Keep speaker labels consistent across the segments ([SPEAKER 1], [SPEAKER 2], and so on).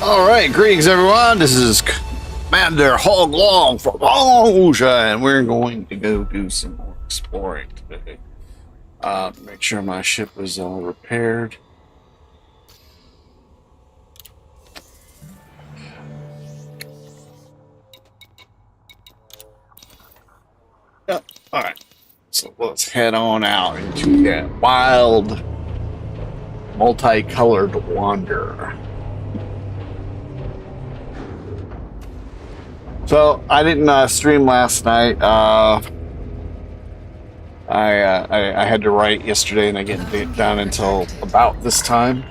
[SPEAKER 1] All right, greetings everyone. This is Commander Hog Long from Ocean, and we're going to go do some more exploring today. Make sure my ship is all repaired. Yep. All right. So let's head on out into that wild, multicolored wander. So I didn't stream last night. I had to write yesterday, and I didn't down until about this time.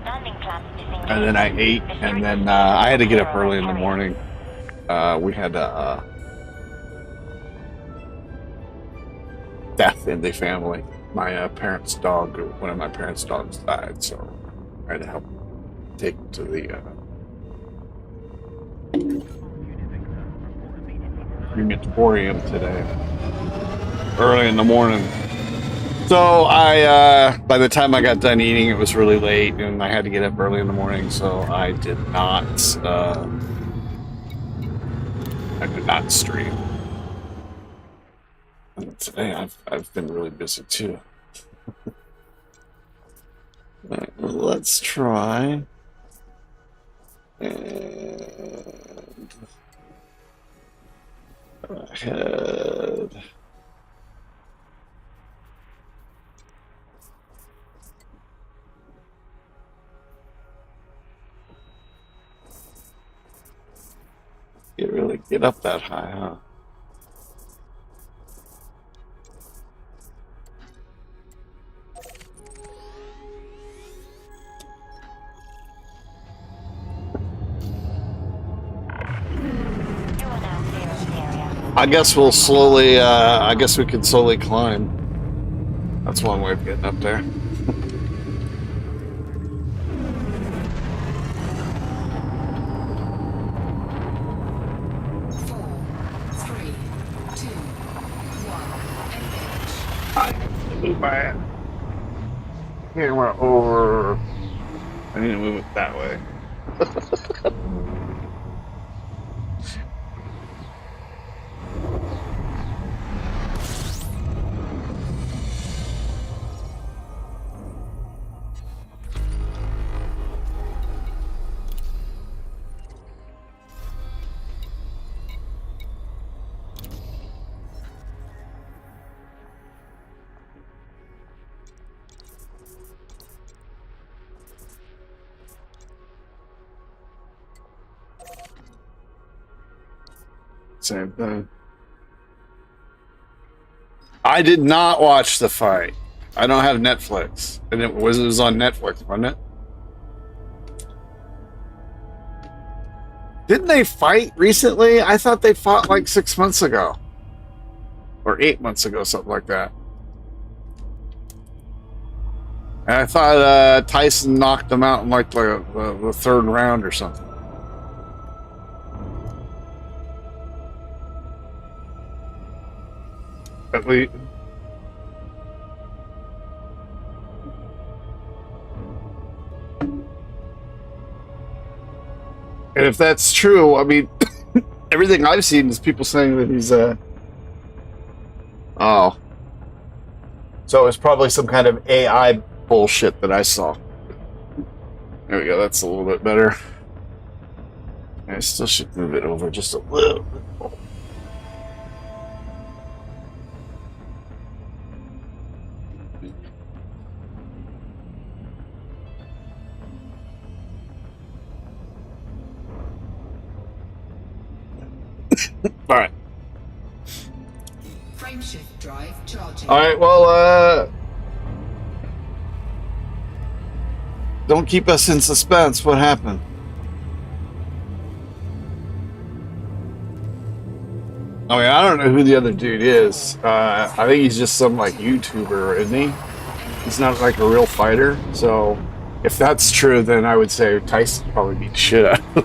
[SPEAKER 1] And then I ate, and then I had to get up early in the morning. We had a death in the family. My parents' dog, one of my parents' dogs died, so I had to help take him to the crematorium today, early in the morning. So by the time I got done eating, it was really late, and I had to get up early in the morning, so I did not stream. And today I've been really busy too. Right, well, let's try and ahead. You really get up that high, huh? I guess we'll slowly, I guess we can slowly climb. That's one way of getting up there. Move my camera over. I need to move it that way. Same thing. I did not watch the fight. I don't have Netflix, and it was on Netflix, wasn't it? Didn't they fight recently? I thought they fought like 6 months ago, or 8 months ago, something like that. And I thought Tyson knocked him out in like the third round or something. At least. And if that's true, I mean, everything I've seen is people saying that he's oh. So it's probably some kind of AI bullshit that I saw. There we go, that's a little bit better. I still should move it over just a little bit more. All right.
[SPEAKER 2] Frameshift drive charging.
[SPEAKER 1] All right. Well, don't keep us in suspense. What happened? I mean, I don't know who the other dude is. I think he's just some like YouTuber, isn't he? He's not like a real fighter. So, if that's true, then I would say Tyson probably beat the shit out of him.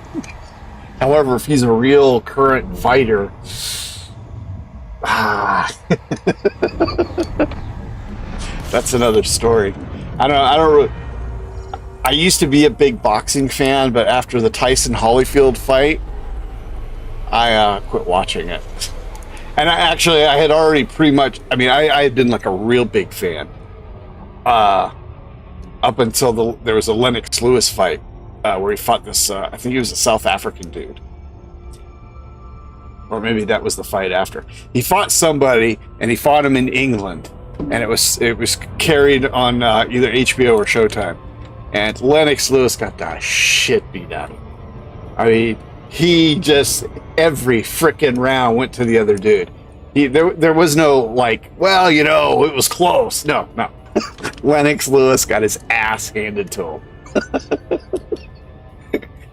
[SPEAKER 1] However, if he's a real current fighter, that's another story. I don't really, I used to be a big boxing fan, but after the Tyson Holyfield fight, I quit watching it. And I had already pretty much. I mean, I had been like a real big fan up until there was a Lennox Lewis fight where he fought this. I think he was a South African dude, or maybe that was the fight after. He fought somebody, and he fought him in England, and it was carried on either HBO or Showtime. And Lennox Lewis got the shit beat out of him. I mean, he just every frickin' round went to the other dude. There was no like, well, you know, it was close. No. Lennox Lewis got his ass handed to him.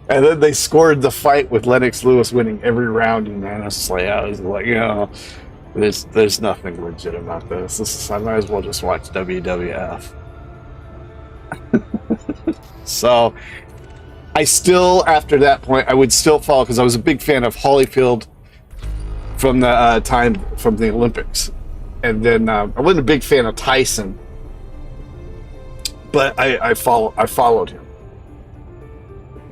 [SPEAKER 1] And then they scored the fight with Lennox Lewis winning every round unanimously. I was like, you know, there's nothing legit about this. I might as well just watch WWF. So I still, after that point, I would still follow because I was a big fan of Holyfield from the time from the Olympics, and then I wasn't a big fan of Tyson, but I followed him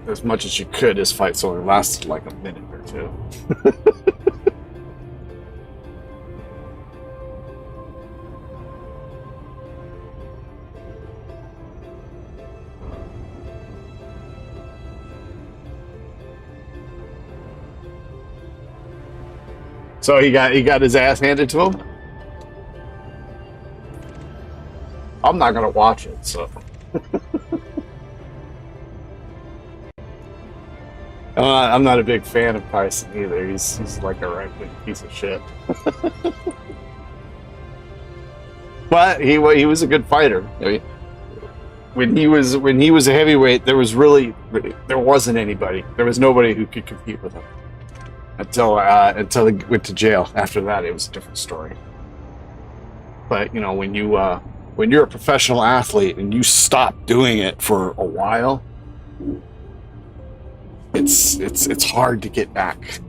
[SPEAKER 1] as much as you could. His fights only lasted like a minute or two. So he got his ass handed to him. I'm not gonna watch it, so. I'm not a big fan of Tyson either. He's like a right big piece of shit. But he was a good fighter. I mean, when he was a heavyweight, there wasn't anybody. There was nobody who could compete with him until he went to jail. After that, it was a different story. But you know, when you're a professional athlete and you stop doing it for a while, it's hard to get back.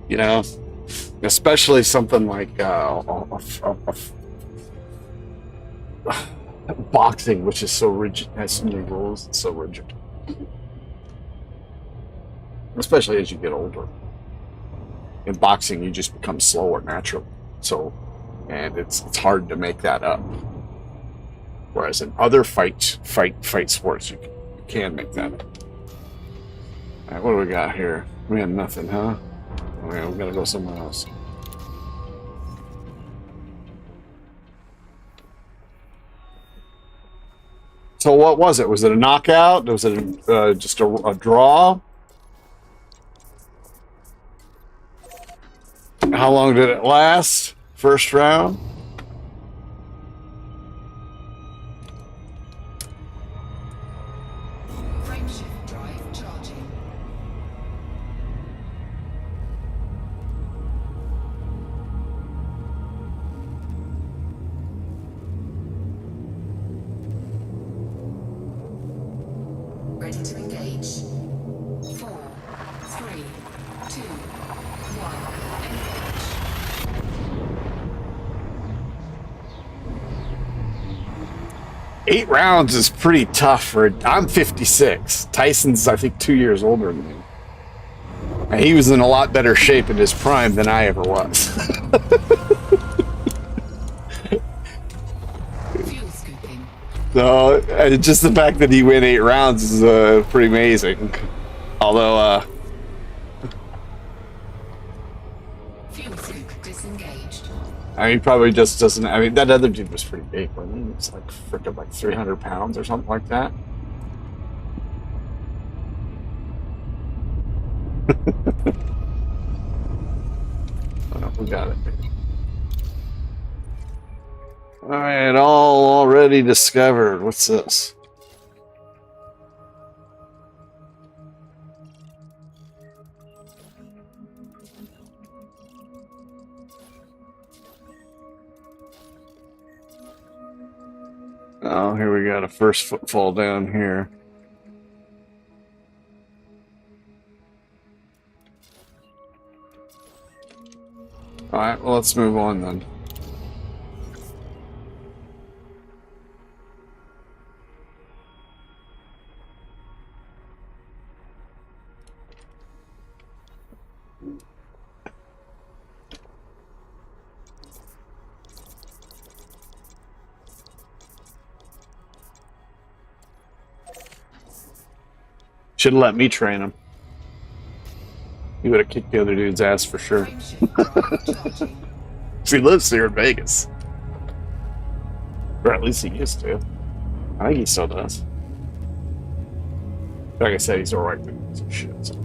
[SPEAKER 1] You know, especially something like boxing, which is so rigid, has so many rules, it's so rigid. Especially as you get older. In boxing, you just become slower naturally. So, and it's hard to make that up. Whereas in other fight sports, you can make that up. All right, what do we got here? We had nothing, huh? All right, we gotta go somewhere else. So what was it? Was it a knockout? Was it just a draw? How long did it last? First round?
[SPEAKER 2] Frameshift drive charging. Ready to engage. 4, 3, 2, 1, engage.
[SPEAKER 1] Eight rounds is pretty tough I'm 56. Tyson's, I think, 2 years older than me. And he was in a lot better shape in his prime than I ever was.
[SPEAKER 2] Fuel scooping.
[SPEAKER 1] So, just the fact that he went 8 rounds is pretty amazing. Although,
[SPEAKER 2] Fuel scoop disengaged.
[SPEAKER 1] I mean, he probably just doesn't. I mean, that other dude was pretty big, wasn't he? He was like freaking like 300 pounds or something like that. Oh, no, we got it. All right, all already discovered. What's this? Oh, here we got a first footfall down here. All right, well, let's move on then. Should have let me train him. He would have kicked the other dude's ass for sure.
[SPEAKER 2] Frameshift drive charging.
[SPEAKER 1] He lives here in Vegas. Or at least he used to. I think he still does. Like I said, he's alright with some shit. So.
[SPEAKER 2] 4,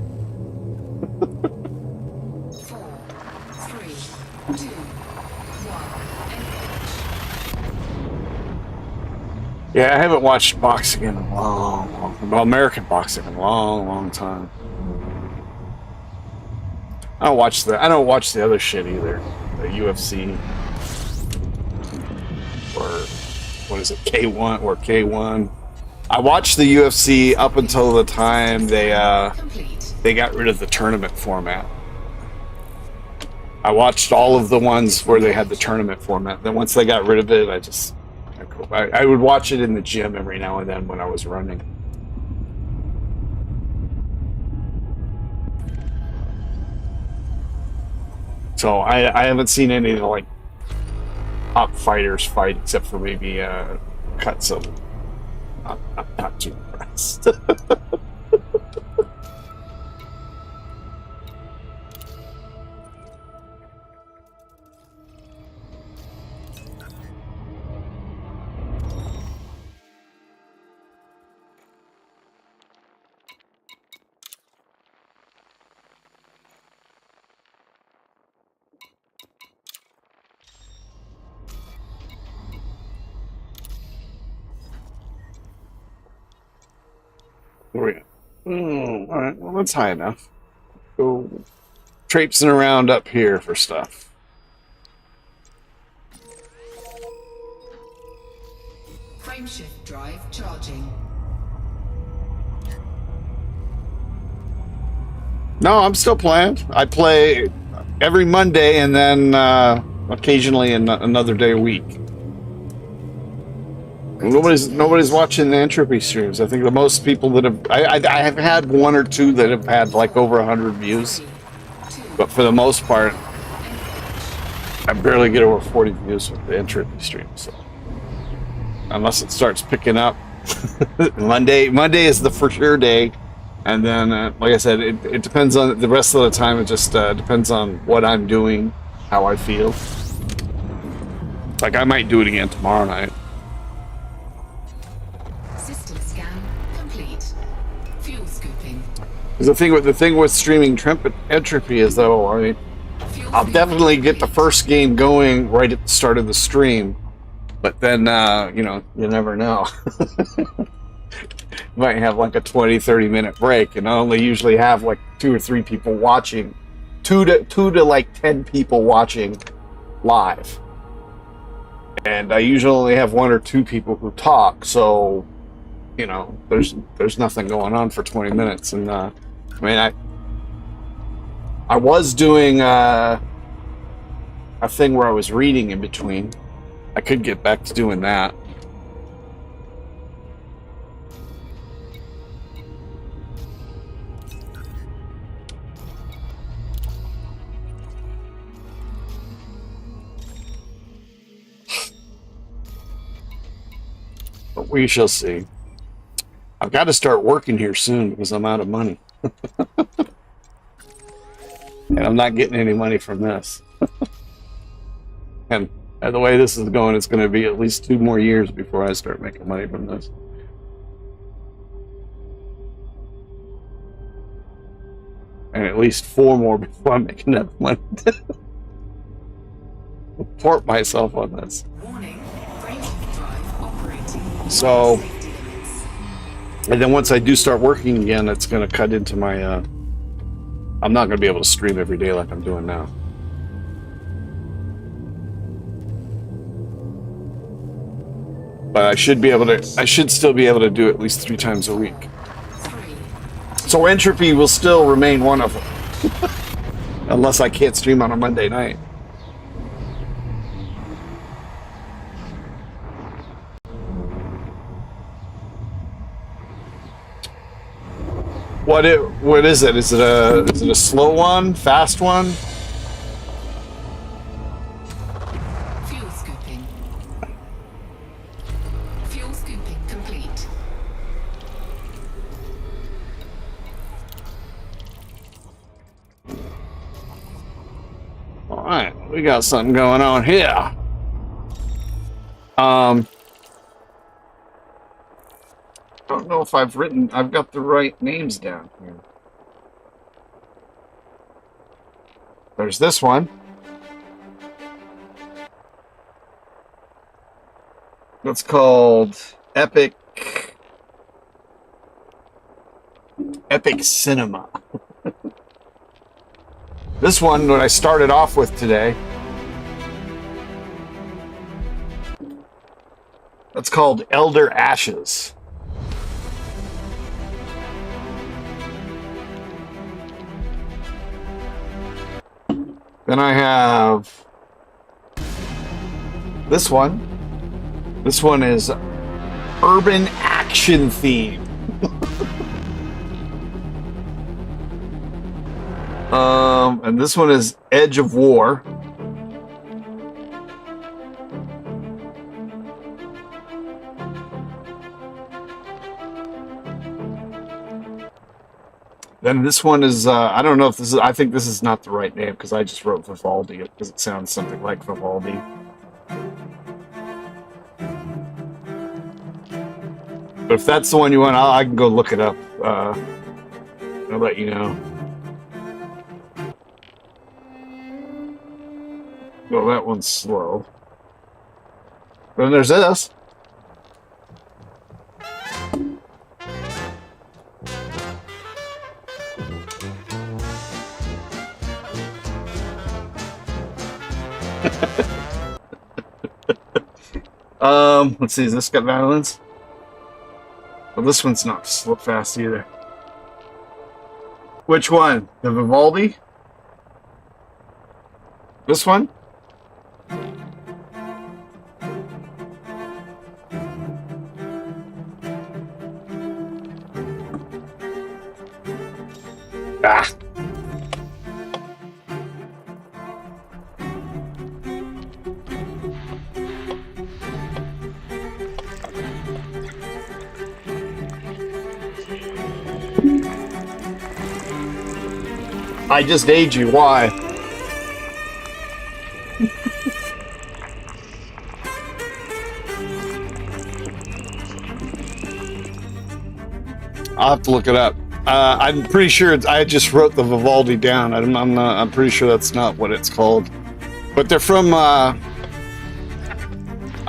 [SPEAKER 2] 3, 2, 1.
[SPEAKER 1] Yeah, I haven't watched boxing in a well, American boxing in a long time. I don't watch the other shit either. The UFC or what is it, K1 or K1. I watched the UFC up until the time they got rid of the tournament format. I watched all of the ones where they had the tournament format. Then once they got rid of it, I would watch it in the gym every now and then when I was running. So I haven't seen any of the like top fighters fight except for maybe cuts of. I'm not too impressed. Where we at? All right, well that's high enough. Go traipsing around up here for stuff.
[SPEAKER 2] Frameshift drive charging.
[SPEAKER 1] No, I'm still playing. I play every Monday and then occasionally another day a week. Nobody's watching the Entropy streams. I think the most people that have I have had one or two that have had like over 100 views, but for the most part, I barely get over 40 views with the Entropy stream. So unless it starts picking up, Monday is the for sure day, and then like I said, it depends on the rest of the time. It just depends on what I'm doing, how I feel. Like I might do it again tomorrow night. The thing with streaming Entropy is though, I mean, I'll definitely get the first game going right at the start of the stream, but then you know, you never know. You might have like a 20-30 minute break, and I only usually have like 2 or 3 people watching, 2 to like 10 people watching live, and I usually only have 1 or 2 people who talk, so you know, there's nothing going on for 20 minutes, and I mean, I was doing a thing where I was reading in between. I could get back to doing that. But we shall see. I've got to start working here soon because I'm out of money. And I'm not getting any money from this. And the way this is going, it's going to be at least 2 more years before I start making money from this. And at least 4 more before I make enough money to support myself on this.
[SPEAKER 2] Warning, frameshift drive operating.
[SPEAKER 1] So, and then once I do start working again, it's going to cut into my I'm not going to be able to stream every day like I'm doing now. But I should still be able to do at least 3 times a week.
[SPEAKER 2] 3.
[SPEAKER 1] So Entropy will still remain one of them. Unless I can't stream on a Monday night. What is it? Is it a slow one? Fast one?
[SPEAKER 2] Fuel scooping. Fuel scooping complete.
[SPEAKER 1] We got something going on here. Don't know if I've got the right names down here. There's this one. That's called Epic Cinema. This one, what I started off with today, that's called Elder Ashes. Then I have this one. This one is Urban Action Theme. And this one is Edge of War. Then this one is, I don't know if this is, I think this is not the right name because I just wrote Vivaldi because it sounds something like Vivaldi. But if that's the one you want, I can go look it up. I'll let you know. Well, that one's slow. Then there's this. Let's see, has this got violence? Well, this one's not slow fast either. Which one? The Vivaldi? This one? Ah. I just aged you. Why? I'll have to look it up. I'm pretty sure I just wrote the Vivaldi down. I'm pretty sure that's not what it's called. But they're from. I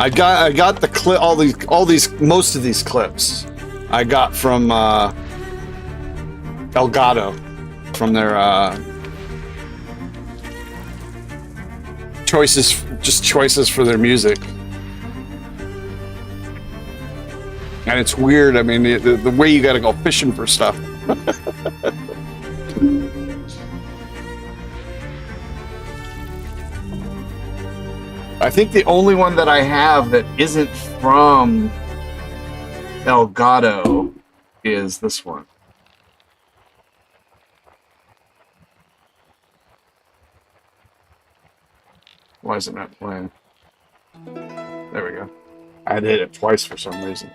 [SPEAKER 1] got the clip. Most of these clips, I got from Elgato, from their choices for their music. And it's weird. I mean, the way you got to go fishing for stuff. I think the only one that I have that isn't from Elgato is this one. Why is it not playing? There we go. I had to hit it twice for some reason.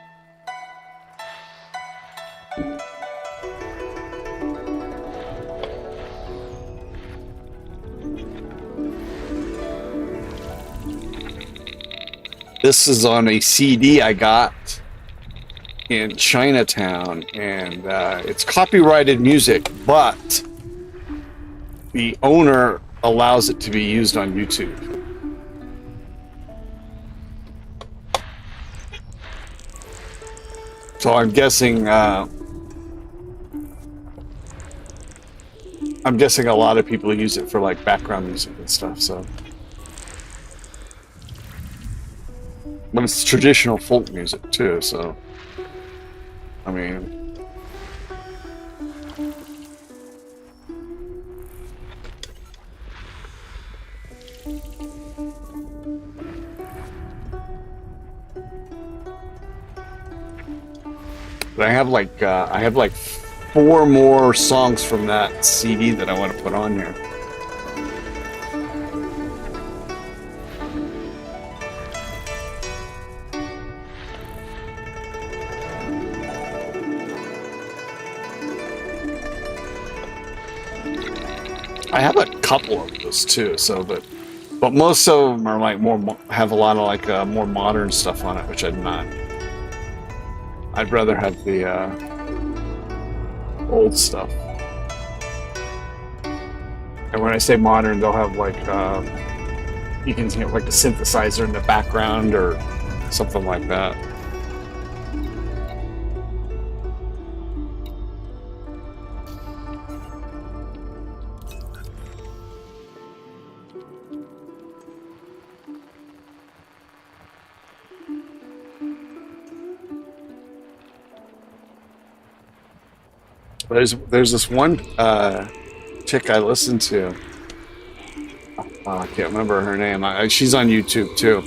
[SPEAKER 1] This is on a CD I got in Chinatown, and it's copyrighted music, but the owner allows it to be used on YouTube. So I'm guessing a lot of people use it for like background music and stuff. So, but it's traditional folk music too. So, I mean. But I have like 4 more songs from that CD that I want to put on here. I have a couple of those too, so but But most of them are like have a lot of like more modern stuff on it, which I'm not. I'd rather have the old stuff. And when I say modern, they'll have like you can hear like a synthesizer in the background or something like that. There's this one chick I listen to. I can't remember her name. She's on YouTube too.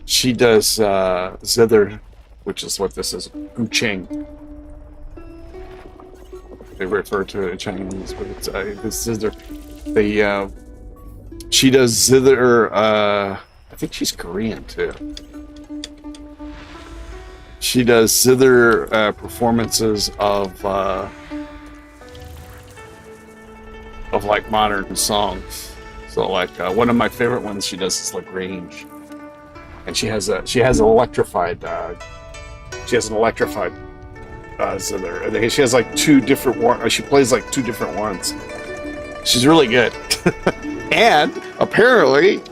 [SPEAKER 1] She does zither, which is what this is, guqing. They refer to it in Chinese, but it's this zither. She does zither. I think she's Korean too. She does zither performances of like modern songs. So like one of my favorite ones she does is Lagrange, and she has an electrified zither. I think she has like two different ones. She plays like two different ones. She's really good, and apparently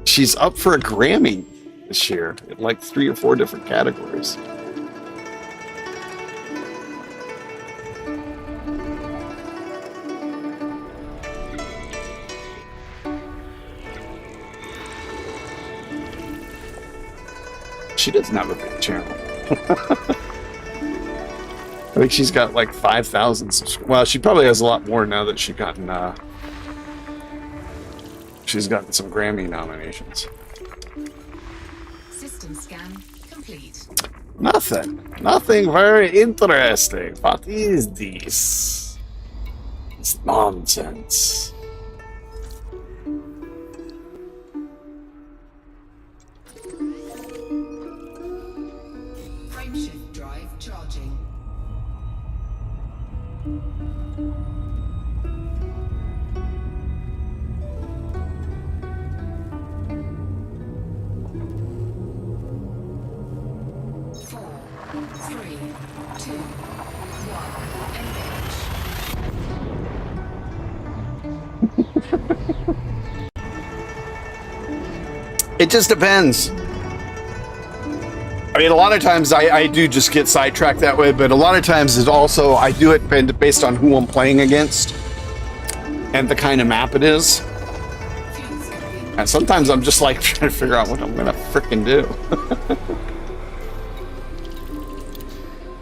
[SPEAKER 1] she's up for a Grammy this year in like 3 or 4 different categories. She doesn't have a big channel. I think she's got like 5,000 subscribers. Well, she probably has a lot more now that she's gotten some Grammy nominations.
[SPEAKER 2] System scan complete.
[SPEAKER 1] Nothing very interesting. What is this? It's nonsense.
[SPEAKER 2] Frameshift drive charging.
[SPEAKER 1] It just depends. I mean, a lot of times I do just get sidetracked that way, but a lot of times it's also, I do it based on who I'm playing against and the kind of map it is. And sometimes I'm just like trying to figure out what I'm gonna frickin' do.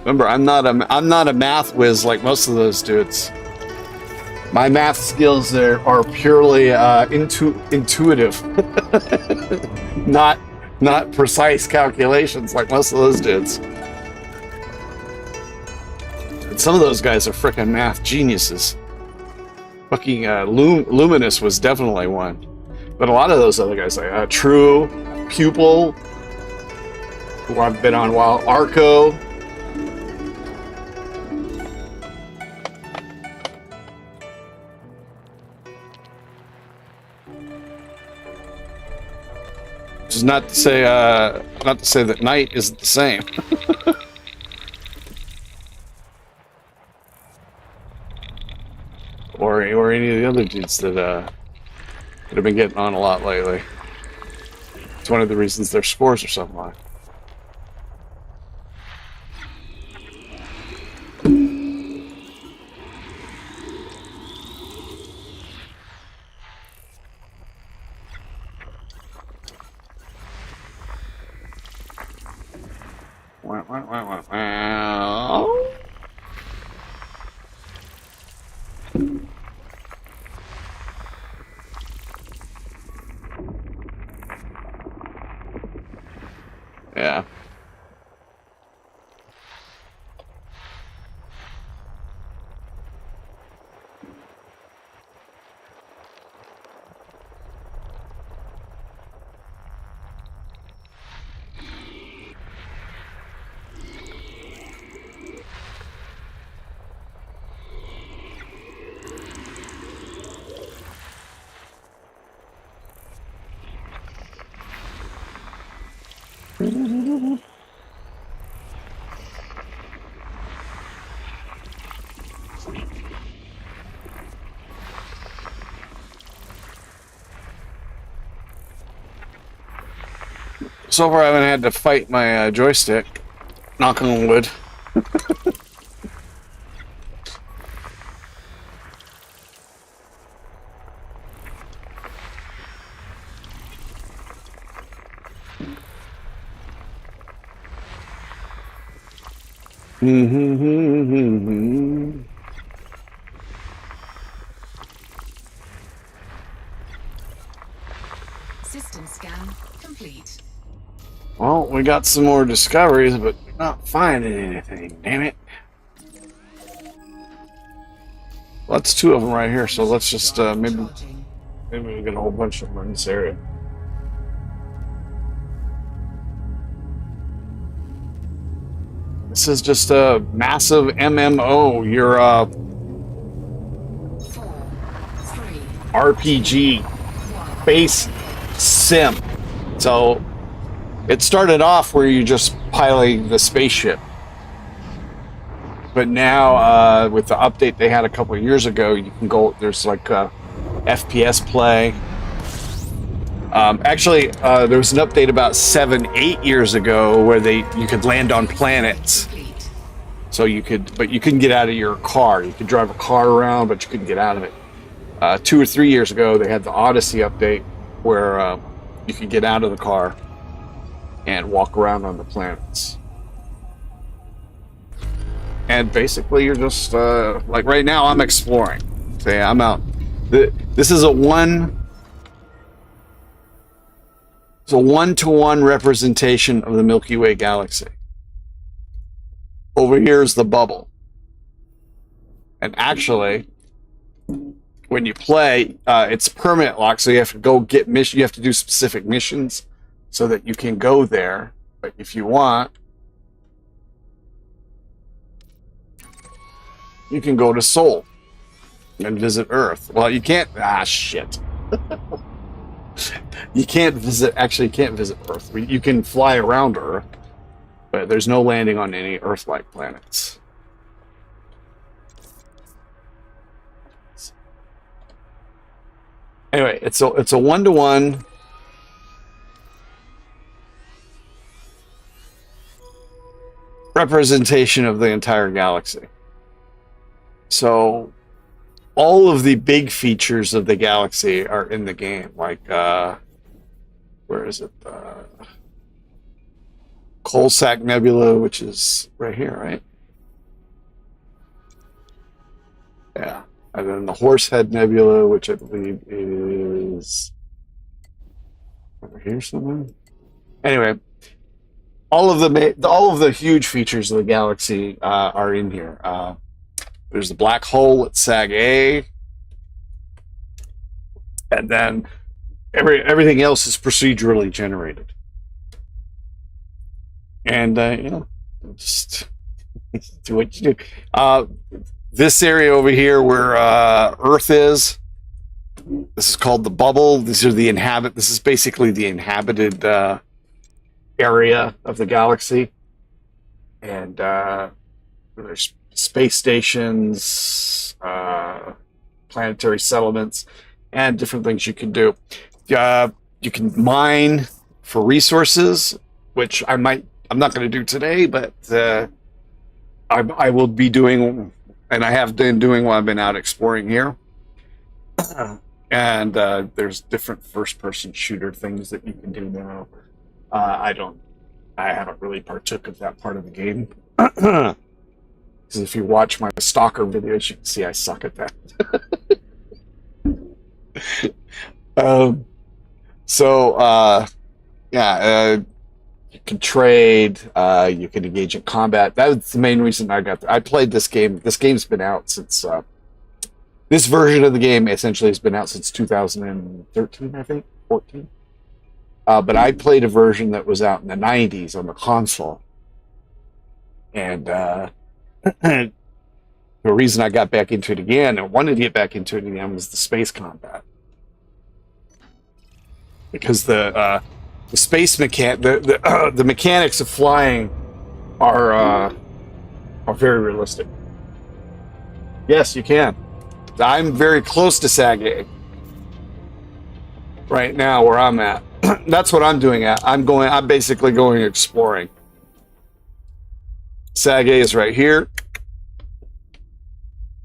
[SPEAKER 1] Remember, I'm not a math whiz like most of those dudes. My math skills are purely intuitive, not precise calculations like most of those dudes. And some of those guys are frickin' math geniuses. Fucking Luminous was definitely one, but a lot of those other guys like True, Pupil, who I've been on a while, Arco. Which is not to say that Knight isn't the same. or any of the other dudes that have been getting on a lot lately. It's one of the reasons their scores are so high. Yeah. So far, I haven't had to fight my joystick. Knock on wood.
[SPEAKER 2] System scan complete.
[SPEAKER 1] Well, we got some more discoveries, but we're not finding anything. Damn it. Well, that's two of them right here, so let's just maybe we get a whole bunch of them in this area. This is just a massive MMO. Your
[SPEAKER 2] 4, 3,
[SPEAKER 1] RPG
[SPEAKER 2] 1.
[SPEAKER 1] base sim. So it started off where you're just piloting the spaceship, but now with the update they had a couple of years ago, you can go. There's like FPS play. Actually, there was an update about 7-8 years ago where you could land on planets.
[SPEAKER 2] Complete.
[SPEAKER 1] So you could, but you couldn't get out of your car. You could drive a car around, but you couldn't get out of it. 2 or 3 years ago, they had the Odyssey update where you could get out of the car and walk around on the planets. And basically, you're just like right now. I'm exploring. Say I'm out. This is a one-to-one representation of the Milky Way galaxy. Over here is the bubble. And actually, when you play, it's permanent lock, so you have to go get mission. You have to do specific missions so that you can go there. But if you want, you can go to Sol and visit Earth. Well, you can't. Ah, shit. You can't visit. Actually, you can't visit Earth. You can fly around Earth, but there's no landing on any Earth-like planets. Anyway, it's a one-to-one representation of the entire galaxy. So all of the big features of the galaxy are in the game. Like, where is it? Coalsack Nebula, which is right here, right? Yeah. And then the Horsehead Nebula, which I believe is over here somewhere. Anyway, all of the huge features of the galaxy are in here. There's the black hole at Sag A, and then everything else is procedurally generated. And just do what you do. This area over here where Earth is, this is called the bubble. This is basically the inhabited area of the galaxy, and there's space stations, planetary settlements, and different things you can do. You can mine for resources, which I'm not going to do today, but I will be doing, and I have been doing while I've been out exploring here. And there's different first-person shooter things that you can do now. I haven't really partook of that part of the game. Because if you watch my Stalker videos, you can see I suck at that. You can trade, you can engage in combat. That's the main reason I played this game. This game's been out since, this version of the game essentially has been out since 2013, I think, 14. But I played a version that was out in the 90s on the console. And the reason I got back into it again and wanted to get back into it again was the space combat. Because the the space the mechanics of flying are very realistic. Yes, you can. I'm very close to Sag right now where I'm at. That's what I'm doing I'm basically going exploring. Sag is right here.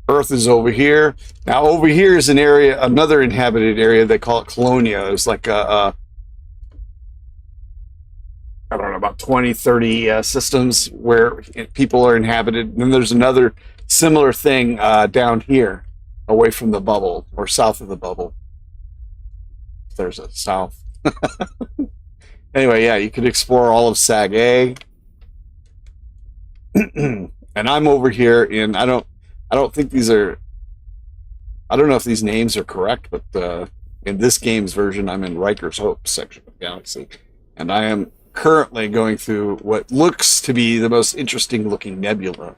[SPEAKER 1] Earth is over here. Now over here is an area, another inhabited area. They call it Colonia. It's like I don't know, about 20, 30 systems where people are inhabited. And then there's another similar thing down here, away from the bubble, or south of the bubble. There's a south. Anyway, yeah, you could explore all of Sag A. And I'm over here in, I don't think these are, I don't know if these names are correct, but in this game's version, I'm in Riker's Hope section of Galaxy. And I am currently going through what looks to be the most interesting looking nebula.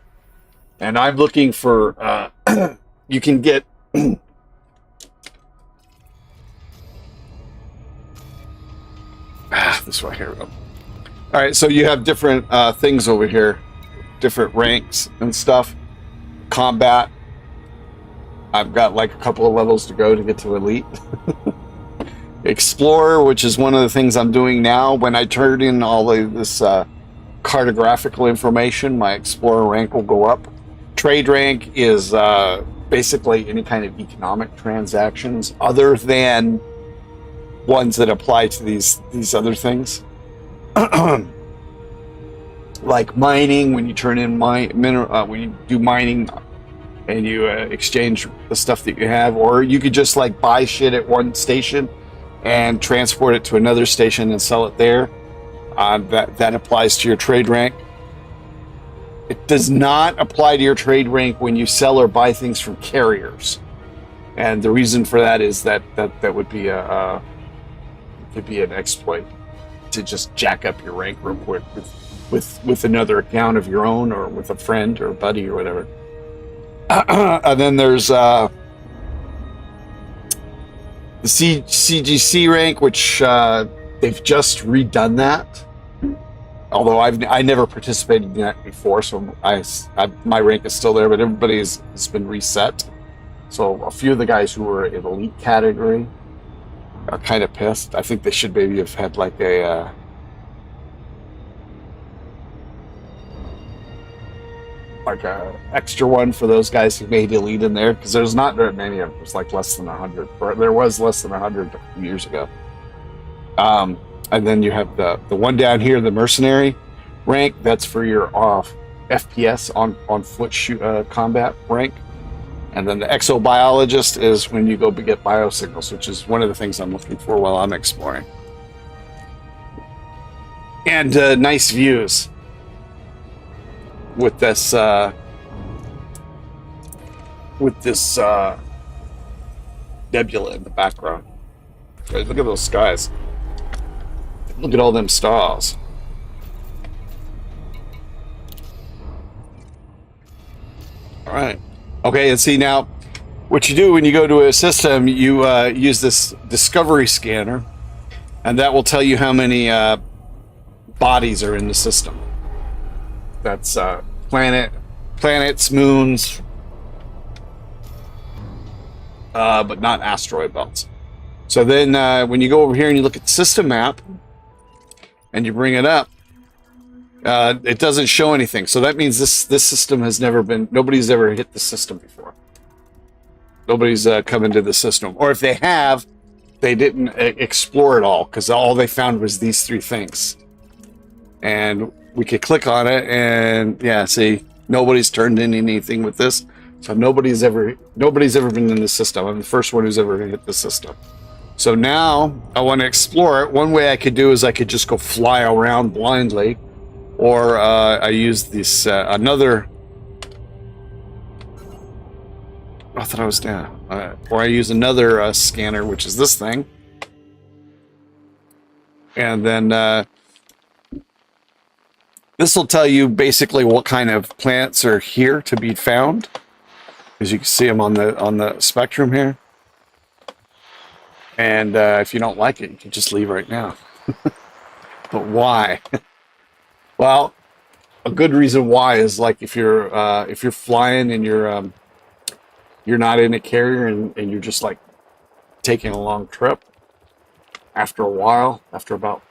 [SPEAKER 1] And I'm looking for, you can get, this way, here we go. All right, so you have different things over here, different ranks and stuff. Combat. I've got like a couple of levels to go to get to Elite. Explorer, which is one of the things I'm doing now. When I turn in all of this cartographical information, my Explorer rank will go up. Trade rank is basically any kind of economic transactions other than ones that apply to these other things. Like mining, when you turn in when you do mining and you exchange the stuff that you have, or you could just like buy shit at one station and transport it to another station and sell it there. That applies to your trade rank. It does not apply to your trade rank when you sell or buy things from carriers, and the reason for that is that would be could be an exploit to just jack up your rank real quick with another account of your own, or with a friend or a buddy or whatever. And then there's the CGC rank, which they've just redone that. Although I never participated in that before, so my rank is still there, but everybody's has been reset. So a few of the guys who were in elite category are kind of pissed. I think they should maybe have had like a extra one for those guys who made elite in there, because there's not very many of them. There's like less than 100, or there was less than 100 a few years ago. And then you have the one down here, the mercenary rank. That's for your FPS on foot combat rank. And then the exobiologist is when you go get biosignals, which is one of the things I'm looking for while I'm exploring. And nice views with this nebula in the background. Right, look at those skies. Look at all them stars. All right. Okay, and see now, what you do when you go to a system, you use this discovery scanner, and that will tell you how many bodies are in the system. That's planets, moons, but not asteroid belts. So then when you go over here and you look at the system map, and you bring it up, it doesn't show anything. So that means this system has never been, nobody's ever hit the system before. Nobody's come into the system. Or if they have, they didn't explore it all, because all they found was these three things. And we could click on it, and yeah, see, nobody's turned in anything with this. So nobody's ever been in the system. I'm the first one who's ever hit the system. So now I want to explore it. One way I could do is I could just go fly around blindly, or I use this another. I thought I was down. Or I use another scanner, which is this thing, and then this will tell you basically what kind of plants are here to be found, as you can see them on the spectrum here. And if you don't like it, you can just leave right now. But why? Well, a good reason why is like if you're flying and you're not in a carrier and you're just like taking a long trip. After a while, after about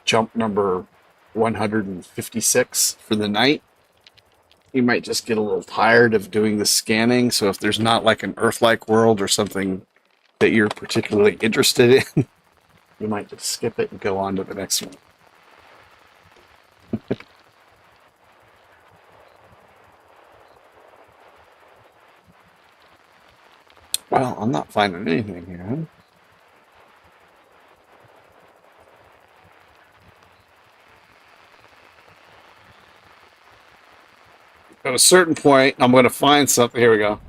[SPEAKER 1] jump number 156 for the night, you might just get a little tired of doing the scanning. So if there's not like an Earth-like world or something that you're particularly interested in, you might just skip it and go on to the next one. Well, I'm not finding anything here. At a certain point, I'm going to find something. Here we go.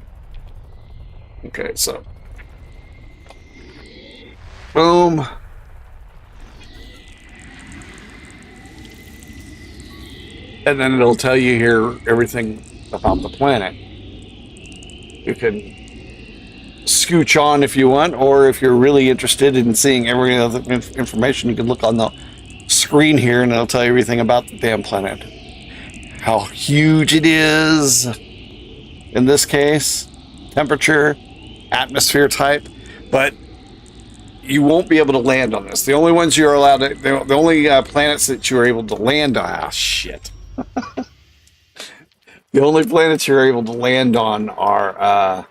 [SPEAKER 1] Okay, so boom. And then it'll tell you here everything about the planet. You can scooch on if you want, or if you're really interested in seeing every other information, you can look on the screen here and it'll tell you everything about the damn planet. How huge it is, in this case, temperature, atmosphere type, but you won't be able to land on this. The only ones you're allowed to, the only planets that you're able to land on, shit. The only planets you're able to land on are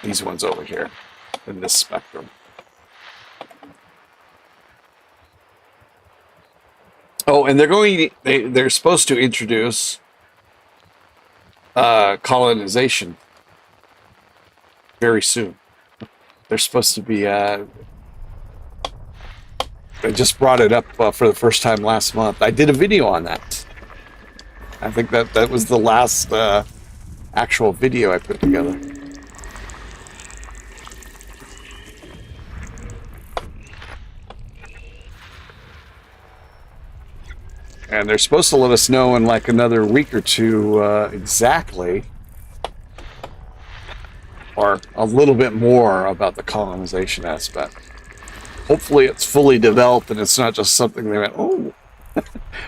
[SPEAKER 1] these ones over here in this spectrum. Oh, and they're supposed to introduce colonization very soon. They're supposed to be they just brought it up for the first time last month. I did a video on that. I think that was the last actual video I put together. And they're supposed to let us know in like another week or two exactly, or a little bit more about the colonization aspect. Hopefully it's fully developed and it's not just something they went, oh.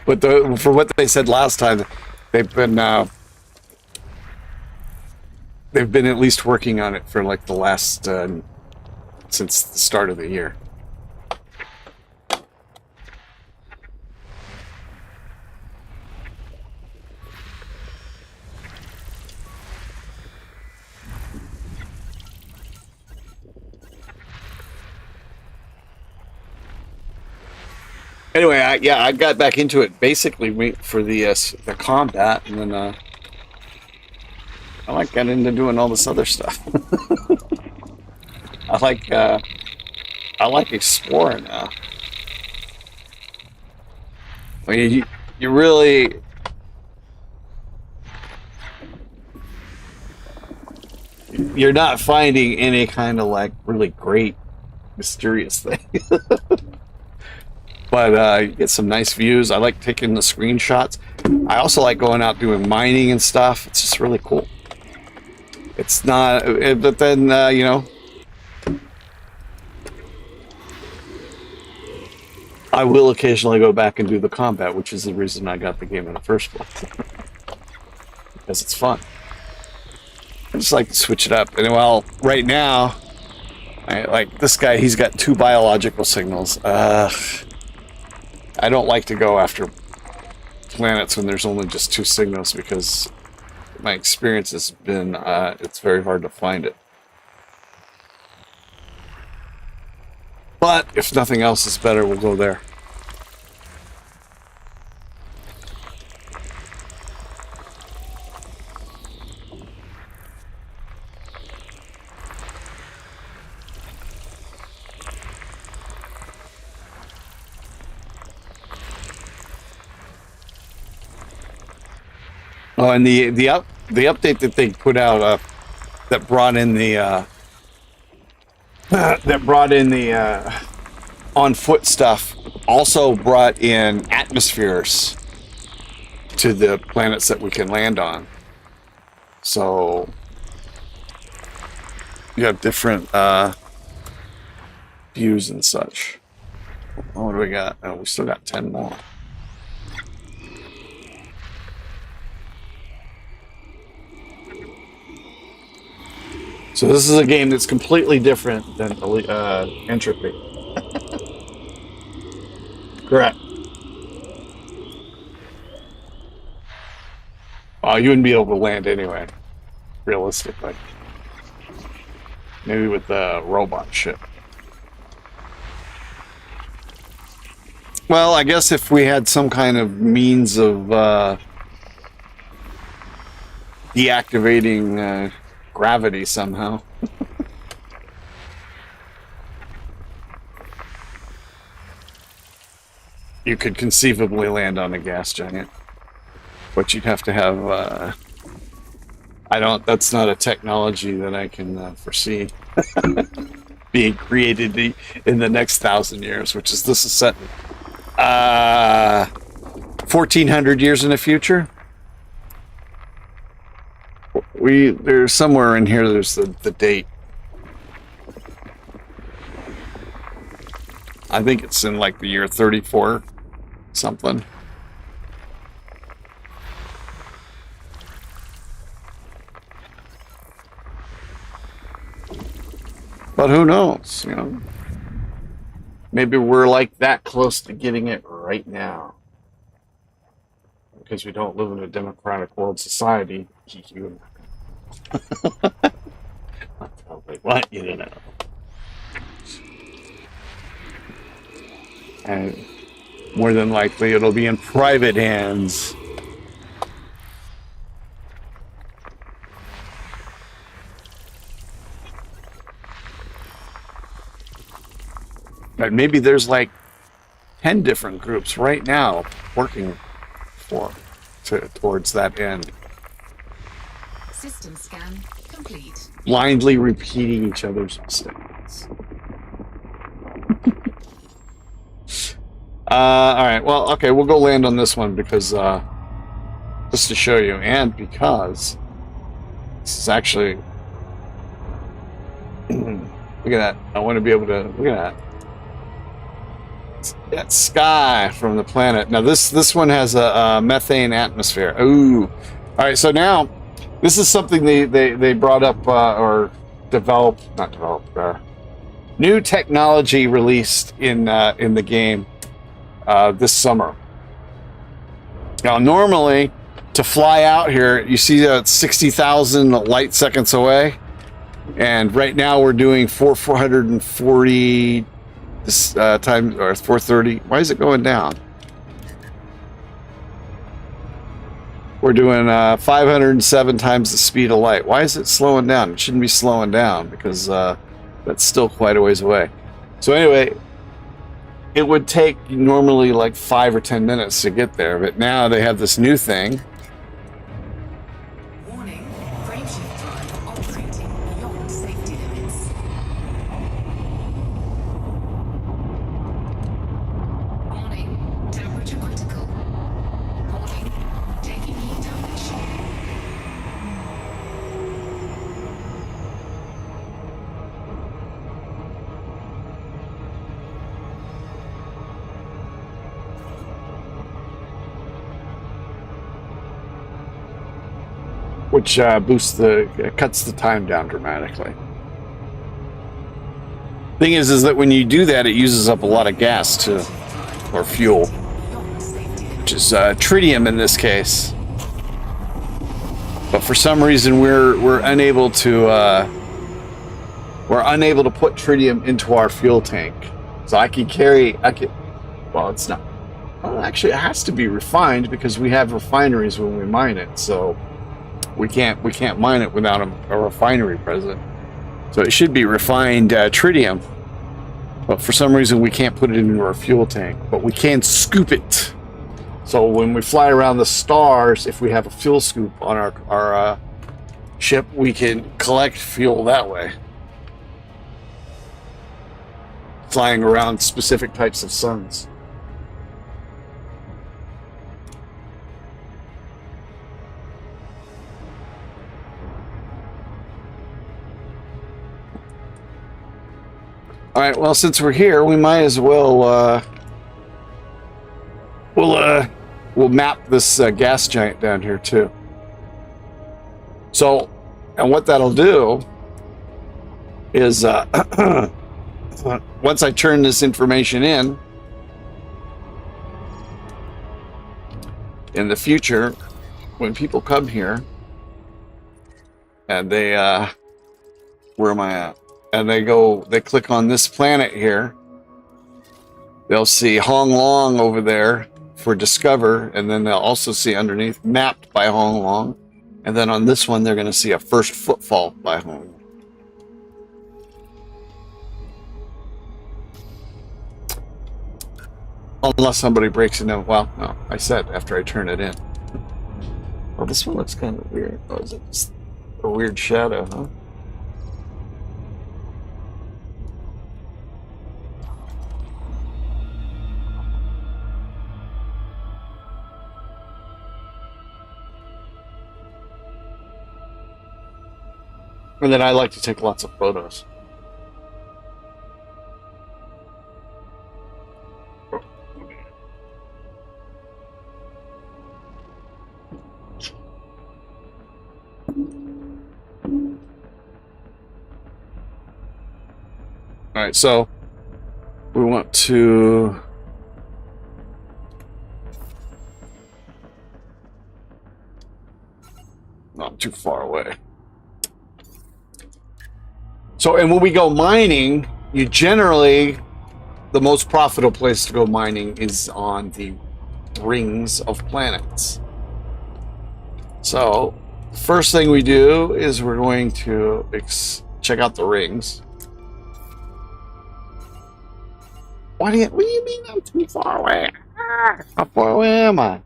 [SPEAKER 1] But from what they said last time, they've been at least working on it for like the last, since the start of the year. Anyway, I got back into it basically for the combat, and then I like getting into doing all this other stuff. I like exploring now. I mean, you really you're not finding any kind of like really great mysterious thing. But you get some nice views. I like taking the screenshots. I also like going out doing mining and stuff. It's just really cool. It's not, but then, you know, I will occasionally go back and do the combat, which is the reason I got the game in the first place. Because it's fun. I just like to switch it up. And well, right now, like this guy, he's got 2 biological signals. I don't like to go after planets when there's only just 2 signals because my experience has been it's very hard to find it. But if nothing else is better, we'll go there. Oh, and the update that they put out that brought in the on foot stuff also brought in atmospheres to the planets that we can land on. So you have different views and such. Oh, what do we got? Oh, we still got 10 more. So this is a game that's completely different than Entropy. Correct. Oh, you wouldn't be able to land anyway, realistically. Maybe with the robot ship. Well, I guess if we had some kind of means of deactivating gravity somehow. You could conceivably land on a gas giant. But you'd have to have, that's not a technology that I can foresee being created in the next 1,000 years, which is, this is set 1,400 years in the future. There's somewhere in here, there's the date. I think it's in like the year 34 something. But who knows, you know? Maybe we're like that close to getting it right now. Because we don't live in a democratic world society. I'll probably want you to know. And more than likely it'll be in private hands. But maybe there's like 10 different groups right now working towards that end.
[SPEAKER 2] System scan complete.
[SPEAKER 1] Blindly repeating each other's mistakes. All right. Well, okay. We'll go land on this one because just to show you, and because this is actually look at that. I want to be able to look at that. That sky from the planet. Now this one has a methane atmosphere. Ooh. All right. So now this is something they brought up or developed, not developed. New technology released in the game this summer. Now, normally, to fly out here, you see that it's 60,000 light seconds away, and right now we're doing 440 this time, or 430. Why is it going down? We're doing 507 times the speed of light. Why is it slowing down? It shouldn't be slowing down because that's still quite a ways away. So anyway, it would take normally like 5 or 10 minutes to get there, but now they have this new thing.
[SPEAKER 2] Warning, frameshift drive operating beyond safety limits. Warning, temperature critical. Warning, taking heat damage.
[SPEAKER 1] Which cuts the time down dramatically. Thing is that when you do that, it uses up a lot of gas too, or fuel, which is tritium in this case. But for some reason, we're unable to put tritium into our fuel tank. So well, it's not. Well, actually, it has to be refined because we have refineries when we mine it. So. We can't mine it without a refinery present. So it should be refined tritium. But for some reason we can't put it into our fuel tank. But we can scoop it. So when we fly around the stars, if we have a fuel scoop on our ship, we can collect fuel that way. Flying around specific types of suns. All right. Well, since we're here, we might as well we'll map this gas giant down here too. So, and what that'll do is once I turn this information in the future, when people come here and they where am I at? And they click on this planet here, they'll see Hong Long over there for discover, and then they'll also see underneath mapped by Hong Long, and then on this one they're going to see a first footfall by Hong Long. Unless somebody breaks it in. Well, no, I said after I turn it in. Well, this one looks kind of weird. Oh, is it just a weird shadow, huh? And then I like to take lots of photos. All right, so we want to not too far away. So, and when we go mining, you generally, the most profitable place to go mining is on the rings of planets. So, first thing we do is we're going to check out the rings. What do you mean I'm too far away? How far away am I?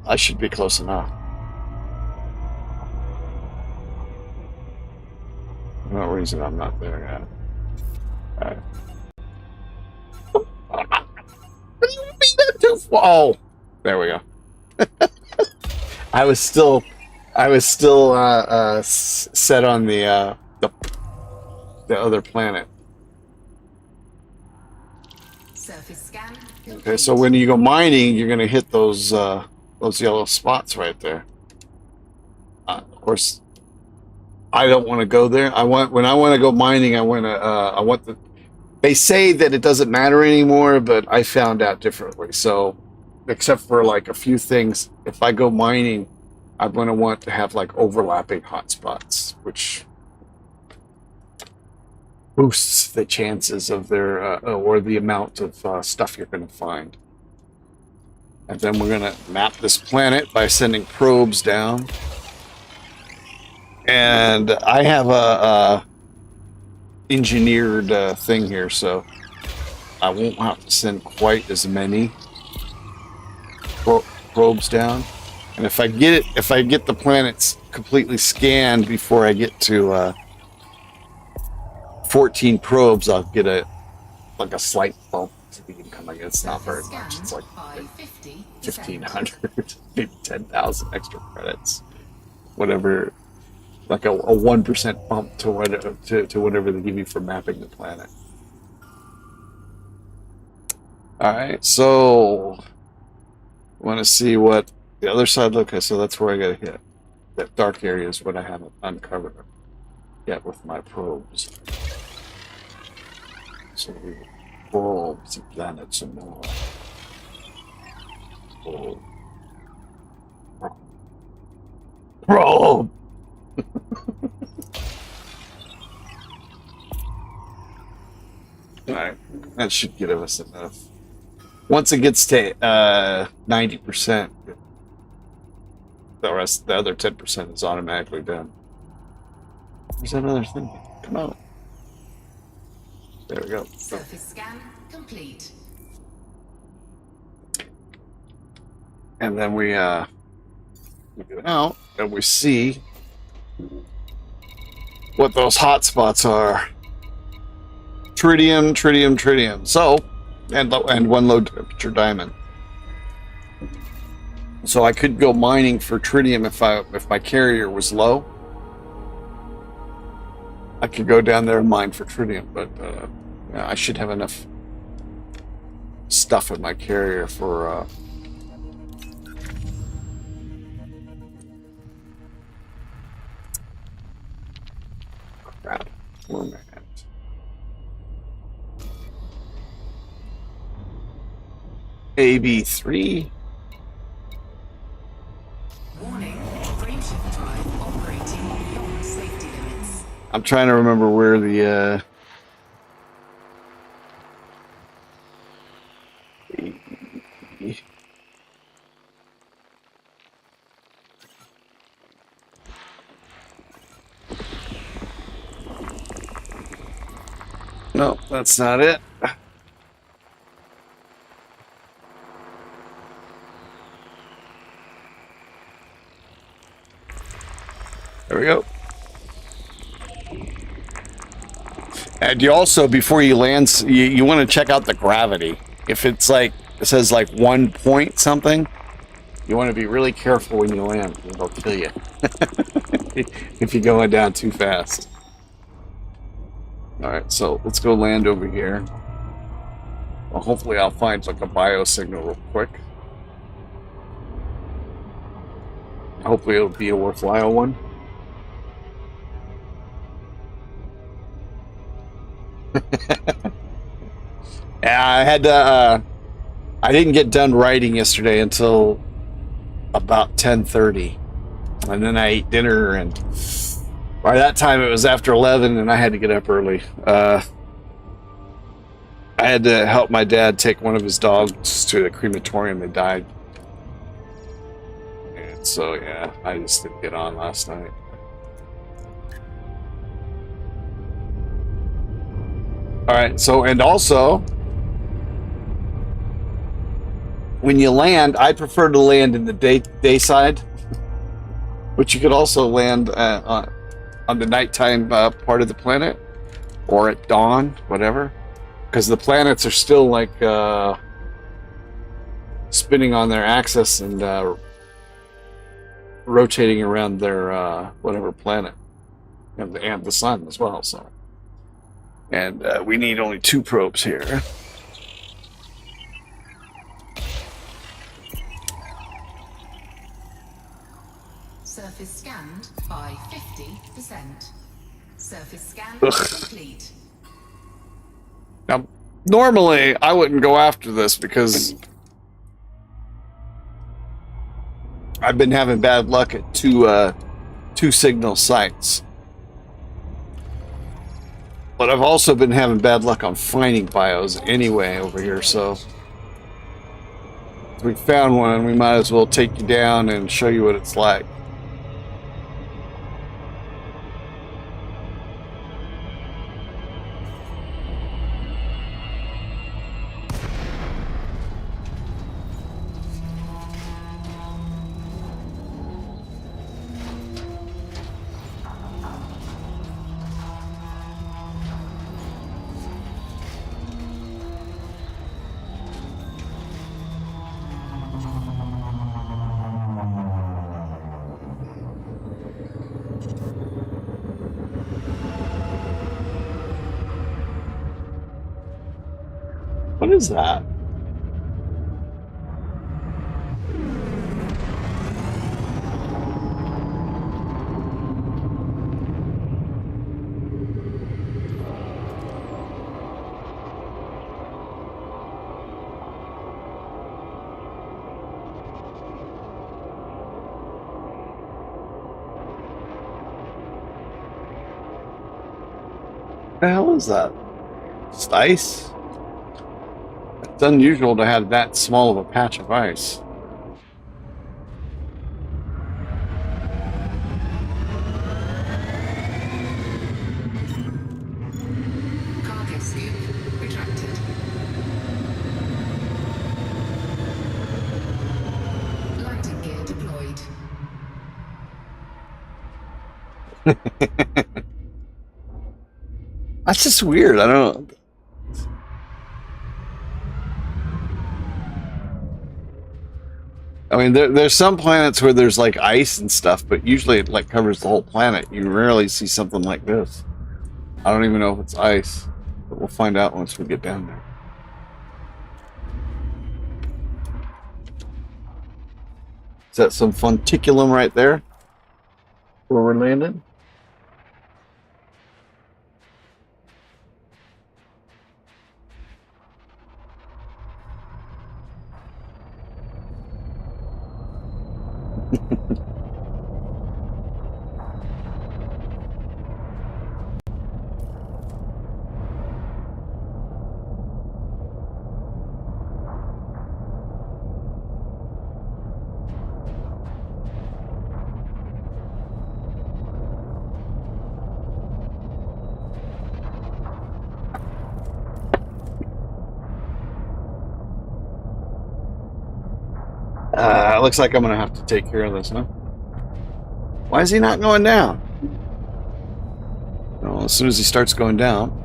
[SPEAKER 1] I should be close enough. No reason I'm not there yet. What do you mean I'm too far? Oh, there we go. I was still set on the other planet.
[SPEAKER 2] Surface scan complete.
[SPEAKER 1] Okay, so when you go mining, you're gonna hit those yellow spots right there. Of course, I don't want to go there. When I want to go mining, I want the. They say that it doesn't matter anymore, but I found out differently. So, except for like a few things, if I go mining, I'm going to want to have like overlapping hotspots, which boosts the chances of their or the amount of stuff you're going to find. And then we're going to map this planet by sending probes down. And I have a engineered thing here, so I won't have to send quite as many probes down. And if I get the planets completely scanned before I get to 14 probes, I'll get a slight bump to the income. I guess it's not very much. It's like 1,500, maybe 10,000 extra credits, whatever. Like a 1% bump to whatever they give you for mapping the planet. All right, so I want to see what the other side looks like. So that's where I got to hit. That dark area is what I haven't uncovered yet with my probes. So we probe the planet some more. Probe. Alright, that should give us enough. Once it gets to 90%, the other 10% is automatically done. There's another thing. Come on. There we go.
[SPEAKER 2] Surface scan complete.
[SPEAKER 1] And then we go out and we see what those hot spots are. Tritium, tritium, tritium. So, and one low temperature diamond. So I could go mining for tritium if my carrier was low. I could go down there and mine for tritium, but yeah, I should have enough stuff in my carrier for crap. Where am I at? AB3.
[SPEAKER 2] Warning, frameshift drive operating beyond safety limits.
[SPEAKER 1] I'm trying to remember where the no, that's not it. There we go. And you also, before you land, you want to check out the gravity. If it's like, it says like 1 point something, you want to be really careful when you land. It'll kill you if you're going down too fast. Alright, so let's go land over here. Well, hopefully I'll find like a biosignal real quick. Hopefully it'll be a worthwhile one. Yeah, I had to, I didn't get done writing yesterday until about 10:30. And then I ate dinner, and by that time it was after 11 and I had to get up early. I had to help my dad take one of his dogs to the crematorium. They died. And so, yeah, I just didn't get on last night. Alright, so, and also, when you land, I prefer to land in the day side, but you could also land on the nighttime part of the planet, or at dawn, whatever, because the planets are still like spinning on their axis and rotating around their whatever planet, and the sun as well. So. And we need only 2 probes here.
[SPEAKER 2] Surface scanned by 50%. Surface scan complete.
[SPEAKER 1] Now, normally I wouldn't go after this because I've been having bad luck at two signal sites. But I've also been having bad luck on finding bios anyway over here, so if we found one, we might as well take you down and show you what it's like. What is that? What the hell is that? Just ice? It's unusual to have that small of a patch of ice.
[SPEAKER 2] Cargo scoop retracted. Landing gear deployed.
[SPEAKER 1] That's just weird. I don't know. I mean, there's some planets where there's like ice and stuff, but usually it like covers the whole planet. You rarely see something like this. I don't even know if it's ice, but we'll find out once we get down there. Is that some funticulum right there where we're landing? Looks like I'm going to have to take care of this, huh? Why is he not going down? Well, as soon as he starts going down.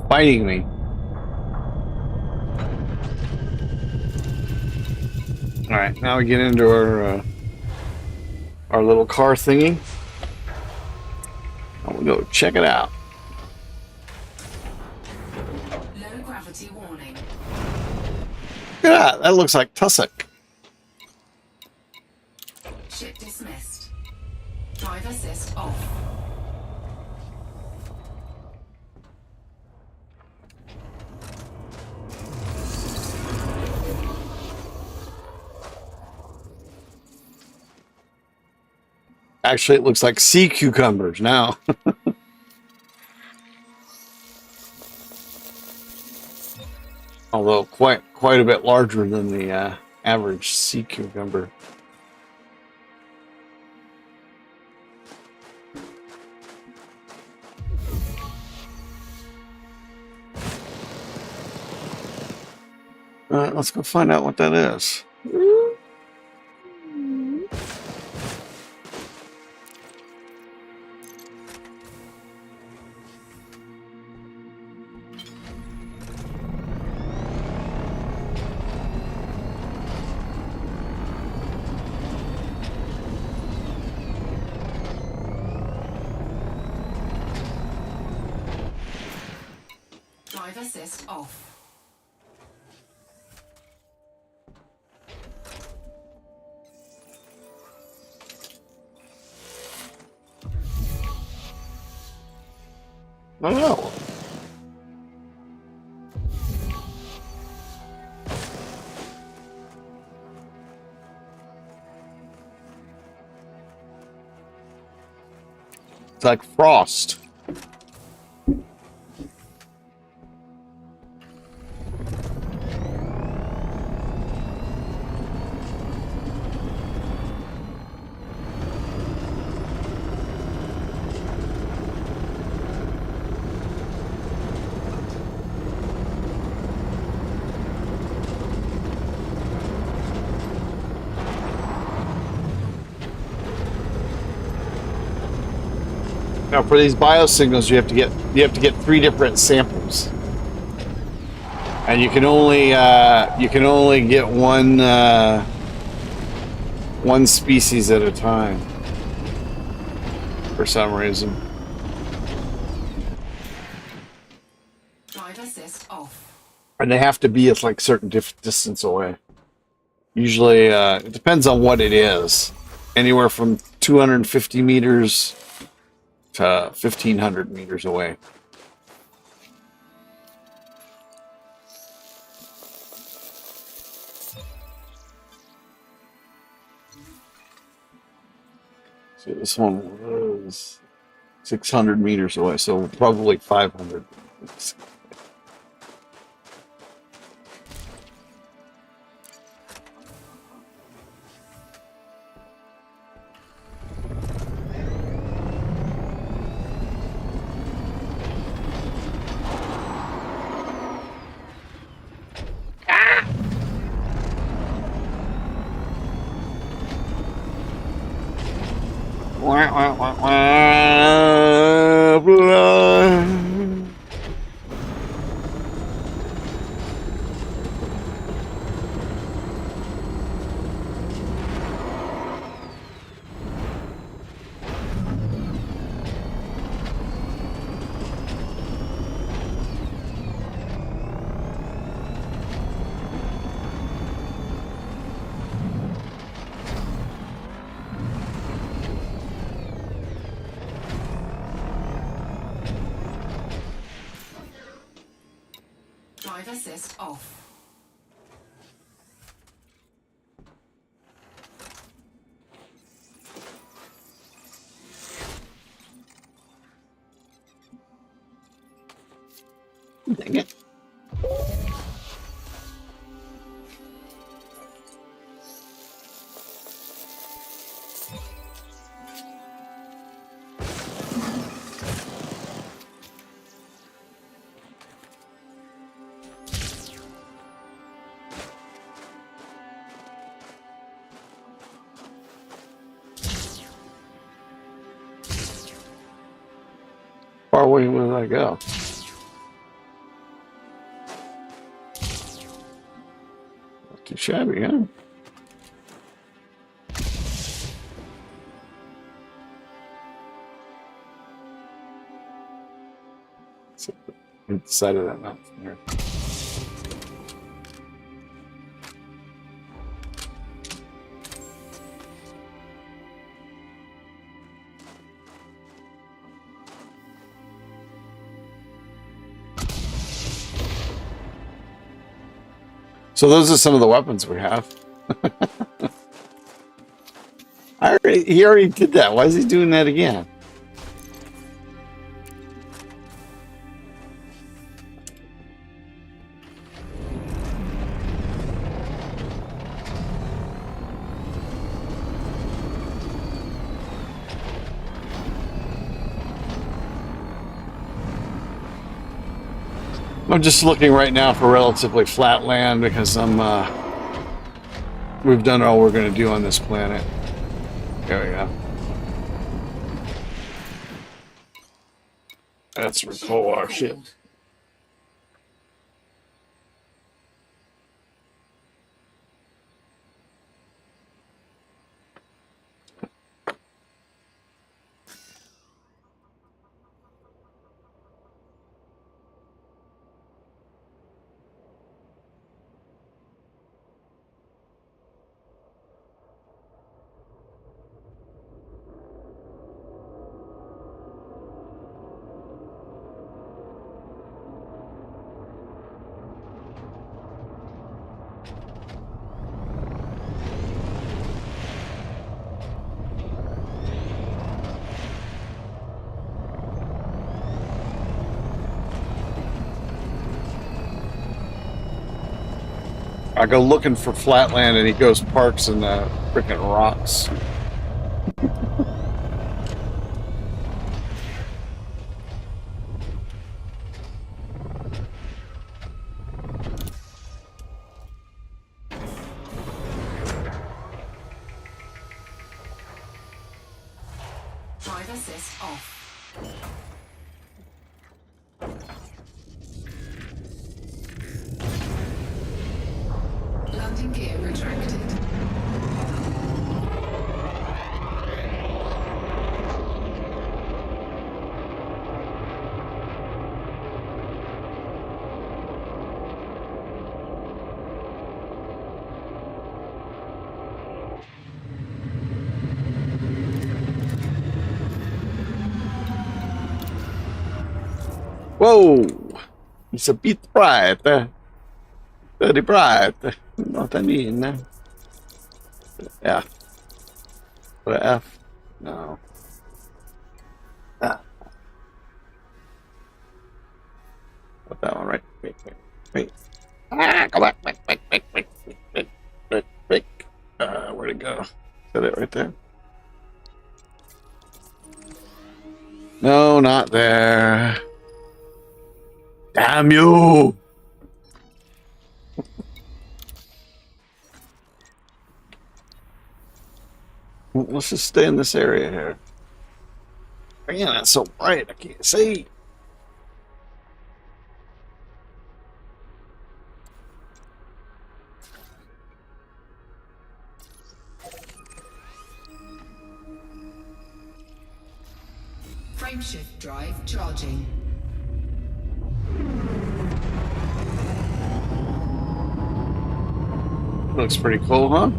[SPEAKER 1] Fighting me. All right, now we get into our little car thingy. And we'll go check it out.
[SPEAKER 2] Low gravity warning.
[SPEAKER 1] Look at that. That looks like tussock.
[SPEAKER 2] Ship dismissed. Drive assist off.
[SPEAKER 1] Actually, it looks like sea cucumbers now. Although quite a bit larger than the average sea cucumber. All right, let's go find out what that is.
[SPEAKER 2] Drive assist off.
[SPEAKER 1] I don't know. It's like frost. Now, for these biosignals, you have to get 3 different samples, and you can only get one species at a time for some reason.
[SPEAKER 2] Drive assist off.
[SPEAKER 1] And they have to be at like certain distance away. Usually, it depends on what it is. Anywhere from 250 meters to 1,500 meters away. So this one was 600 meters away, so probably 500. Wah, wah, wah, wah, blah.
[SPEAKER 2] Drive assist off.
[SPEAKER 1] Dang it. Far away, where did I go? Not too shabby, huh? Inside of that mountain here. So those are some of the weapons we have. He already did that. Why is he doing that again? I'm just looking right now for relatively flat land because we've done all we're going to do on this planet. There we go. That's Rakoa shit. I go looking for flatland and he goes parks in the freaking rocks.
[SPEAKER 2] Drive assist off. Landing gear retracted.
[SPEAKER 1] Whoa! It's a bit bright. Very bright. What I mean. Yeah. What a F? No. Ah. Put that one right. Wait. Ah, come back. Wait. Where'd it go? Is that it right there? No, not there. Damn you! Let's just stay in this area here. Man, that's so bright. I can't see.
[SPEAKER 2] Frameshift drive charging.
[SPEAKER 1] Looks pretty cool, huh?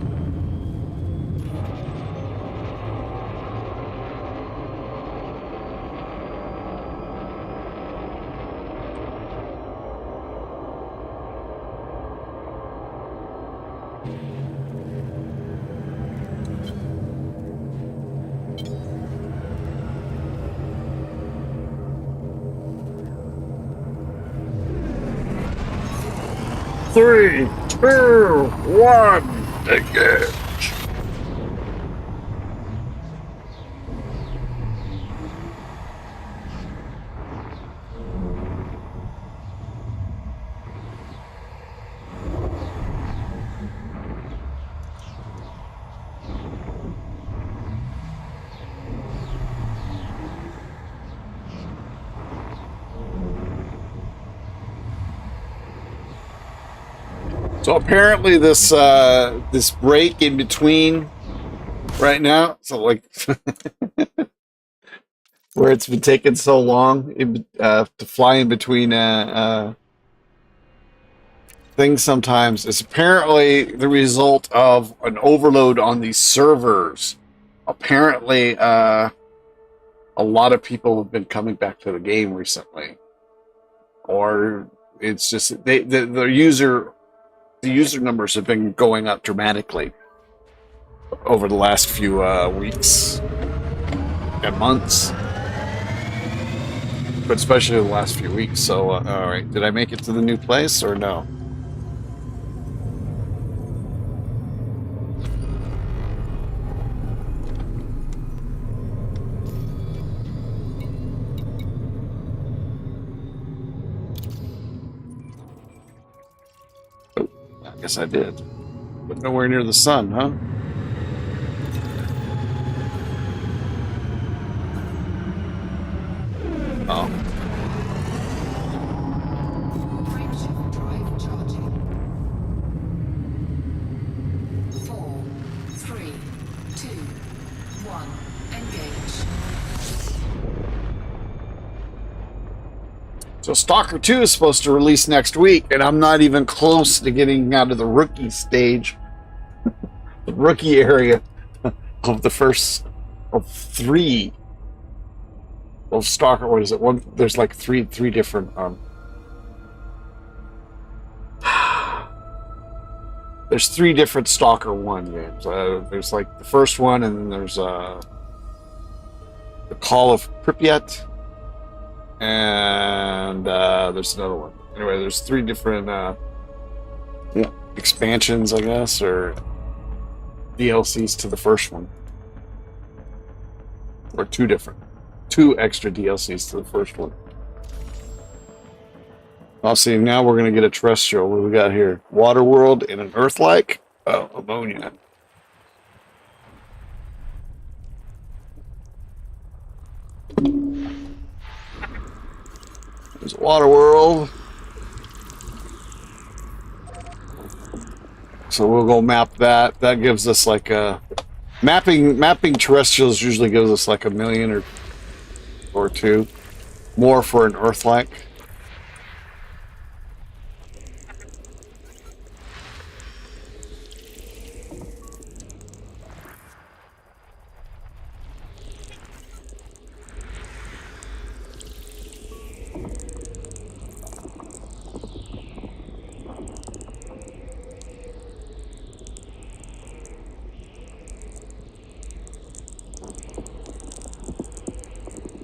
[SPEAKER 1] Three, two, one, engage. So apparently this break in between right now, so like where it's been taking so long to fly in between things sometimes is apparently the result of an overload on these servers. Apparently, a lot of people have been coming back to the game recently, or it's just the user numbers have been going up dramatically over the last few weeks and months, but especially the last few weeks. So, all right, did I make it to the new place or no? Oh, I guess I did, but nowhere near the sun, huh? Oh.
[SPEAKER 2] Frameshift drive charging. 4, 3, 2, 1. Engage.
[SPEAKER 1] So Stalker 2 is supposed to release next week, and I'm not even close to getting out of the rookie stage, the rookie area of the first of 3 of Stalker. What is it? One. There's like three different. There's 3 different Stalker 1 games. There's like the first one, and then there's the Call of Pripyat, and there's another one. Anyway, there's 3 different expansions, I guess, or DLCs to the first one, or 2 extra DLCs to the first one. I'll see. Now we're going to get a terrestrial. What do we got here? Waterworld and an Earth-like? Oh, ammonia. There's Waterworld. So we'll go map that. That gives us like a mapping terrestrials usually gives us like 1 million or 2 more for an Earth-like.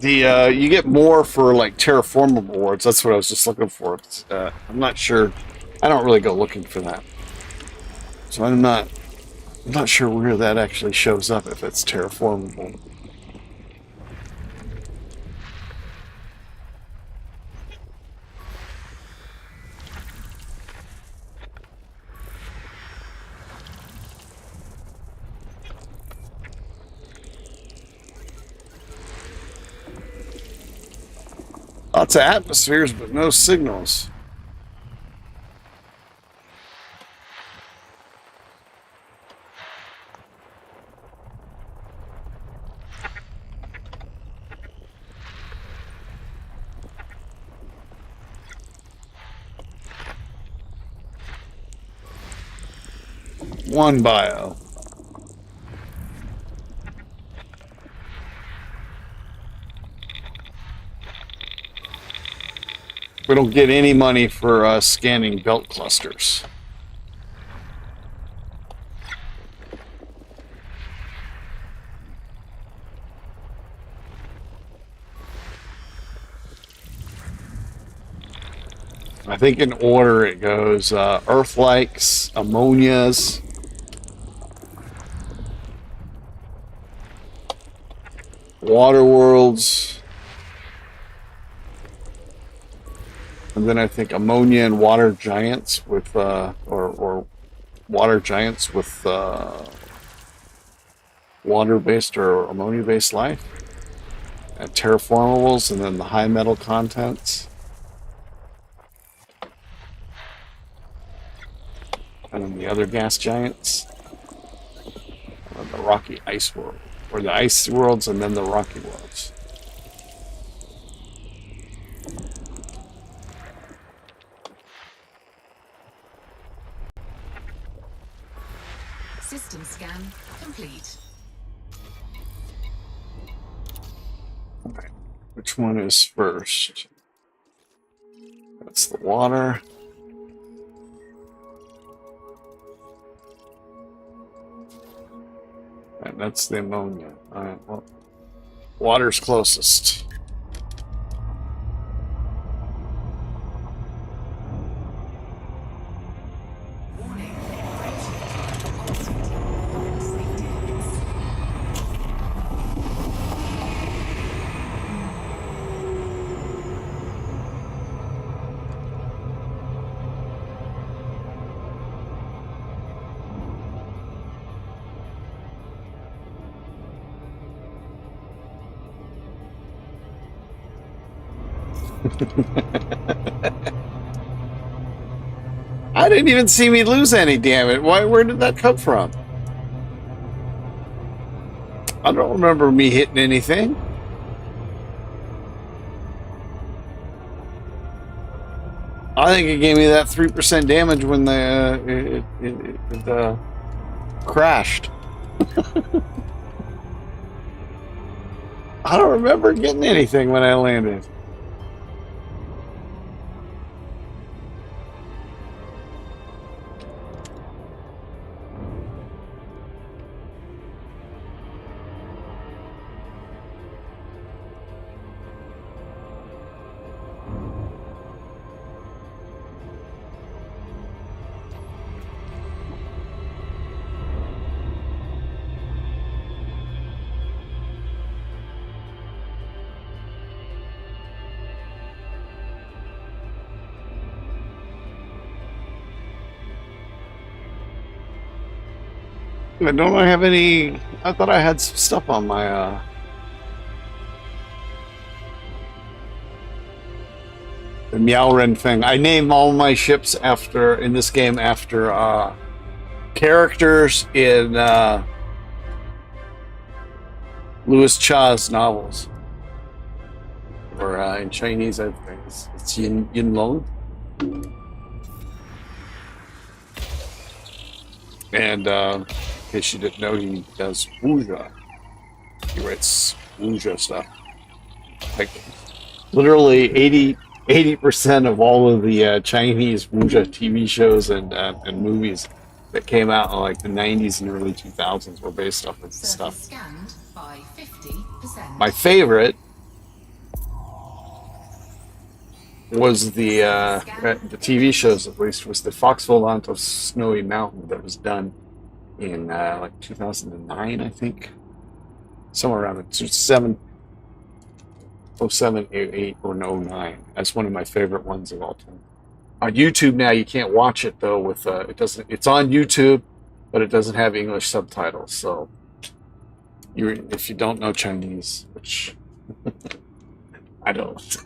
[SPEAKER 1] You get more for like terraformable rewards. That's what I was just looking for. I'm not sure. I don't really go looking for that, so I'm not sure where that actually shows up if it's terraformable. Lots of atmospheres, but no signals. One bio. We don't get any money for scanning belt clusters. I think in order it goes Earth-likes, ammonias, water worlds, and then I think ammonia and water giants with or water giants with water-based or ammonia-based life, and terraformables, and then the high metal contents. And then the other gas giants, the rocky ice world, or the ice worlds, and then the rocky worlds.
[SPEAKER 2] System scan complete.
[SPEAKER 1] Okay. Which one is first? That's the water. And that's the ammonia. Alright, well, water's closest.
[SPEAKER 2] Warning. Operating beyond safety limits.
[SPEAKER 1] I didn't even see me lose any, damn it. Where did that come from? I don't remember me hitting anything. I think it gave me that 3% damage when it crashed. I don't remember getting anything when I landed. But don't I have any? I thought I had some stuff on my the Meowren thing. I name all my ships after in this game after characters in Louis Cha's novels, or in Chinese, I think it's Yin Long. And in case you didn't know, he does wuxia. He writes wuxia stuff. Like literally 80% of all of the Chinese wuxia TV shows and movies that came out in like the 90s and early 2000s were based off of this stuff.
[SPEAKER 2] Scanned by 50%.
[SPEAKER 1] My favorite was the TV shows, at least, was the Fox Volanto Snowy Mountain that was done in like 2009, I think, somewhere around the 07, 08, or 09. That's one of my favorite ones of all time. On YouTube now, you can't watch it though. With it doesn't. It's on YouTube, but it doesn't have English subtitles. So, if you don't know Chinese, which I don't.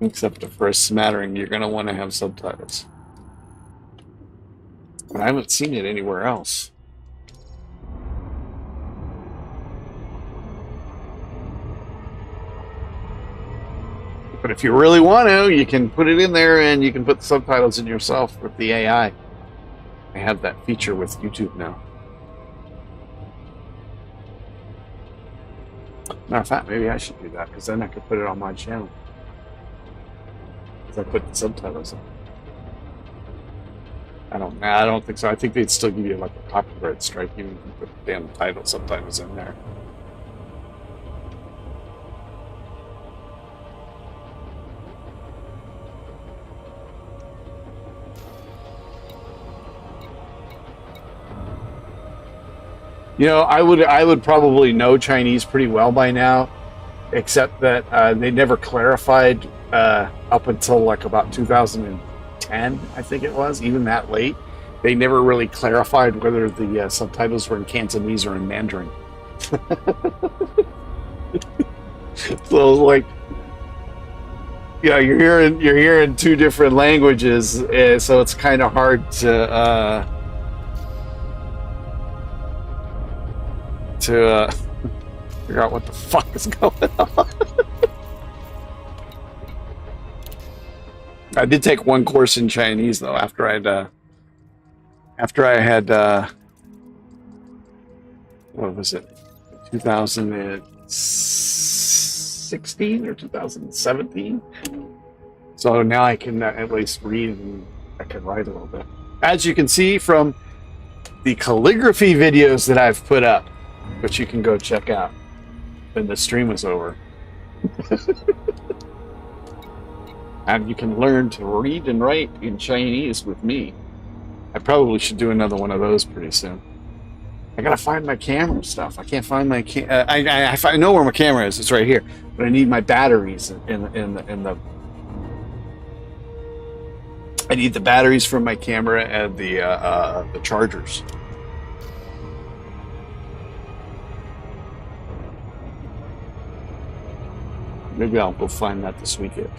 [SPEAKER 1] Except for a smattering, you're going to want to have subtitles. But I haven't seen it anywhere else. But if you really want to, you can put it in there and you can put the subtitles in yourself with the AI. I have that feature with YouTube now. Matter of fact, maybe I should do that because then I could put it on my channel. Because I put the subtitles in. I don't think so. I think they'd still give you like a copyright strike even if you put the damn title subtitles in there. You know, I would probably know Chinese pretty well by now, except that they never clarified up until like about 2010, I think it was, even that late. They never really clarified whether the subtitles were in Cantonese or in Mandarin. So like, yeah, you're hearing two different languages, so it's kind of hard to figure out what the fuck is going on. I did take one course in Chinese though after I had what was it, 2016 or 2017? So now I can at least read and I can write a little bit. As you can see from the calligraphy videos that I've put up, which you can go check out when the stream is over. And you can learn to read and write in Chinese with me. I probably should do another one of those pretty soon. I gotta find my camera stuff. I can't find my I know where my camera is. It's right here. But I need my batteries in the. I need the batteries from my camera and the chargers. Maybe I'll go find that this weekend.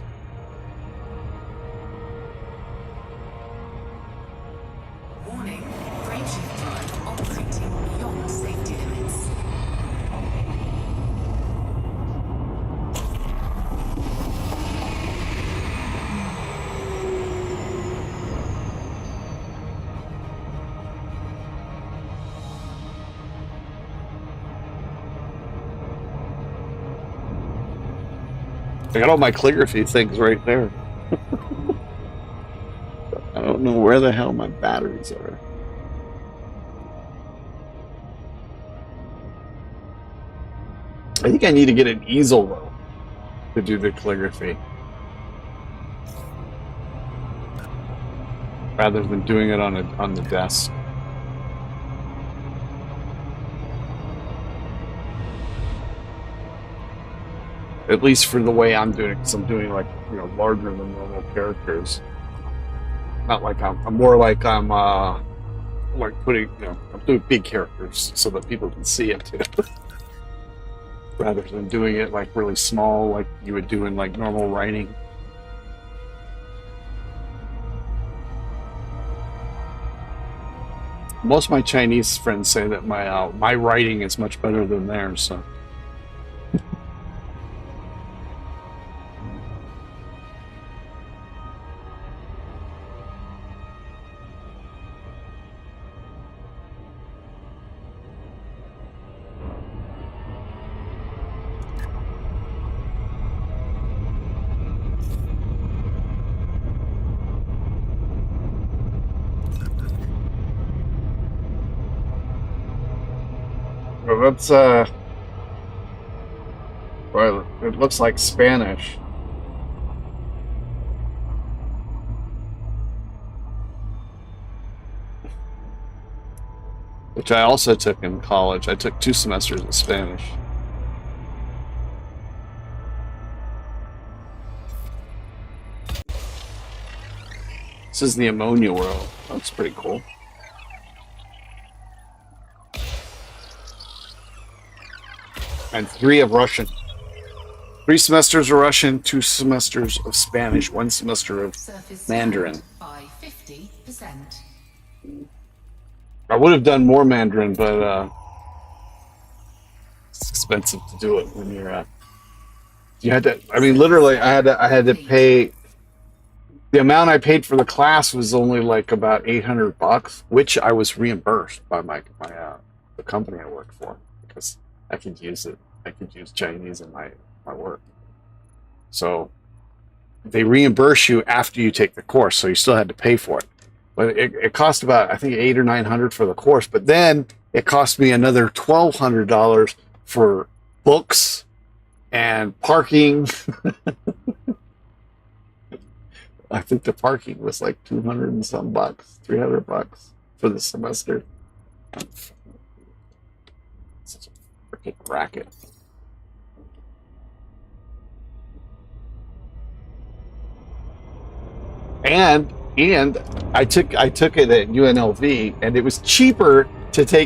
[SPEAKER 2] Warning, frameshift drive operating beyond safety limits.
[SPEAKER 1] I got all my calligraphy things right there. I don't know where the hell my batteries are. I think I need to get an easel though to do the calligraphy, rather than doing it on the desk. At least for the way I'm doing it, because I'm doing like, you know, larger than normal characters. Not like I'm more like I'm like putting, you know, I'm doing big characters so that people can see it too. Rather than doing it like really small like you would do in like normal writing. Most of my Chinese friends say that my writing is much better than theirs, so. Well, that's well, it looks like Spanish. Which I also took in college. I took 2 semesters of Spanish. This is the ammonia world. That's pretty cool. And 3 of Russian. 3 semesters of Russian, 2 semesters of Spanish, 1 semester of
[SPEAKER 2] Surface
[SPEAKER 1] Mandarin.
[SPEAKER 2] by 50%.
[SPEAKER 1] I would have done more Mandarin, but it's expensive to do it when you're you had to. I mean, literally, I had to pay. The amount I paid for the class was only like about $800, which I was reimbursed by my the company I worked for because I could use it. I could use Chinese in my work. So they reimburse you after you take the course, so you still had to pay for it. But it cost about, I think, 800 or 900 for the course. But then it cost me another $1,200 for books and parking. I think the parking was like 200 and some bucks, $300 for the semester. It's such a freaking racket. And I took it at UNLV, and it was cheaper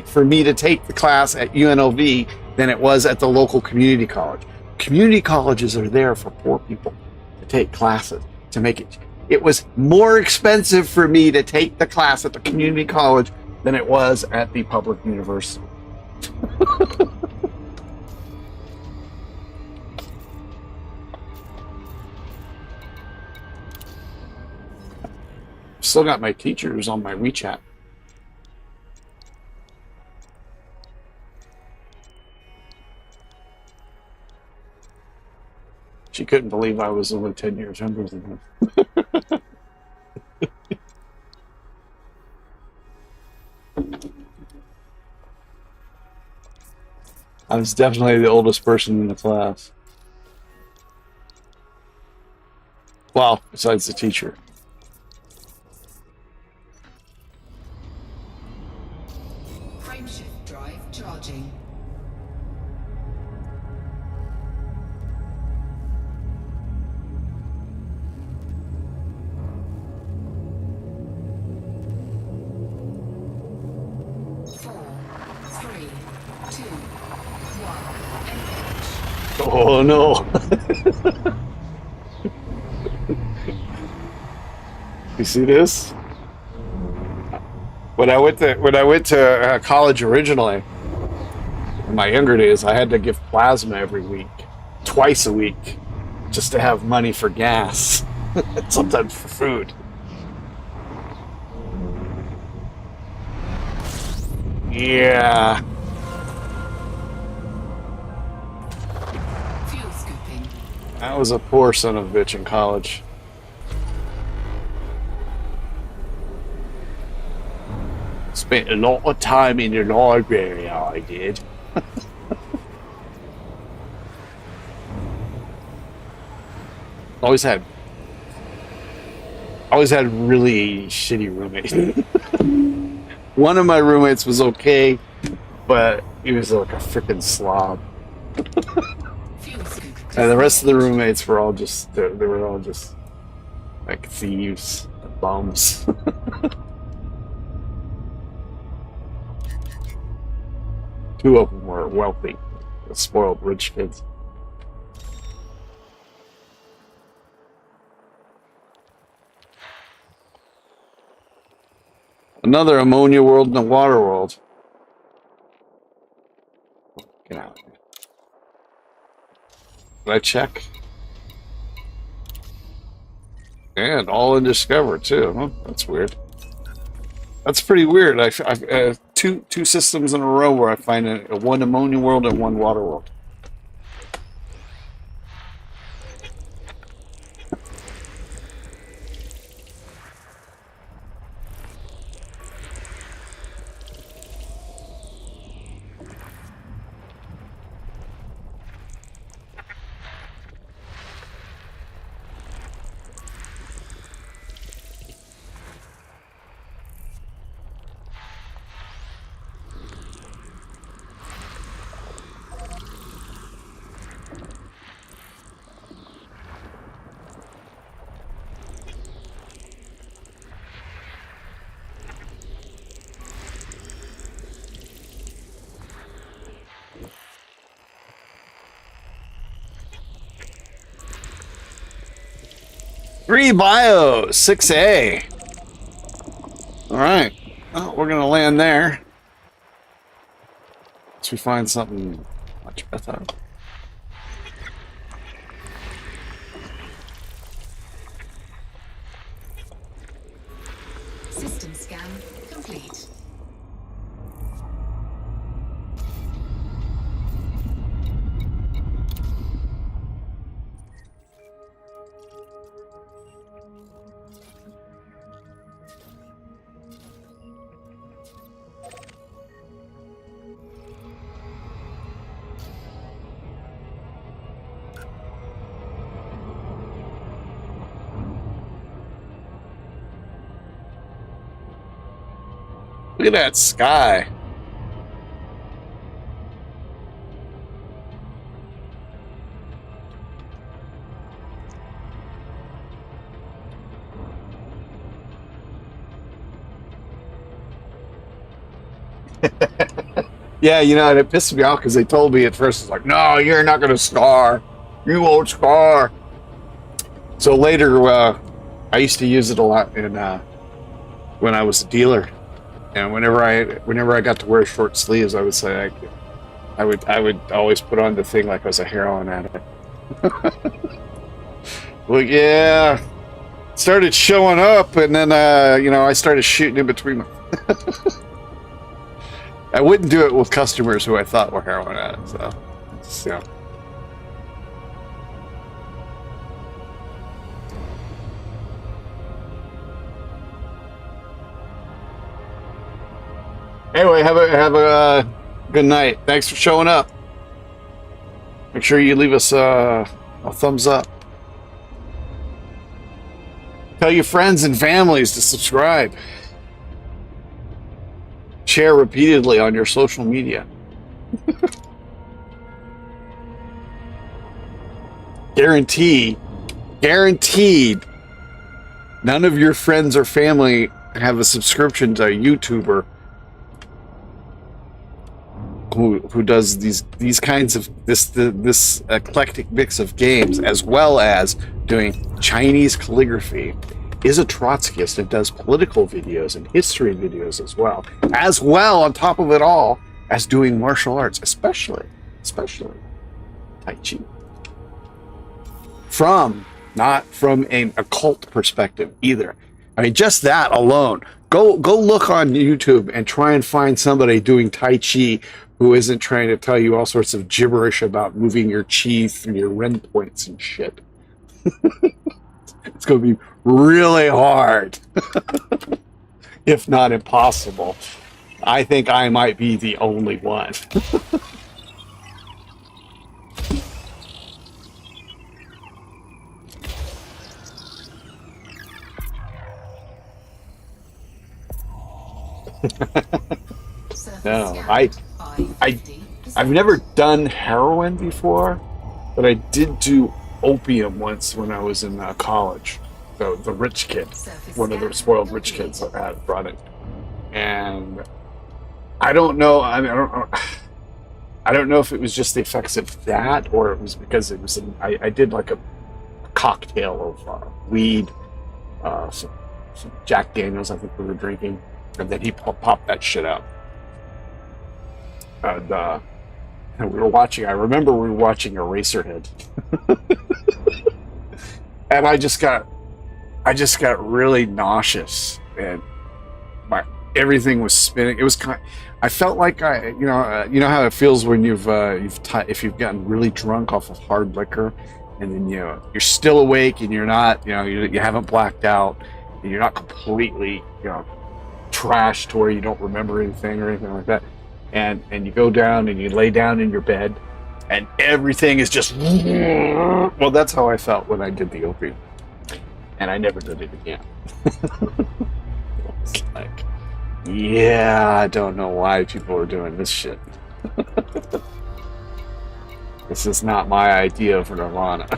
[SPEAKER 1] for me to take the class at UNLV than it was at the local community college. Community colleges are there for poor people to take classes to make it. It was more expensive for me to take the class at the community college than it was at the public university. Still got my teachers on my WeChat. She couldn't believe I was only 10 years younger than her. I was definitely the oldest person in the class. Well, besides the teacher.
[SPEAKER 2] Frameshift drive charging.
[SPEAKER 1] Oh no! You see this? When I went to college originally, in my younger days, I had to give plasma every week, twice a week, just to have money for gas, sometimes for food. Yeah.
[SPEAKER 2] Fuel scooping.
[SPEAKER 1] I was a poor son of a bitch in college. Spent a lot of time in the library, I did. Always had really shitty roommates. One of my roommates was okay, but he was like a freaking slob.
[SPEAKER 2] Fuel scoop.
[SPEAKER 1] And the rest of the roommates were all just, they were all just like thieves, bums. Two of them were wealthy, spoiled rich kids. Another ammonia world and a water world. Get out of here. Did I check? And all undiscovered too. Huh? That's weird. That's pretty weird. I've two systems in a row where I find a one ammonia world and one water world. 3 bios, 6A. All right. Well, we're going to land there. Unless we find something much better.
[SPEAKER 2] System scan complete.
[SPEAKER 1] Look at that sky. Yeah, you know, and it pissed me off because they told me at first, it's like, no, you're not going to scar. You won't scar. So later, I used to use it a lot in when I was a dealer, and whenever I got to wear short sleeves, I would say I would always put on the thing like I was a heroin addict. Well, yeah, started showing up, and then you know, I started shooting in between them. I wouldn't do it with customers who I thought were heroin addicts, so it's, you know. Anyway, have a good night. Thanks for showing up. Make sure you leave us a thumbs up. Tell your friends and families to subscribe. Share repeatedly on your social media. Guaranteed, none of your friends or family have a subscription to a YouTuber who does these kinds of this eclectic mix of games, as well as doing Chinese calligraphy, is a Trotskyist and does political videos and history videos as well on top of it all as doing martial arts, especially Tai Chi, not from an occult perspective either. I mean, just that alone, go look on YouTube and try and find somebody doing Tai Chi who isn't trying to tell you all sorts of gibberish about moving your chi through your Ren points and shit. It's going to be really hard, if not impossible. I think I might be the only one. No, I've never done heroin before, but I did do opium once when I was in college. The rich kid, one of the spoiled rich kids that had brought it, and I don't know. I mean, I don't know if it was just the effects of that, or it was because it was. I did like a cocktail of weed, some Jack Daniels, I think we were drinking, and then he popped that shit out. And we were watching. I remember we were watching Eraserhead, and I just got really nauseous, and everything was spinning. It was I felt like you know how it feels when if you've gotten really drunk off of hard liquor, and then you're still awake and you're not, you haven't blacked out, and you're not completely trashed to where you don't remember anything or anything like that. And you go down and you lay down in your bed and everything is just, well, that's how I felt when I did the opium, and I never did it again. It's like, yeah, I don't know why people are doing this shit. This is not my idea of nirvana.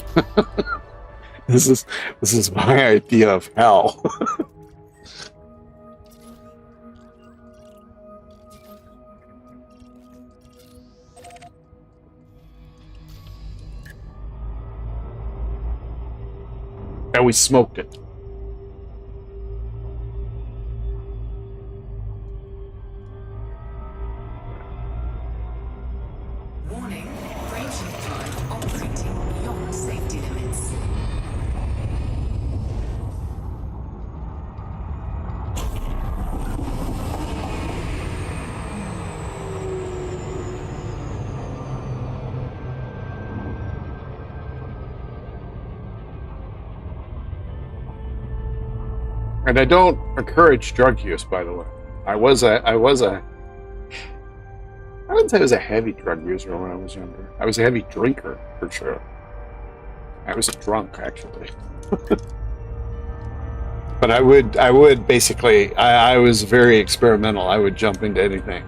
[SPEAKER 1] This is my idea of hell. always smoked it.
[SPEAKER 2] Warning, raging drive operating beyond safety limits.
[SPEAKER 1] And I don't encourage drug use, by the way. I wouldn't say I was a heavy drug user when I was younger. I was a heavy drinker, for sure. I was a drunk, actually. But I would basically, I was very experimental. I would jump into anything.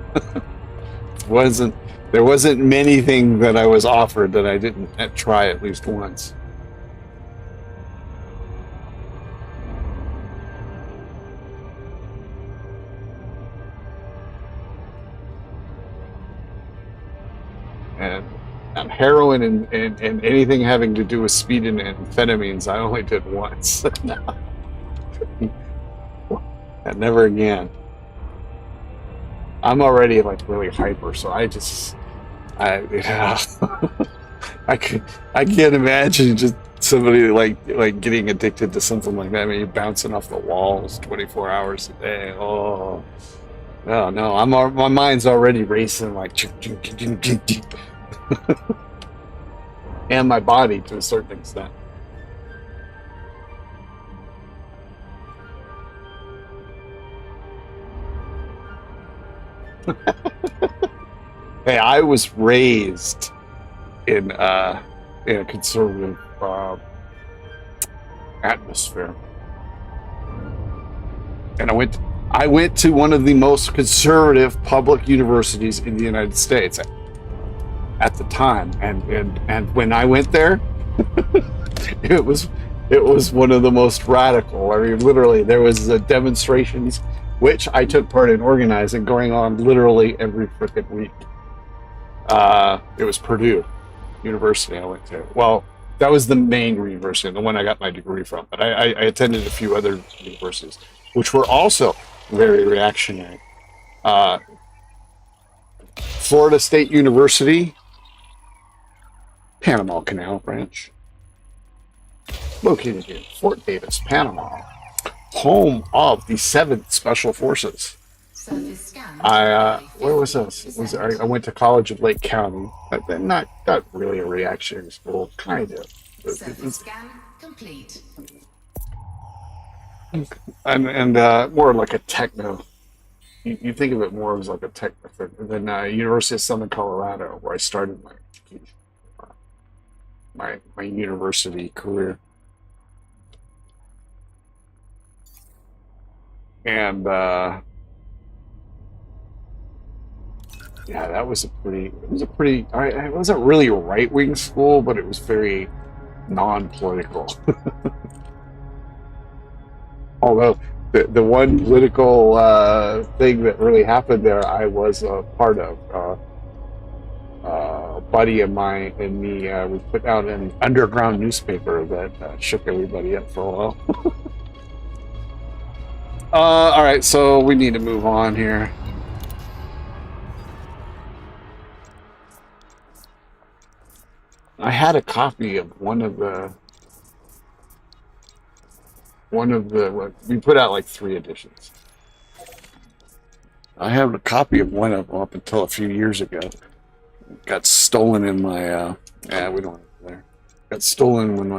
[SPEAKER 1] There wasn't many things that I was offered that I didn't try at least once. And heroin and anything having to do with speed and amphetamines, I only did once. And never again. I'm already like really hyper, so I can't imagine just somebody like getting addicted to something like that. I mean, you're bouncing off the walls 24 hours a day. Oh no, my mind's already racing like and my body to a certain extent. Hey, I was raised in a conservative atmosphere, and I went to one of the most conservative public universities in the United States at the time, and when I went there, it was one of the most radical. I mean, literally, there was demonstrations which I took part in organizing, going on literally every freaking week. It was Purdue University I went to. Well, that was the main university, the one I got my degree from. But I attended a few other universities, which were also very reactionary. Florida State University, Panama Canal Branch, located in Fort Davis, Panama, home of the 7th Special Forces. Where was this? I went to College of Lake County, but not really a reactionary school, kind of.
[SPEAKER 2] Surface scan complete.
[SPEAKER 1] And more like a techno. You think of it more as like a techno thing than University of Southern Colorado, where I started my education, my university career. And yeah, it wasn't really a right-wing school, but it was very non-political. Although the one political thing that really happened there, I was a part of. A buddy of mine and me, we put out an underground newspaper that shook everybody up for a while. All right, so we need to move on here. I had a copy of one of the we put out like 3 editions. I have a copy of one of them up until a few years ago. It got stolen in my we don't have it there. Got stolen when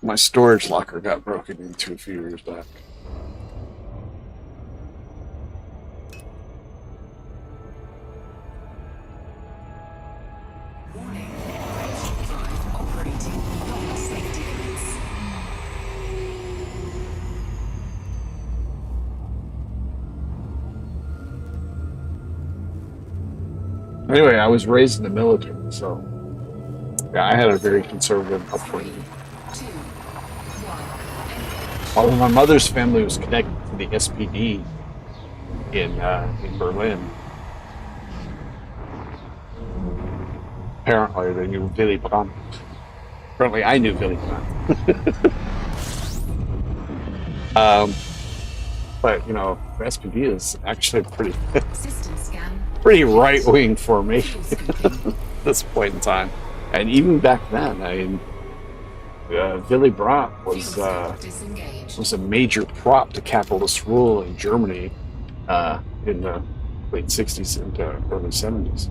[SPEAKER 1] my storage locker got broken into a few years back.
[SPEAKER 2] Warning, raging drive operating beyond safety limits.
[SPEAKER 1] Anyway, I was raised in the military, so yeah, I had a very conservative upbringing.
[SPEAKER 2] 2, 1.
[SPEAKER 1] Although my mother's family was connected to the SPD in Berlin. Apparently, they knew Willy Brandt. Apparently, I knew Billy Brandt. But you know, SPD is actually
[SPEAKER 2] System scan.
[SPEAKER 1] pretty right wing formation
[SPEAKER 2] Fuel scooping.
[SPEAKER 1] at this point in time, and even back then, I mean, Willy Brandt
[SPEAKER 2] Fuel
[SPEAKER 1] was
[SPEAKER 2] scoop disengaged.
[SPEAKER 1] was a major prop to capitalist rule in Germany in the late '60s and early '70s,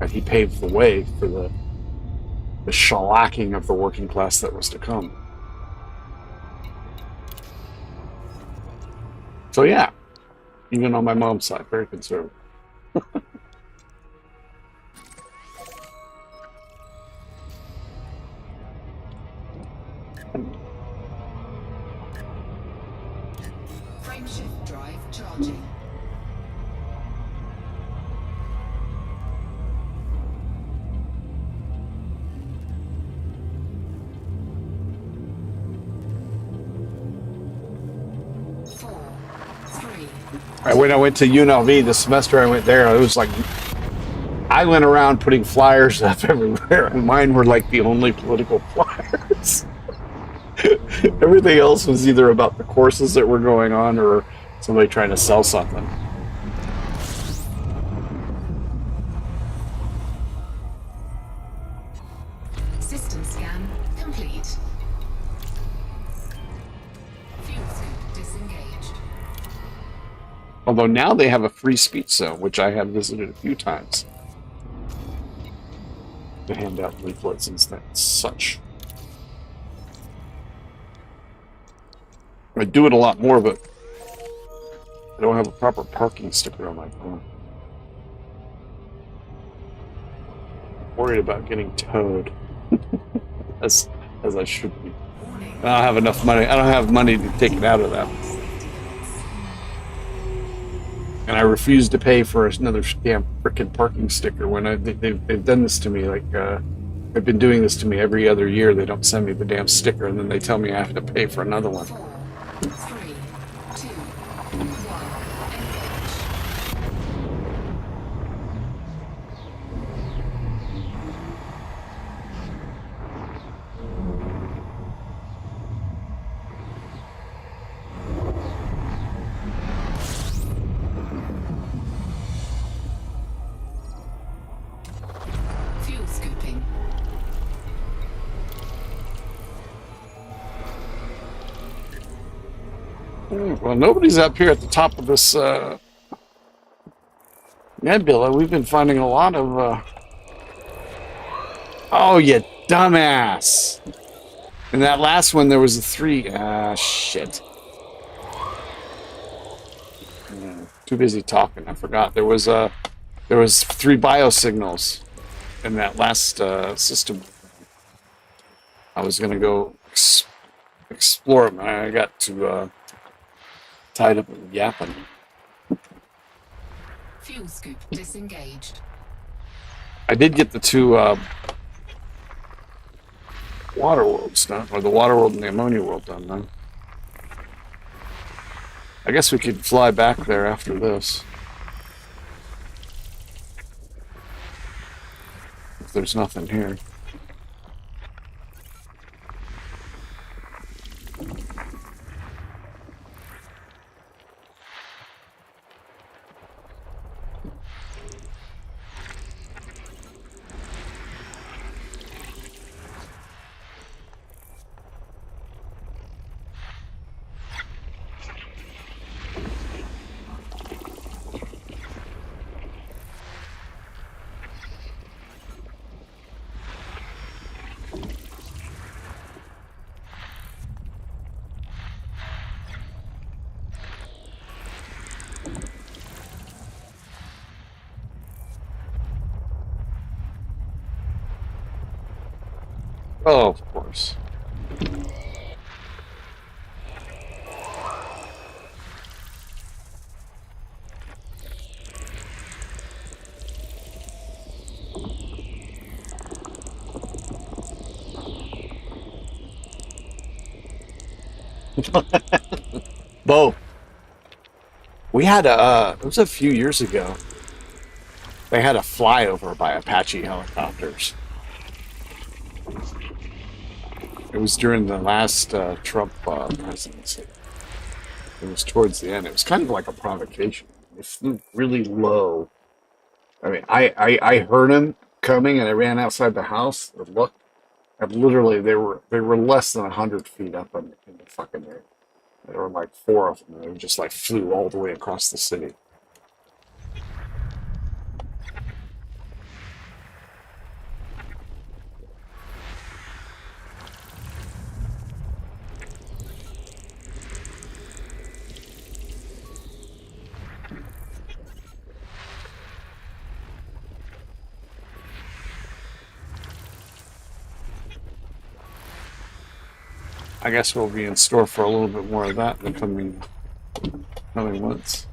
[SPEAKER 1] and he paved the way for the shellacking of the working class that was to come. So yeah, even on my mom's side, very conservative.
[SPEAKER 2] Frameshift drive charging. Four, three.
[SPEAKER 1] When I went to UNLV the semester I went there, it was like I went around putting flyers up everywhere, and mine were like the only political flyers. Everything else was either about the courses that were going on or somebody trying to sell something.
[SPEAKER 2] System scan complete. Fuel scoop disengaged.
[SPEAKER 1] Although now they have a free speech zone, which I have visited a few times, to hand out leaflets and such. I do it a lot more, but I don't have a proper parking sticker on my phone. Worried about getting towed, as I should be.
[SPEAKER 2] Warning.
[SPEAKER 1] I don't have enough money. I don't have money to take it out of them, and I refuse to pay for another damn frickin' parking sticker. When they've done this to me, like they've been doing this to me every other year. They don't send me the damn sticker, and then they tell me I have to pay for another one.
[SPEAKER 2] 4, 3, 2, 1. Engage. Fuel scooping.
[SPEAKER 1] Well, nobody's up here at the top of this nebula. We've been finding a lot of. Oh, you dumbass! In that last one, there was a 3. Ah, shit. Too busy talking. I forgot. There was 3 biosignals in that last system. I was gonna go explore them. I got to tied up with yapping.
[SPEAKER 2] Fuel scoop disengaged.
[SPEAKER 1] I did get the 2 water worlds done, or the water world and the ammonia world done, though. I guess we could fly back there after this. If there's nothing here. Oh, of course. Bo, we had it was a few years ago. They had a flyover by Apache helicopters. It was during the last Trump presidency. It was towards the end. It was kind of like a provocation. It flew really low. I mean, I heard him coming, and I ran outside the house and looked. And literally, they were less than 100 feet up in the fucking air. There were like four of them. And they just like flew all the way across the city. I guess we'll be in store for a little bit more of that in the coming months.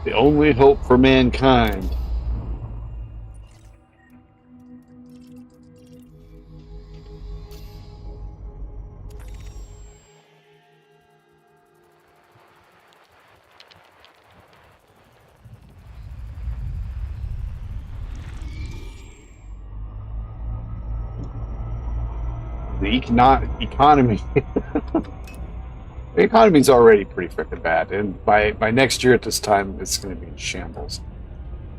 [SPEAKER 1] The only hope for mankind. The economy. The economy's already pretty freaking bad, and by next year at this time, it's going to be in shambles.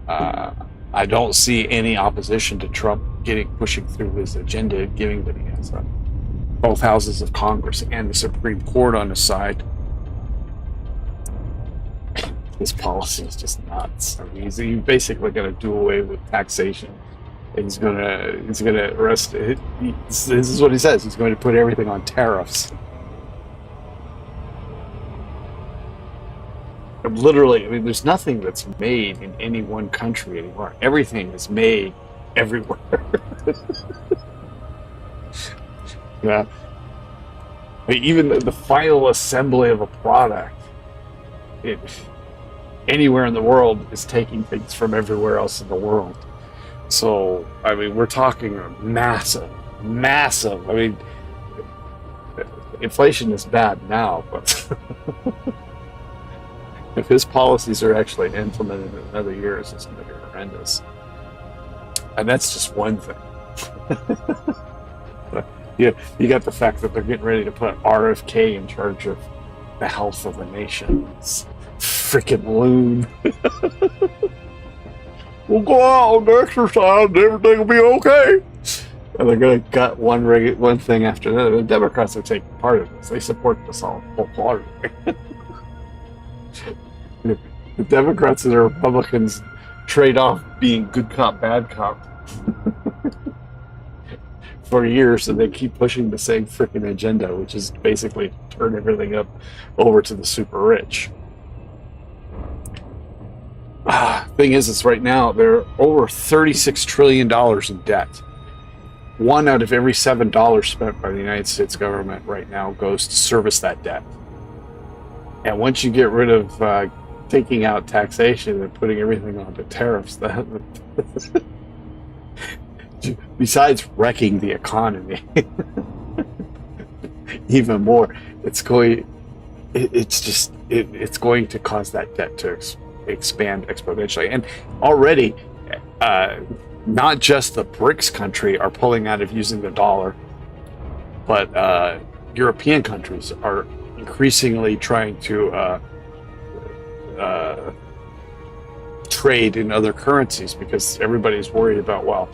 [SPEAKER 1] I don't see any opposition to Trump pushing through his agenda, given that he has both houses of Congress and the Supreme Court on his side. His policy is just nuts. I mean, he's basically going to do away with taxation. He's gonna arrest. This is what he says. He's going to put everything on tariffs. Literally, I mean, there's nothing that's made in any one country anymore. Everything is made everywhere. Yeah. I mean, even the final assembly of a product, anywhere in the world is taking things from everywhere else in the world. So, I mean, we're talking massive. I mean, inflation is bad now, but if his policies are actually implemented in another year, it's just going to be horrendous. And that's just one thing. You got the fact that they're getting ready to put RFK in charge of the health of the nation. It's freaking loon. We'll go out and exercise and everything will be okay. And they're going to gut one thing after another. The Democrats are taking part of this. They support this all wholeheartedly. The Democrats and the Republicans trade off being good cop, bad cop for years, and they keep pushing the same freaking agenda, which is basically turn everything up over to the super rich. Thing is right now they're over $36 trillion in debt. One out of every $7 spent by the United States government right now goes to service that debt. And once you get rid of taking out taxation and putting everything onto tariffs, that besides wrecking the economy even more, it's going to cause that debt to expand exponentially. And already, not just the BRICS country are pulling out of using the dollar, but European countries are increasingly trying to trade in other currencies because everybody's worried about, well,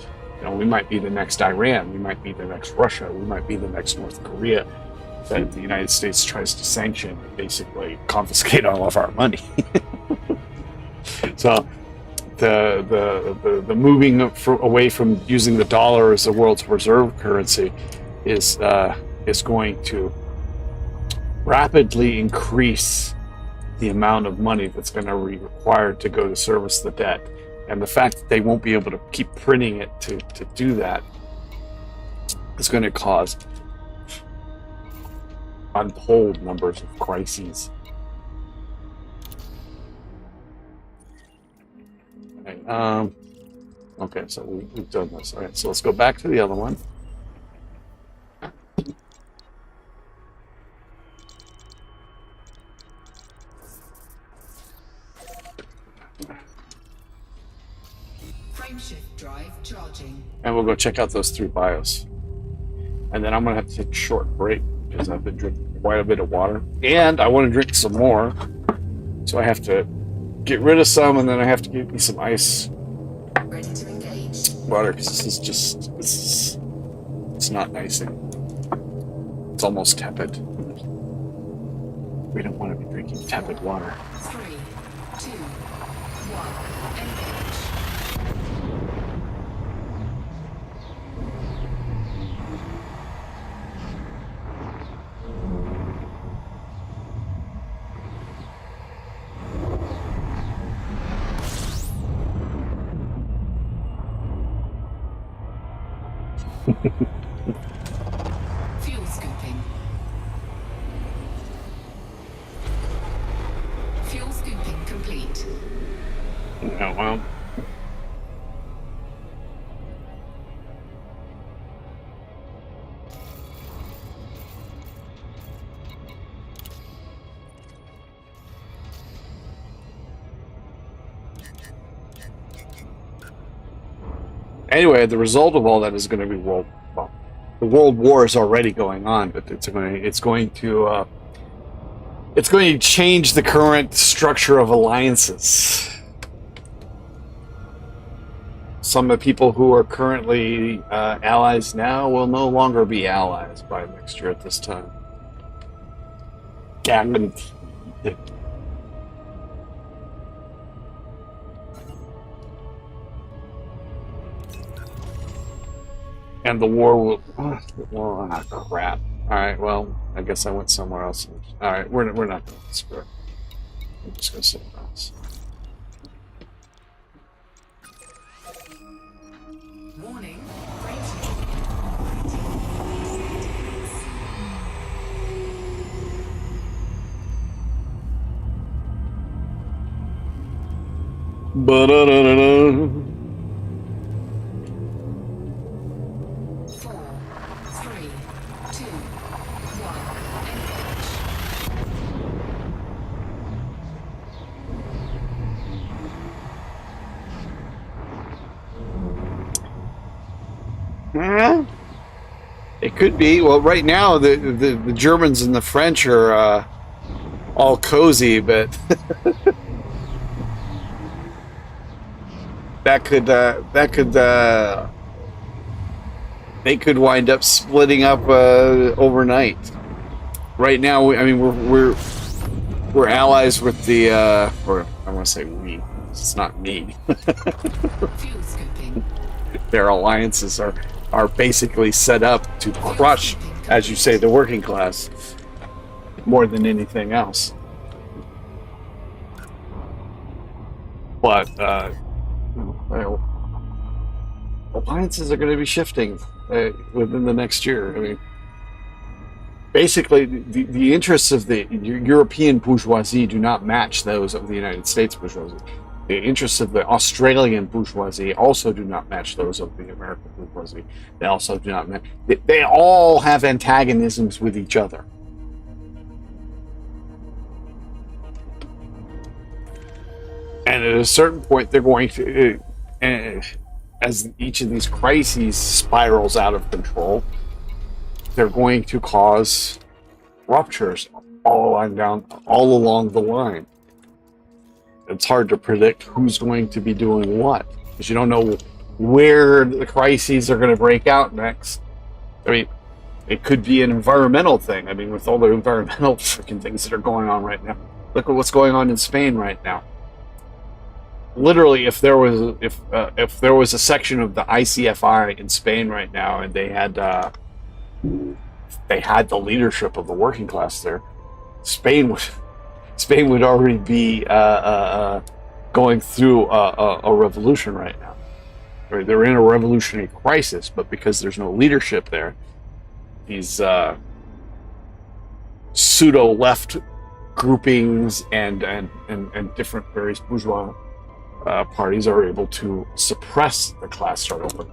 [SPEAKER 1] we might be the next Iran, we might be the next Russia, we might be the next North Korea. that the United States tries to sanction and basically confiscate all of our money. So the moving away from using the dollar as the world's reserve currency is going to rapidly increase the amount of money that's going to be required to go to service the debt. And the fact that they won't be able to keep printing it to do that is going to cause untold numbers of crises. Okay, okay, so we've done this. All right, so let's go back to the other one.
[SPEAKER 2] Frameshift drive charging.
[SPEAKER 1] And we'll go check out those 3 bios. And then I'm going to have to take a short break because I've been drinking quite a bit of water. And I want to drink some more. So I have to get rid of some, and then I have to get me some ice
[SPEAKER 2] Ready to engage.
[SPEAKER 1] water because it's not nice. It's almost tepid. We don't want to be drinking tepid water.
[SPEAKER 2] 3, 2, 1, engage. Fuel scooping. Fuel scooping complete.
[SPEAKER 1] Oh, well. Anyway, the result of all that is going to be the world war is already going on, but it's going to change the current structure of alliances. Some of the people who are currently allies now will no longer be allies by next year at this time. Guaranteed. And the war will. Oh, crap. All right. Well, I guess I went somewhere else. All right. We're not going to screw it. I'm just going to somewhere else.
[SPEAKER 2] Warning. Frameshift
[SPEAKER 1] Ba-da-da-da-da.
[SPEAKER 2] 4, 3, 2, 1, engage.
[SPEAKER 1] It could be. Well, right now the Germans and the French are all cozy, but they could wind up splitting up overnight. Right now, I mean, we're allies with the or I want to say we. It's not me.
[SPEAKER 2] Fuel scooping.
[SPEAKER 1] Their alliances are basically set up to crush, as you say, the working class more than anything else. But well, alliances are going to be shifting within the next year. I mean, basically, the interests of the European bourgeoisie do not match those of the United States bourgeoisie. The interests of the Australian bourgeoisie also do not match those of the American bourgeoisie. They also do not match. They all have antagonisms with each other. And at a certain point, they're going to, as each of these crises spirals out of control, they're going to cause ruptures all along the line. It's hard to predict who's going to be doing what, because you don't know where the crises are going to break out next. I mean, It could be an environmental thing. I mean, with all the environmental freaking things that are going on right now. Look at what's going on in Spain right now. Literally, if there was a section of the ICFI in Spain right now, and they had the leadership of the working class there, Spain would already be going through a revolution right now. Right? They're in a revolutionary crisis, but because there's no leadership there, these pseudo left groupings and different various bourgeois parties are able to suppress the class struggle.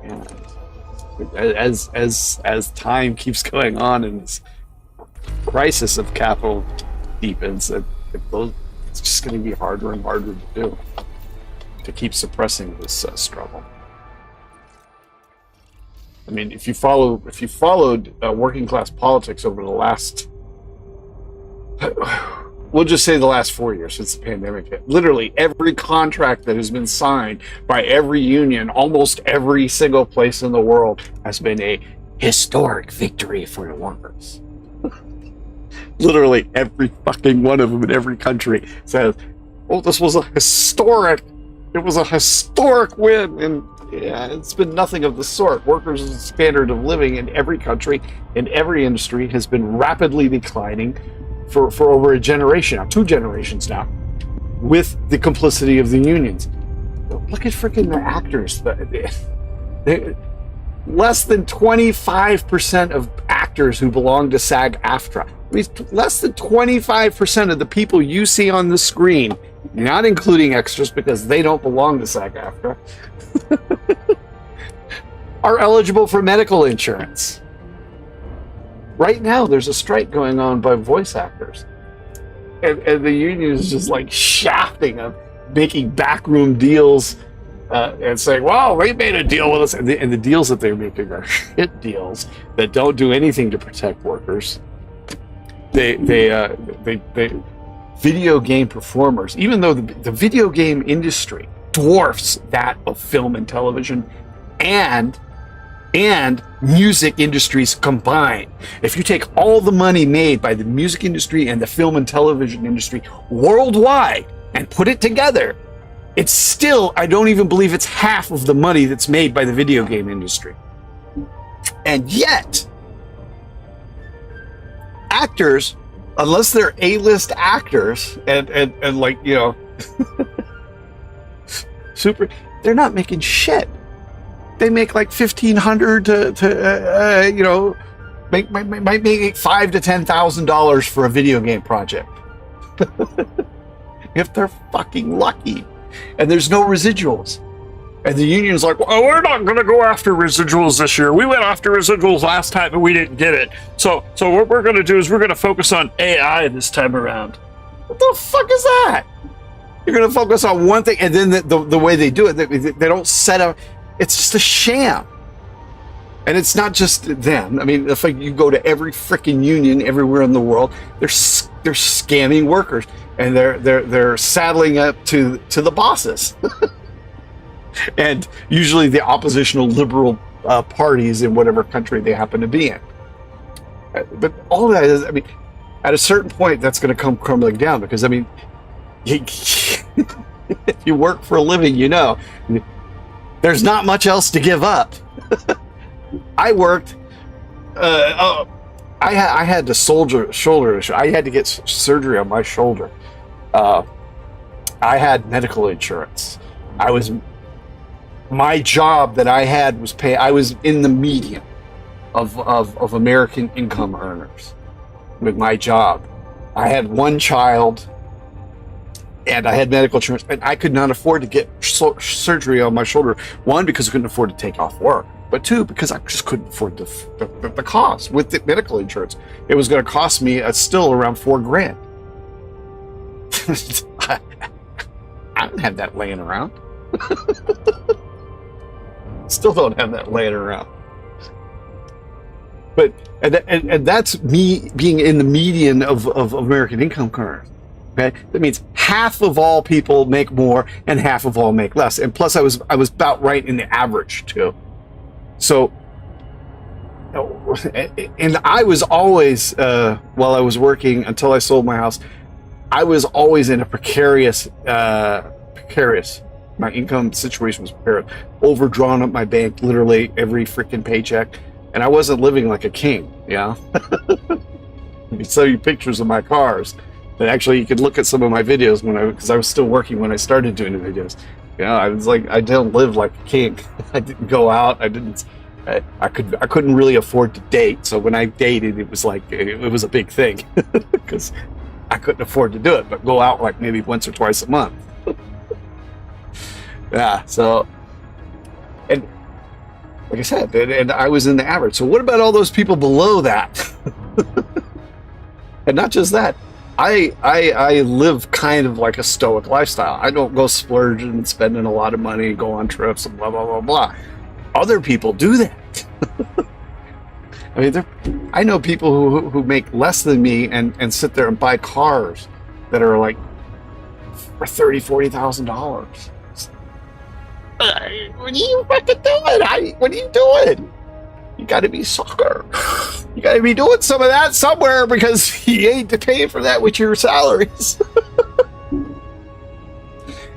[SPEAKER 1] And as time keeps going on and this crisis of capital deepens, it's just going to be harder and harder to do, to keep suppressing this struggle. I mean, if you followed working class politics over the last, we'll just say the last 4 years since the pandemic hit, literally every contract that has been signed by every union, almost every single place in the world, has been a historic victory for the workers. Literally every fucking one of them in every country says, "Oh, this was a historic win," and yeah, it's been nothing of the sort. Workers' standard of living in every country, in every industry, has been rapidly declining for over a generation now, 2 generations now, with the complicity of the unions. Look at freaking the actors. Less than 25% of actors who belong to SAG-AFTRA. I mean, less than 25% of the people you see on the screen, not including extras because they don't belong to SAG-AFTRA, are eligible for medical insurance. Right now, there's a strike going on by voice actors. And the union is just like shafting them, making backroom deals and saying, well, they made a deal with us. And the deals that they're making are shit deals that don't do anything to protect workers. They video game performers, even though the video game industry dwarfs that of film and television and music industries combined. If you take all the money made by the music industry and the film and television industry worldwide and put it together, it's still, I don't even believe it's half of the money that's made by the video game industry. And yet, actors, unless they're A-list actors and like, you know, they're not making shit. They make like $1,500 to you know, might make $5,000 to $10,000 for a video game project, if they're fucking lucky. And there's no residuals. And the union's like, well, we're not going to go after residuals this year. We went after residuals last time and we didn't get it. So what we're going to do is we're going to focus on AI this time around. What the fuck is that? You're going to focus on one thing, and then the way they do it, they don't set up. It's just a sham. And it's not just them. I mean, if you go to every freaking union everywhere in the world, they're scamming workers, and they're saddling up to the bosses, and usually the oppositional liberal parties in whatever country they happen to be in. But all that is, I mean, at a certain point, that's going to come crumbling down, because I mean, if you work for a living, you know, there's not much else to give up. I worked. I had shoulder issue. I had to get surgery on my shoulder. I had medical insurance. My job that I had was I was in the median of American income earners with my job. I had one child, and I had medical insurance, and I could not afford to get surgery on my shoulder. One, because I couldn't afford to take off work, but two, because I just couldn't afford the cost with the medical insurance. It was going to cost me still around $4,000. I don't have that laying around. Still don't have that laying around. But and that's me being in the median of American income earners. Okay, that means half of all people make more and half of all make less. And plus, I was about right in the average too. So And I was always, while I was working until I sold my house, I was always in a precarious. My income situation was precarious. Overdrawn at my bank literally every freaking paycheck, and I wasn't living like a king. Yeah, I can show you pictures of my cars. And actually, you could look at some of my videos because I was still working when I started doing the videos. Yeah, I was like, I didn't live like a king. I didn't go out. I couldn't really afford to date. So when I dated, it was like it was a big thing because I couldn't afford to do it. But go out like maybe once or twice a month. Yeah. So, and like I said, and I was in the average. So what about all those people below that? And not just that. I live kind of like a stoic lifestyle. I don't go splurging and spending a lot of money and go on trips and blah, blah, blah, blah. Other people do that. I mean, I know people who make less than me and sit there and buy cars that are like for $30,000, $40,000. What are you fucking doing? What are you doing? You got to be soccer. You got to be doing some of that somewhere because you ain't paying for that with your salaries.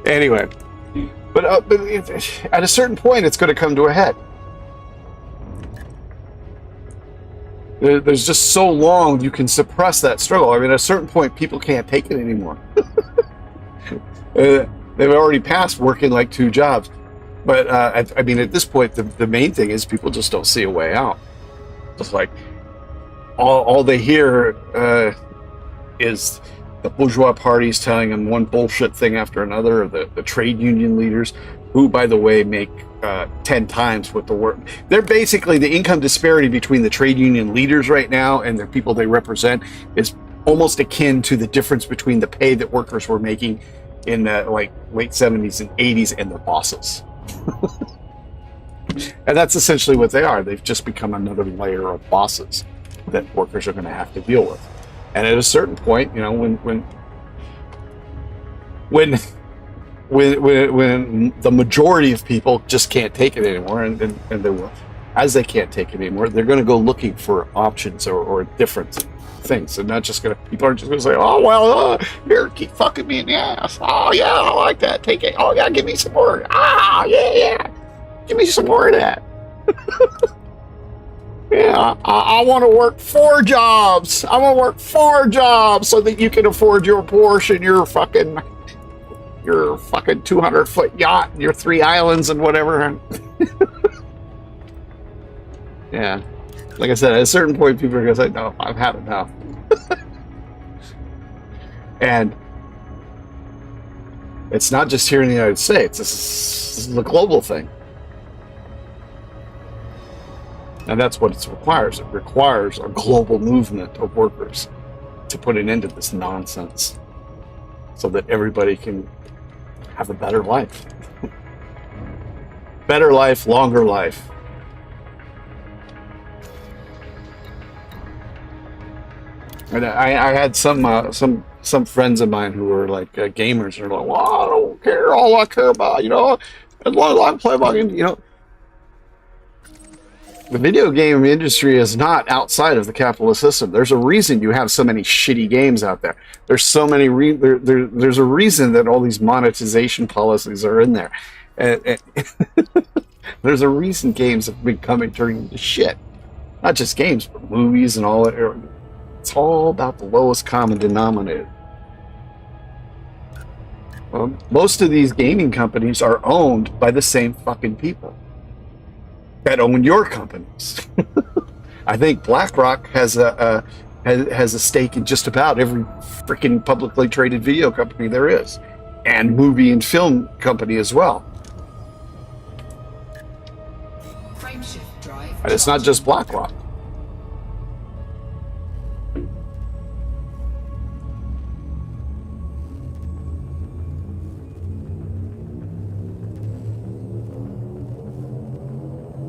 [SPEAKER 1] Anyway, but at a certain point, it's going to come to a head. There's just so long you can suppress that struggle. I mean, at a certain point, people can't take it anymore. They've already passed working like 2 jobs. But I mean, at this point, the main thing is people just don't see a way out. Just like all they hear is the bourgeois parties telling them one bullshit thing after another, or the trade union leaders, who, by the way, make 10 times what the work. They're basically the income disparity between the trade union leaders right now and the people they represent is almost akin to the difference between the pay that workers were making in the like late 70s and 80s and the bosses. And that's essentially what they are. They've just become another layer of bosses that workers are going to have to deal with. And at a certain point, you know, when the majority of people just can't take it anymore, and they will, as they can't take it anymore, they're going to go looking for options or different things, and not just going to. People aren't just going to say, "Oh well, here, keep fucking me in the ass." Oh yeah, I like that. Take it. Oh yeah, give me some more. Ah yeah, give me some more of that. Yeah, I want to work 4 jobs. I want to work 4 jobs so that you can afford your Porsche and your fucking 200-foot yacht and your 3 islands and whatever. Yeah. Like I said, at a certain point, people are going to say, no, I've had enough. And it's not just here in the United States. This is a global thing. And that's what it requires. It requires a global movement of workers to put an end to this nonsense so that everybody can have a better life. Better life, longer life. And I had some friends of mine who were like gamers, and they're like, well, I don't care. All I care about, as long as I play my game, The video game industry is not outside of the capitalist system. There's a reason you have so many shitty games out there. There's so many. There's a reason that all these monetization policies are in there. There's a reason games have been coming turning into shit. Not just games, but movies and all that. It's all about the lowest common denominator. Well, most of these gaming companies are owned by the same fucking people that own your companies. I think BlackRock has a stake in just about every freaking publicly traded video company there is, and movie and film company as well.
[SPEAKER 2] Frameshift drive.
[SPEAKER 1] And it's not just BlackRock.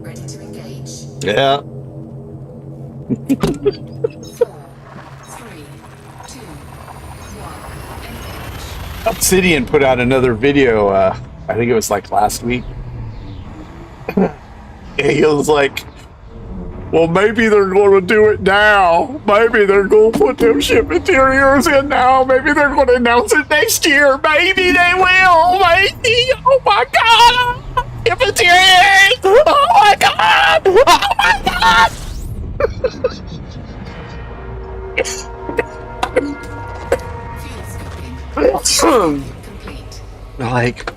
[SPEAKER 2] Ready to engage.
[SPEAKER 1] Yeah.
[SPEAKER 2] 4, 3, 2, 1. Engage.
[SPEAKER 1] Obsidian put out another video, I think it was like last week. He was like, Well, maybe they're going to do it now. Maybe they're going to put them ship interiors in now. Maybe they're going to announce it next year. Maybe they will. Maybe. Oh my God. Ship interiors. Oh my God. Oh my God.
[SPEAKER 2] Fuel scoping. Complete.
[SPEAKER 1] like,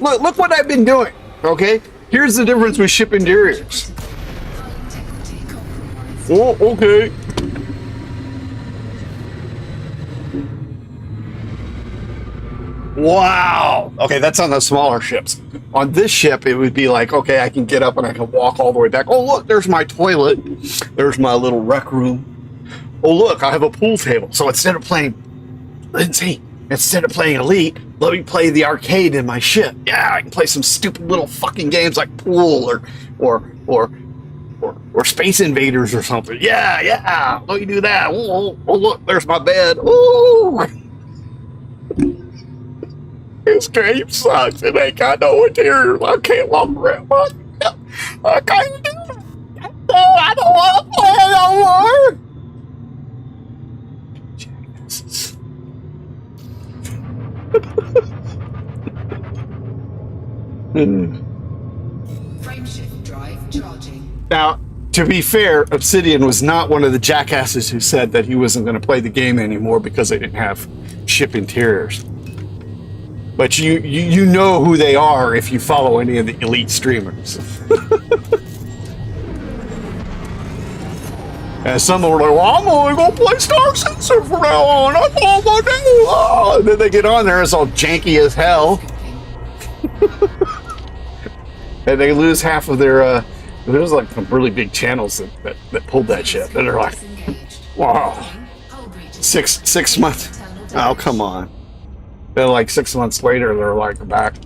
[SPEAKER 1] look what I've been doing. Okay. Here's the difference with ship interiors.
[SPEAKER 2] High integrity compromised.
[SPEAKER 1] Oh, okay. Wow. Okay, that's on the smaller ships. On this ship, it would be like, okay, I can get up and I can walk all the way back. Oh, look, there's my toilet. There's my little rec room. Oh, look, I have a pool table. So instead of playing, Lindsay, instead of playing Elite, let me play the arcade in my ship. Yeah, I can play some stupid little fucking games like Pool or Space Invaders or something. Yeah. Let me do that. Oh, look, there's my bed. Ooh. This game sucks. It ain't got no interior. I can't walk around. I can't do it. I don't want to play it no more. Jackasses.
[SPEAKER 2] Frameshift drive charging.
[SPEAKER 1] Now, to be fair, Obsidian was not one of the jackasses who said that he wasn't going to play the game anymore because they didn't have ship interiors. But you know who they are if you follow any of the Elite streamers. And some are like, well, I'm only going to play Star Citizen from now on. That's all I'm going to do. Oh, and then they get on there, it's all janky as hell. And they lose half of their, there's like some really big channels that pulled that shit. And they're like, wow, 6 months. Oh, come on. Then like 6 months later, they're like back,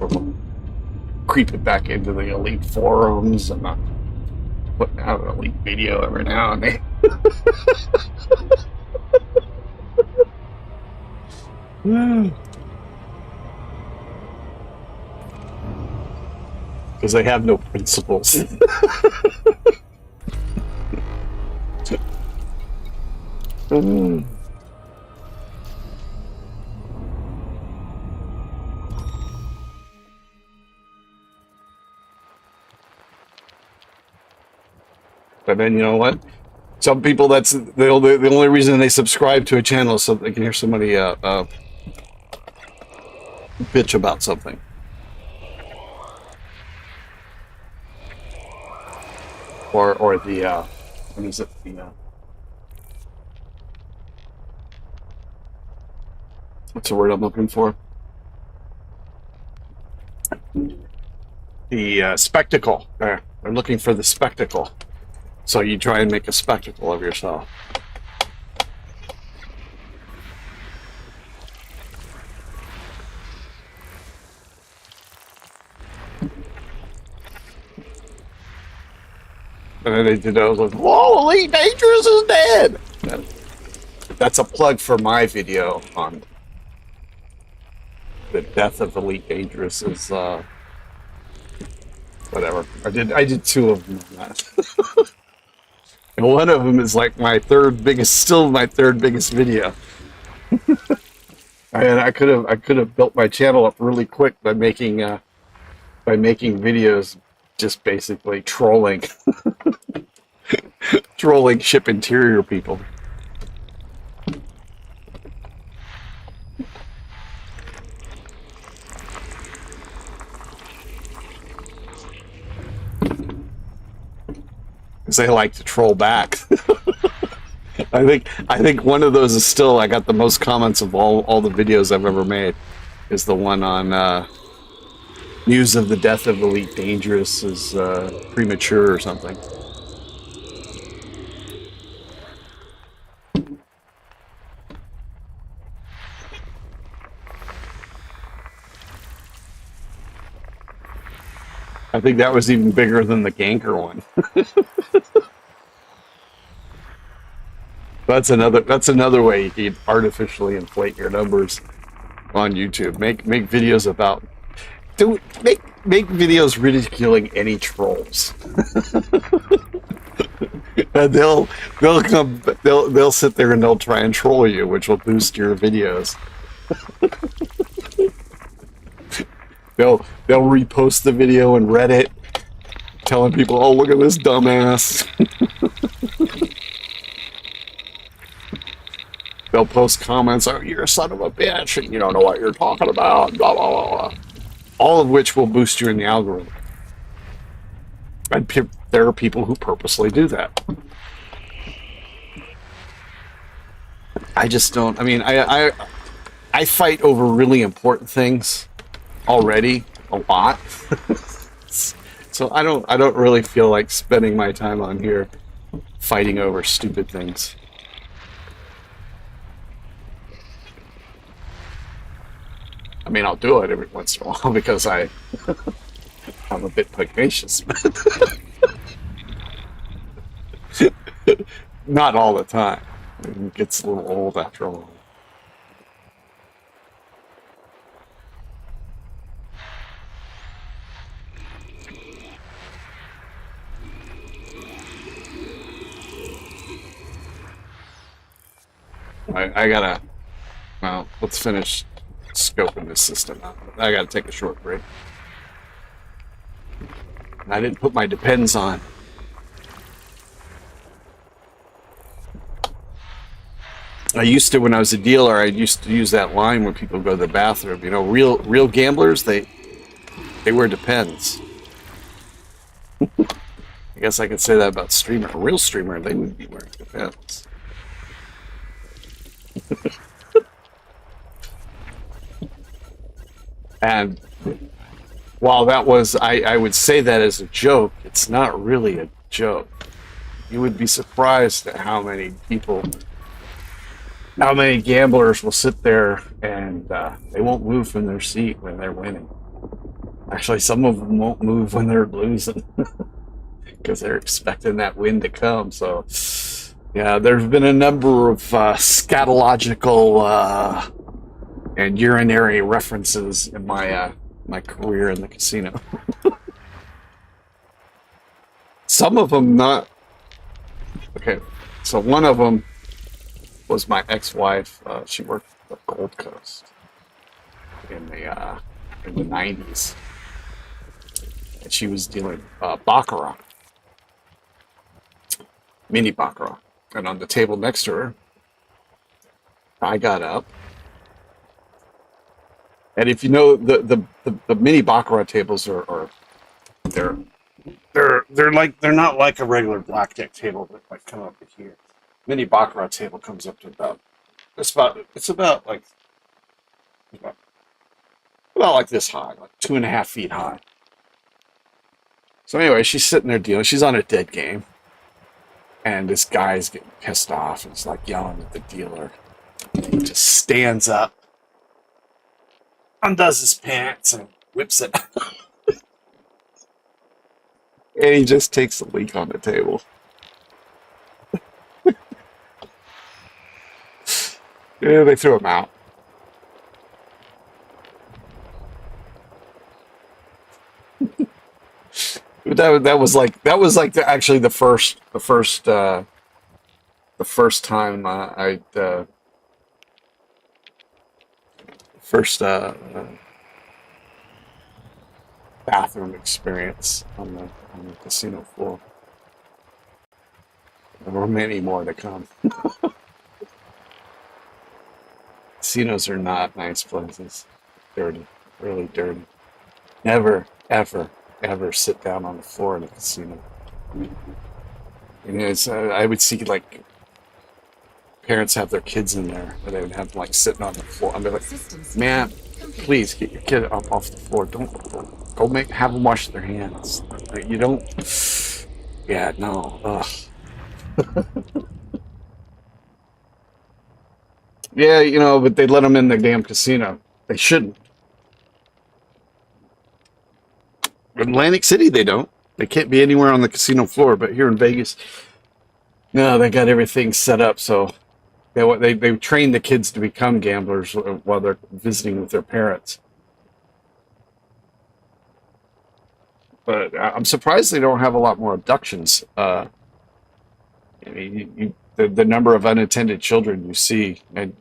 [SPEAKER 1] creeping back into the Elite forums and putting out an Elite video every now and then. Because they have no principles. But then you know what? Some people, that's the only reason they subscribe to a channel is so they can hear somebody bitch about something. Or the what is it? The what's the word I'm looking for? The spectacle. They're looking for the spectacle. So you try and make a spectacle of yourself. And then they did those like, whoa, Elite Dangerous is dead! That's a plug for my video on the death of Elite Dangerous is, whatever. I did 2 of them on that. And one of them is like my still my third biggest video. And I could have built my channel up really quick by making videos just basically trolling trolling ship interior people. Because they like to troll back. I think one of those is still, I got the most comments of all the videos I've ever made, is the one on news of the death of Elite Dangerous is premature or something. I think that was even bigger than the Ganker one. That's another way you can artificially inflate your numbers on YouTube. Make videos about make videos ridiculing any trolls, and they'll sit there and they'll try and troll you, which will boost your videos. They'll repost the video in Reddit, telling people, "Oh, look at this dumbass." They'll post comments, "Oh, you're a son of a bitch, and you don't know what you're talking about." Blah blah blah blah. All of which will boost you in the algorithm. And there are people who purposely do that. I just don't. I mean, I fight over really important things already a lot. So I don't really feel like spending my time on here fighting over stupid things. I mean, I'll do it every once in a while because I'm a bit pugnacious. Not all the time. It gets a little old after a while. I gotta. Well, let's finish scoping this system out. I gotta take a short break. I didn't put my Depends on. I used to, when I was a dealer, I used to use that line when people go to the bathroom. You know, real gamblers, they wear Depends. I guess I could say that about streamer. A real streamer, they wouldn't be wearing Depends. And while that was, I would say that as a joke, it's not really a joke. You would be surprised at how many gamblers will sit there and they won't move from their seat when they're winning. Actually, some of them won't move when they're losing because they're expecting that win to come. So, yeah, there's been a number of scatological and urinary references in my my career in the casino. Some of them not. Okay, so one of them was my ex-wife. She worked at the Gold Coast in the 90s, and she was dealing baccarat, mini baccarat, and on the table next to her, I got up. And if you know the mini baccarat tables are they're not like a regular blackjack table that might come up to here. Mini baccarat table comes up to about like this high, like 2.5 feet high. So anyway, she's sitting there dealing. She's on a dead game, and this guy's getting pissed off and he's like yelling at the dealer. And he just stands up, undoes his pants and whips it and he just takes a leak on the table. Yeah, they threw him out. But that was like actually the first time bathroom experience on the casino floor. There were many more to come. Casinos are not nice places. Dirty, really dirty. Never, ever, ever sit down on the floor in a casino. And it's, I would see like parents have their kids in there, and they would have them like sitting on the floor. I'd be like, "Man, please get your kid up off the floor. Don't go have them wash their hands. Like, you don't." Yeah, no. Ugh. Yeah, you know, but they let them in the damn casino. They shouldn't. In Atlantic City, they don't. They can't be anywhere on the casino floor. But here in Vegas, no, they got everything set up so they train the kids to become gamblers while they're visiting with their parents. But I'm surprised they don't have a lot more abductions. I mean, the number of unattended children you see, and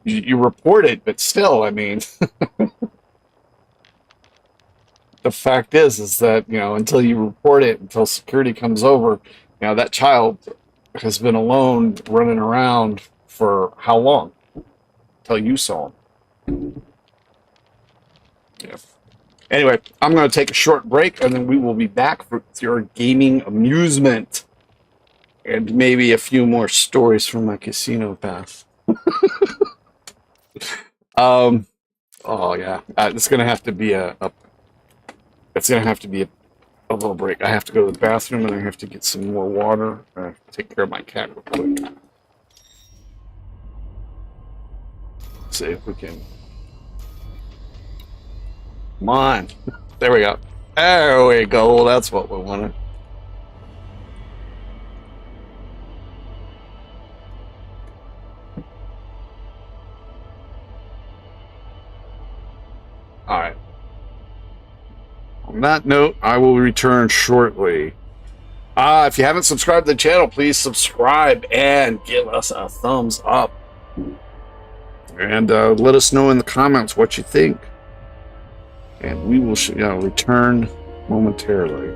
[SPEAKER 1] you report it, but still, I mean, the fact is that until you report it, until security comes over, that child has been alone running around for how long? Until you saw him. Yeah. Anyway, I'm going to take a short break, and then we will be back for your gaming amusement and maybe a few more stories from my casino past. Oh yeah, it's going to have to be it's going to have to be a little break. I have to go to the bathroom, and I have to get some more water. I have to take care of my cat real quick. Let's see if we can. Come on. There we go. There we go. That's what we wanted. All right. On that note, I will return shortly. If you haven't subscribed to the channel, please subscribe and give us a thumbs up. And let us know in the comments what you think. And we will return momentarily.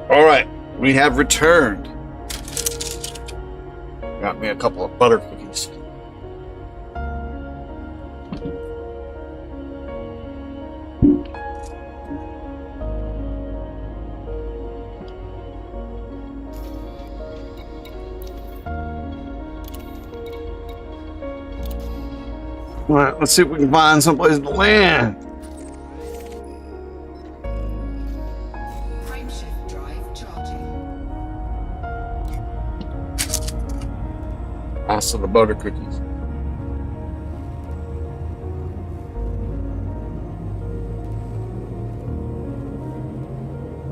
[SPEAKER 1] All right, we have returned. Got me a couple of butter cookies. All right, let's see if we can find someplace to land.
[SPEAKER 2] Frameshift drive charging.
[SPEAKER 1] Last of the butter cookies.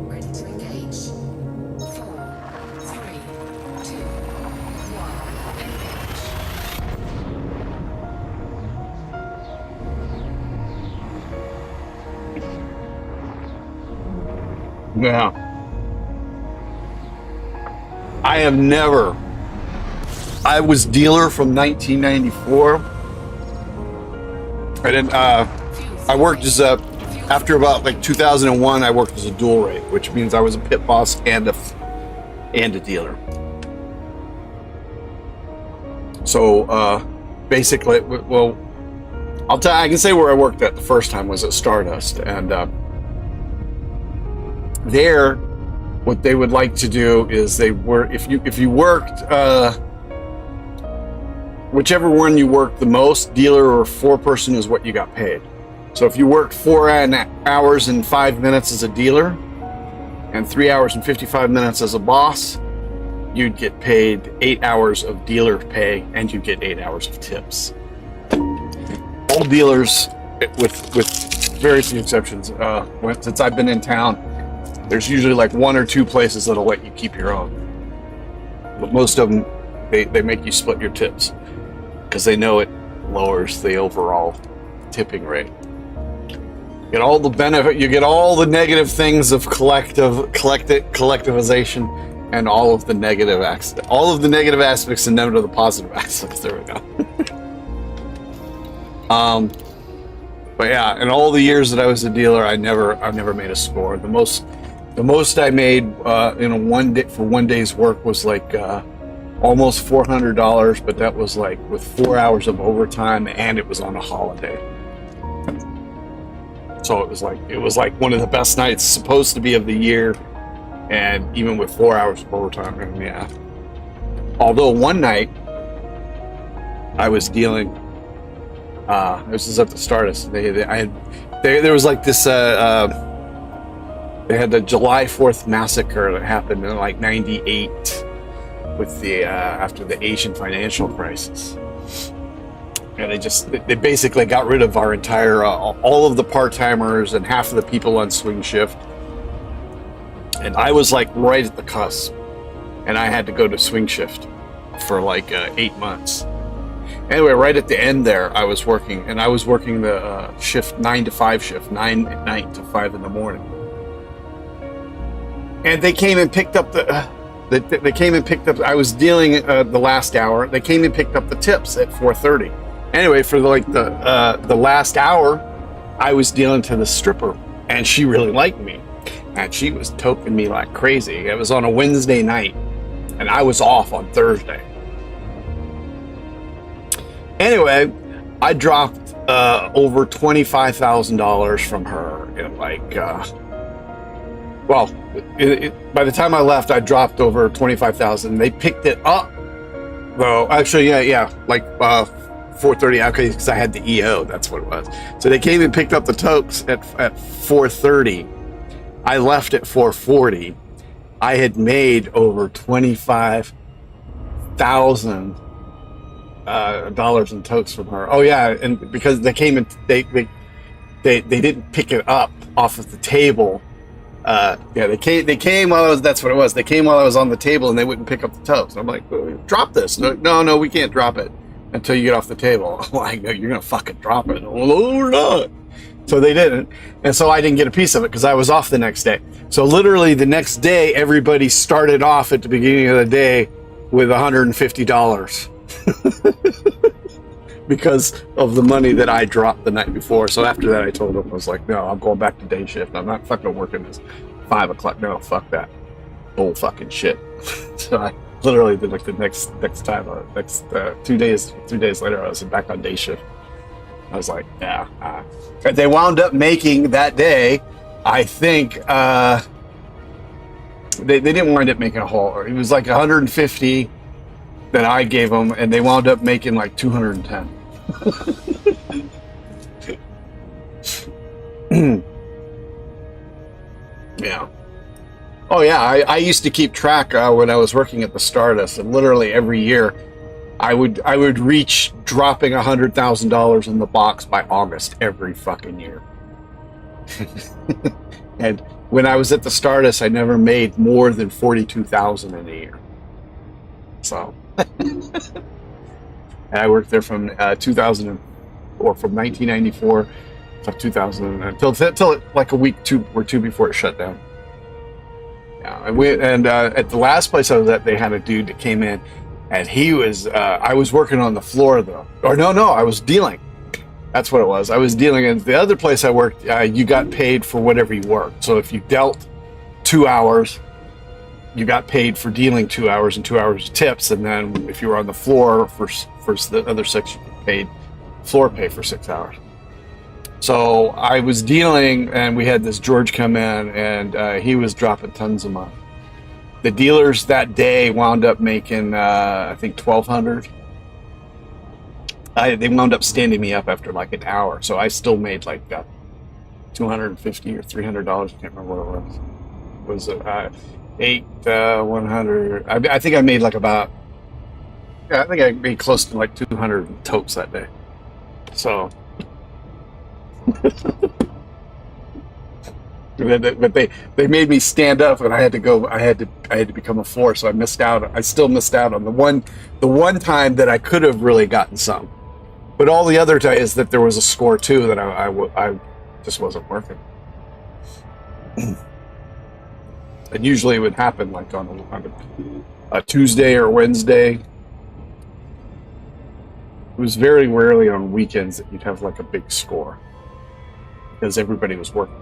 [SPEAKER 2] Ready to engage. 4, 3, 2, 1. Engage.
[SPEAKER 1] Yeah. I have never. I was dealer from 1994. I didn't. I worked as a. After about like 2001, I worked as a dual rate, which means I was a pit boss and a dealer. So basically, well, I'll tell. I can say where I worked at the first time was at Stardust, and there, what they would like to do is if you worked whichever one you worked the most, dealer or foreperson is what you got paid. So if you worked 4 hours and 5 minutes as a dealer and 3 hours and 55 minutes as a boss, you'd get paid 8 hours of dealer pay and you get 8 hours of tips. All dealers, with very few exceptions, since I've been in town, there's usually like 1 or 2 places that'll let you keep your own. But most of them, they make you split your tips because they know it lowers the overall tipping rate. You get all the benefit, you get all the negative things of collectivization and all of the negative aspects and none of the positive aspects. There we go. But yeah, in all the years that I was a dealer, I never made a score. The most I made in a one day's work was like almost $400, but that was like with 4 hours of overtime and it was on a holiday. So it was like one of the best nights supposed to be of the year, and even with 4 hours of overtime, and yeah. Although one night I was dealing, this is at the Stardust. There was like this. They had the July 4th massacre that happened in like '98 with the after the Asian financial crisis. And they basically got rid of our entire, all of the part-timers and half of the people on swing shift. And I was like right at the cusp. And I had to go to swing shift for like 8 months. Anyway, right at the end there, I was working the shift 9 to 5 shift, 9 at night to 5 in the morning. And they came and picked up I was dealing the last hour. They came and picked up the tips at 4:30. Anyway, for the last hour, I was dealing to the stripper, and she really liked me, and she was toking me like crazy. It was on a Wednesday night, and I was off on Thursday. Anyway, I dropped over $25,000 from her in like, by the time I left, I dropped over $25,000. They picked it up, though. Actually, yeah, like 4:30, okay, because I had the EO, that's what it was. So they came and picked up the tokes at 4:30. I left at 4:40. I had made over $25,000 dollars in tokes from her. Oh yeah, and because they came and they didn't pick it up off of the table. They came while I was. That's what it was. They came while I was on the table, and they wouldn't pick up the tokes. I'm like, drop this. No, we can't drop it until you get off the table. I'm like, no, you're gonna fucking drop it. Oh, no. So they didn't, and so I didn't get a piece of it because I was off the next day. So literally the next day, everybody started off at the beginning of the day with $150 because of the money that I dropped the night before. So after that, I told them, I was like, no, I'm going back to day shift. I'm not fucking working this 5 o'clock. No, fuck that. whole fucking shit. So I literally did like the next 2 days later, I was back on day shift. I was like, yeah. They wound up making that day, I think, they didn't wind up making a whole. It was like 150 that I gave them, and they wound up making like 210. Yeah. Oh yeah, I used to keep track when I was working at the Stardust, and literally every year, I would reach dropping $100,000 in the box by August every fucking year. And when I was at the Stardust, I never made more than 42,000 in a year. So, and I worked there from 2000 or from 1994 to 2000 until like a week or two before it shut down. Yeah, and at the last place I was at, they had a dude that came in, and he was I was working on the floor though, or no, I was dealing. That's what it was. I was dealing. And the other place I worked, you got paid for whatever you worked. So if you dealt 2 hours, you got paid for dealing 2 hours and 2 hours tips. And then if you were on the floor for the other 6, you paid floor pay for 6 hours. So I was dealing, and we had this George come in, and he was dropping tons of money. The dealers that day wound up making, I think, $1,200. They wound up standing me up after like an hour, so I still made like $250 or $300. I can't remember what it was. It was 100. I think I made like about. Yeah, I think I made close to like 200 totes that day. So. But they made me stand up, and I had to go. I had to become a 4, so I missed out. I still missed out on the one time that I could have really gotten some. But all the other time is that there was a score too that I just wasn't working. And usually it would happen like on a Tuesday or Wednesday. It was very rarely on weekends that you'd have like a big score, because everybody was working.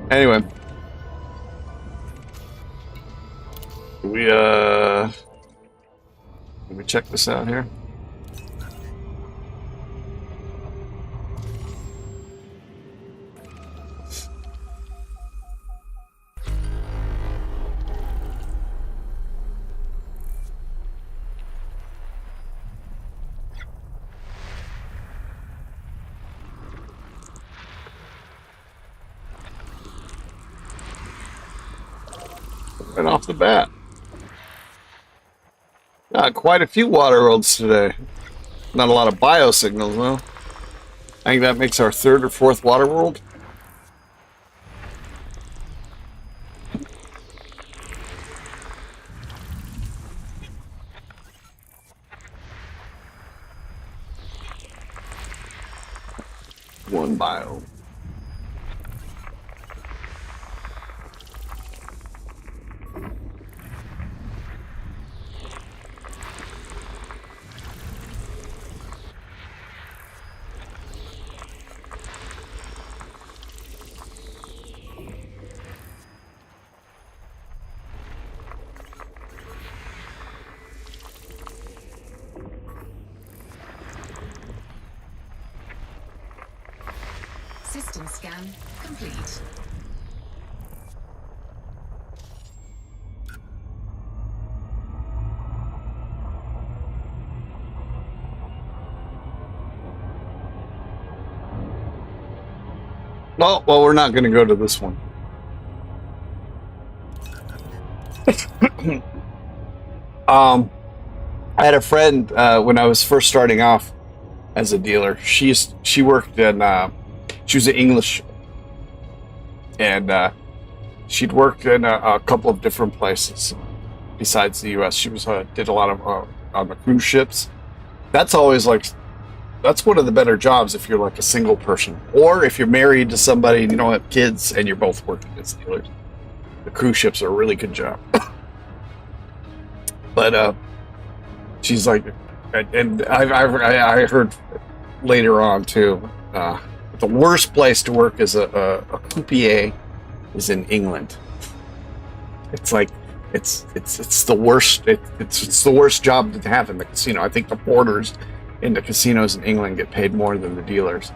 [SPEAKER 1] Anyway, let me check this out here. Right off the bat. Quite a few water worlds today. Not a lot of biosignals, though. I think that makes our 3rd or 4th water world. One bio.
[SPEAKER 2] System scan complete.
[SPEAKER 1] Oh, well, we're not going to go to this one. I had a friend when I was first starting off as a dealer. She worked in she was an English, and she'd worked in a couple of different places besides the U.S. She was did a lot of on the cruise ships. That's always like. That's one of the better jobs if you're like a single person, or if you're married to somebody and you don't have kids and you're both working as dealers. The cruise ships are a really good job. But she's like, and I heard later on too, the worst place to work as a croupier is in England. It's like it's the worst. It's the worst job to have in the casino. I think the porters in the casinos in England get paid more than the dealers,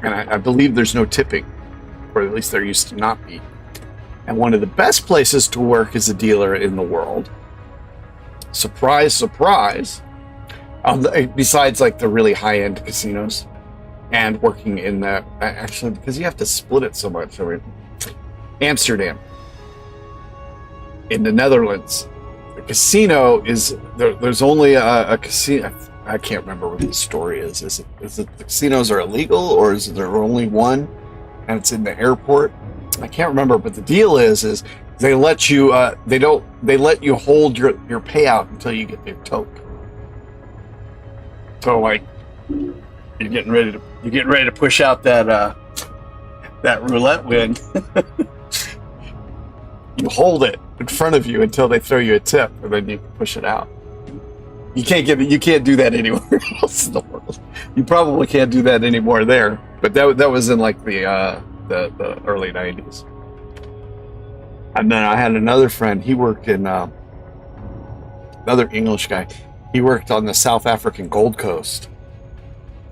[SPEAKER 1] and I believe there's no tipping, or at least there used to not be. And one of the best places to work as a dealer in the world, surprise, surprise, besides like the really high-end casinos, and working in the actually because you have to split it so much. I mean, Amsterdam, in the Netherlands, the casino is there's only a casino. I can't remember what the story is. Is it the casinos are illegal, or is there only one, and it's in the airport? I can't remember, but the deal is they let you they let you hold your payout until you get your toke. So like you're getting ready to push out that roulette win. You hold it in front of you until they throw you a tip, and then you push it out. You can't do that anywhere else in the world. You probably can't do that anymore there. But that was in like the early 90s. And then I had another friend. He worked in another English guy. He worked on the South African Gold Coast,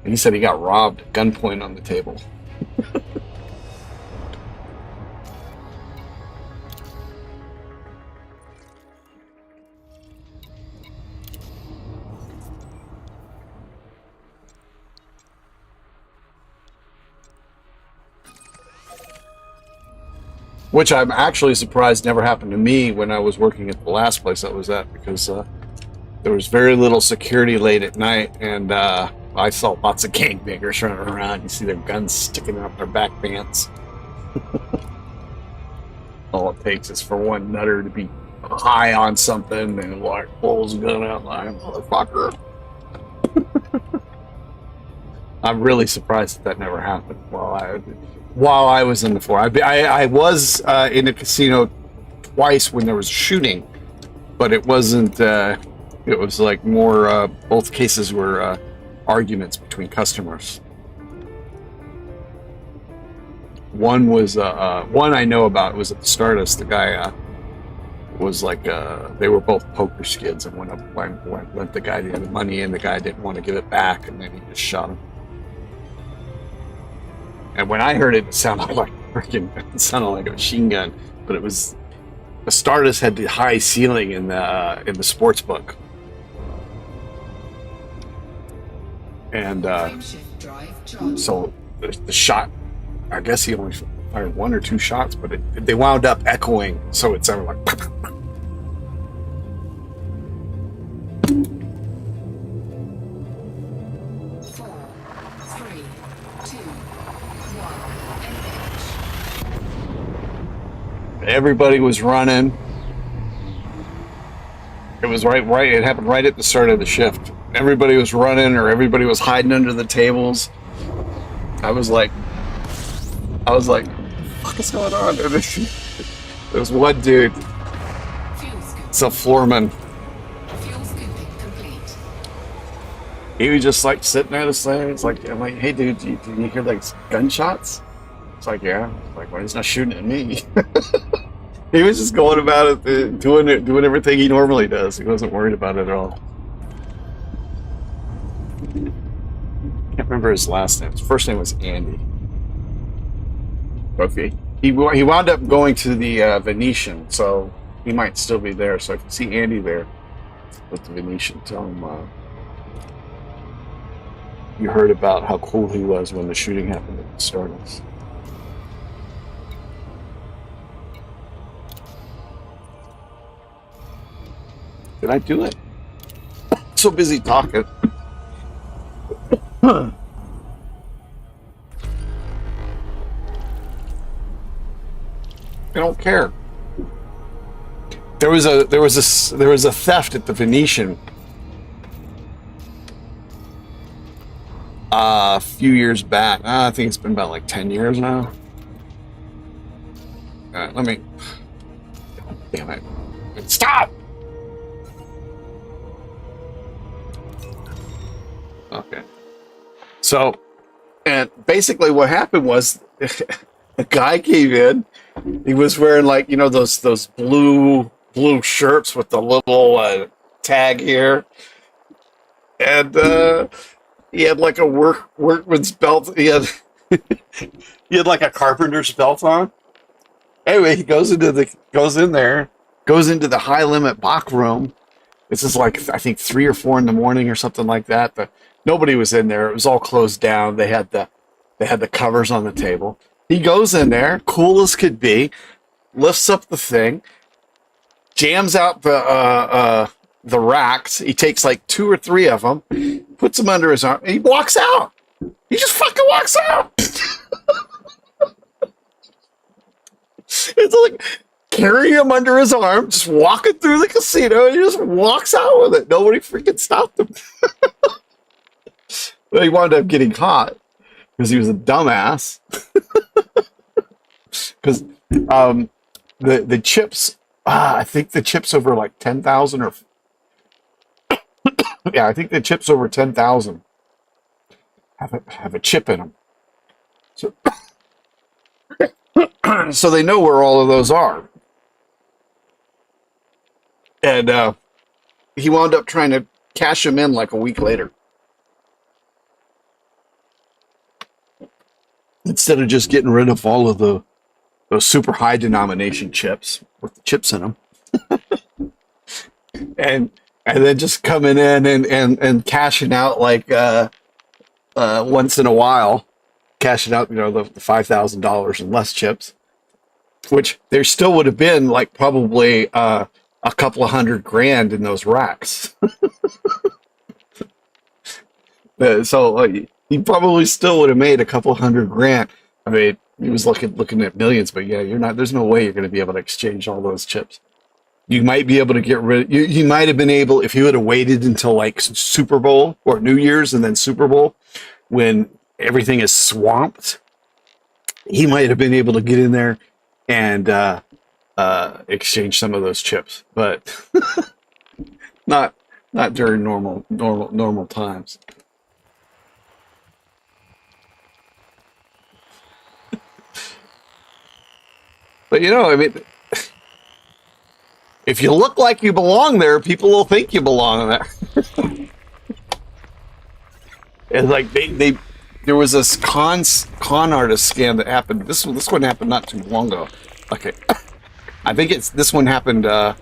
[SPEAKER 1] and he said he got robbed at gunpoint on the table. Which I'm actually surprised never happened to me when I was working at the last place I was at, because there was very little security late at night, and I saw lots of gangbangers running around. You see their guns sticking out their back pants. All it takes is for one nutter to be high on something and like pulls a gun out like, motherfucker. I'm really surprised that never happened while I was in the force. I was in a casino twice when there was shooting, but it wasn't. It was like more. Both cases were arguments between customers. One was one I know about. It was at the Stardust. The guy was like they were both poker skids, and lent the guy the money, and the guy didn't want to give it back, and then he just shot him. And when I heard it, it sounded like a machine gun. But it was the Stardust had the high ceiling in the sports book, and so the shot. I guess he only fired one or two shots, but they wound up echoing, so it sounded like.
[SPEAKER 2] 4, 3, 2, 1.
[SPEAKER 1] Everybody was running. It was right. It happened right at the start of the shift. Everybody was running, or everybody was hiding under the tables. I was like, what the fuck is going on? There was one dude. It's a floorman.
[SPEAKER 2] Fuel scooping complete.
[SPEAKER 1] He was just like sitting there the same. It's like, I'm like, hey dude, do you hear like gunshots? It's like, yeah. It's like, well, he's not shooting at me. He was just going about it, doing everything he normally does. He wasn't worried about it at all. Can't remember his last name. His first name was Andy. Okay. He wound up going to the Venetian, so he might still be there. So if you see Andy there with the Venetian, tell him you heard about how cool he was when the shooting happened at the Stardust. Did I do it? So busy talking. I don't care. There was a theft at the Venetian a few years back. I think it's been about like 10 years now. Let me. Damn it! Stop! Okay. So, and basically what happened was a guy came in He was wearing like those blue shirts with the little tag here, and he had like a workman's belt. He had like a carpenter's belt on. Anyway, he goes into the high limit Bach room. This is like I think 3 or 4 in the morning or something like that. But nobody was in there. It was all closed down. They had the covers on the table. He goes in there, cool as could be, lifts up the thing, jams out the racks. He takes like 2 or 3 of them, puts them under his arm, and he walks out. He just fucking walks out. It's like carrying him under his arm, just walking through the casino, and he just walks out with it. Nobody freaking stopped him. But he wound up getting caught because he was a dumbass. Because the chips, I think the chips over like 10,000 or yeah, I think the chips over 10,000 have a chip in them. So, so they know where all of those are. And he wound up trying to cash them in like a week later. Instead of just getting rid of all of those super high denomination chips with the chips in them. and then just coming in and cashing out like once in a while, cashing out, the $5,000 and less chips, which there still would have been like probably a couple of $100,000 in those racks. So he probably still would have made a couple of $100,000. I mean, he was looking at millions, but yeah, there's no way you're going to be able to exchange all those chips. You might be able to get rid. You might have been able, if you would have waited until like Super Bowl or New Year's and then Super Bowl, when everything is swamped. He might have been able to get in there and exchange some of those chips, but not during normal times. But I mean, if you look like you belong there, people will think you belong there. And like there was this con artist scam that happened. This one happened not too long ago. Okay, I think this one happened. I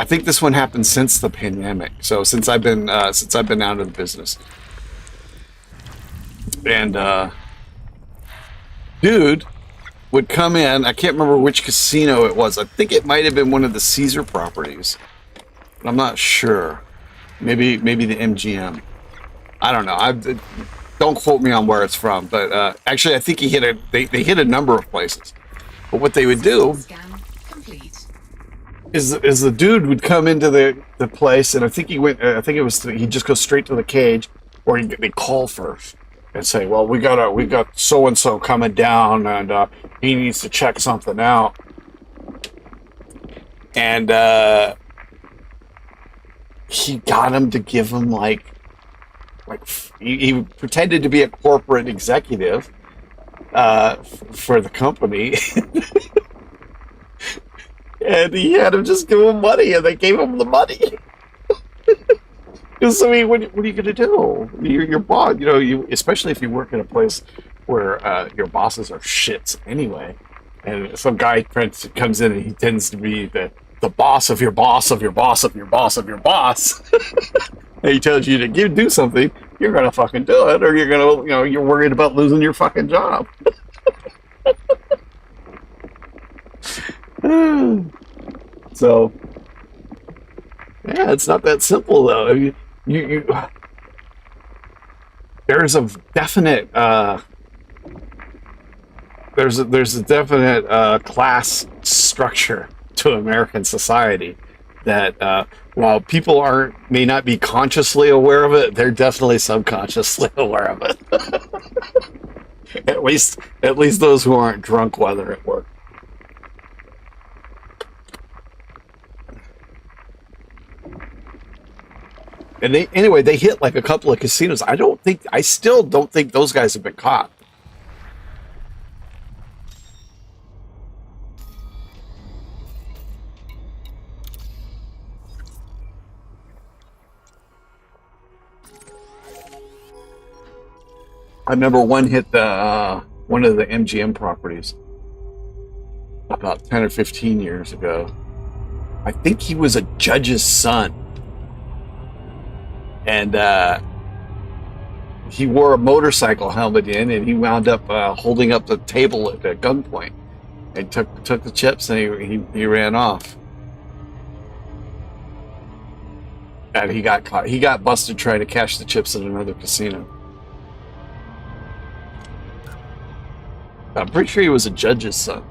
[SPEAKER 1] think this one happened since the pandemic. So since I've been out of the business, and dude would come in. I can't remember which casino it was. I think it might have been one of the Caesar properties, but I'm not sure. Maybe the MGM. I don't know. Don't quote me on where it's from, but actually, I think he hit they hit a number of places. But what they would do is the dude would come into the place, and I think he went. I think it was he just goes straight to the cage, or they call first and say, "Well, we got so and so coming down, and he needs to check something out." And he got him to give him like he pretended to be a corporate executive for the company. And he had him just give him money, and they gave him the money. Because, I mean, what are you going to do? Your boss, especially if you work in a place where your bosses are shits anyway, and some guy comes in and he tends to be the boss of your boss of your boss of your boss of your boss, and he tells you to do something, you're going to fucking do it, or you're going to, you're worried about losing your fucking job. So, yeah, it's not that simple though. You there's a definite there's a definite class structure to American society that while people may not be consciously aware of it, they're definitely subconsciously aware of it. at least those who aren't drunk while they're at work. And they hit like a couple of casinos. I still don't think those guys have been caught. I remember one hit the one of the MGM properties about 10 or 15 years ago. I think he was a judge's son, and he wore a motorcycle helmet in, and he wound up holding up the table at gunpoint and took the chips, and he ran off. And he got caught. He got busted trying to cash the chips at another casino. I'm pretty sure he was a judge's son.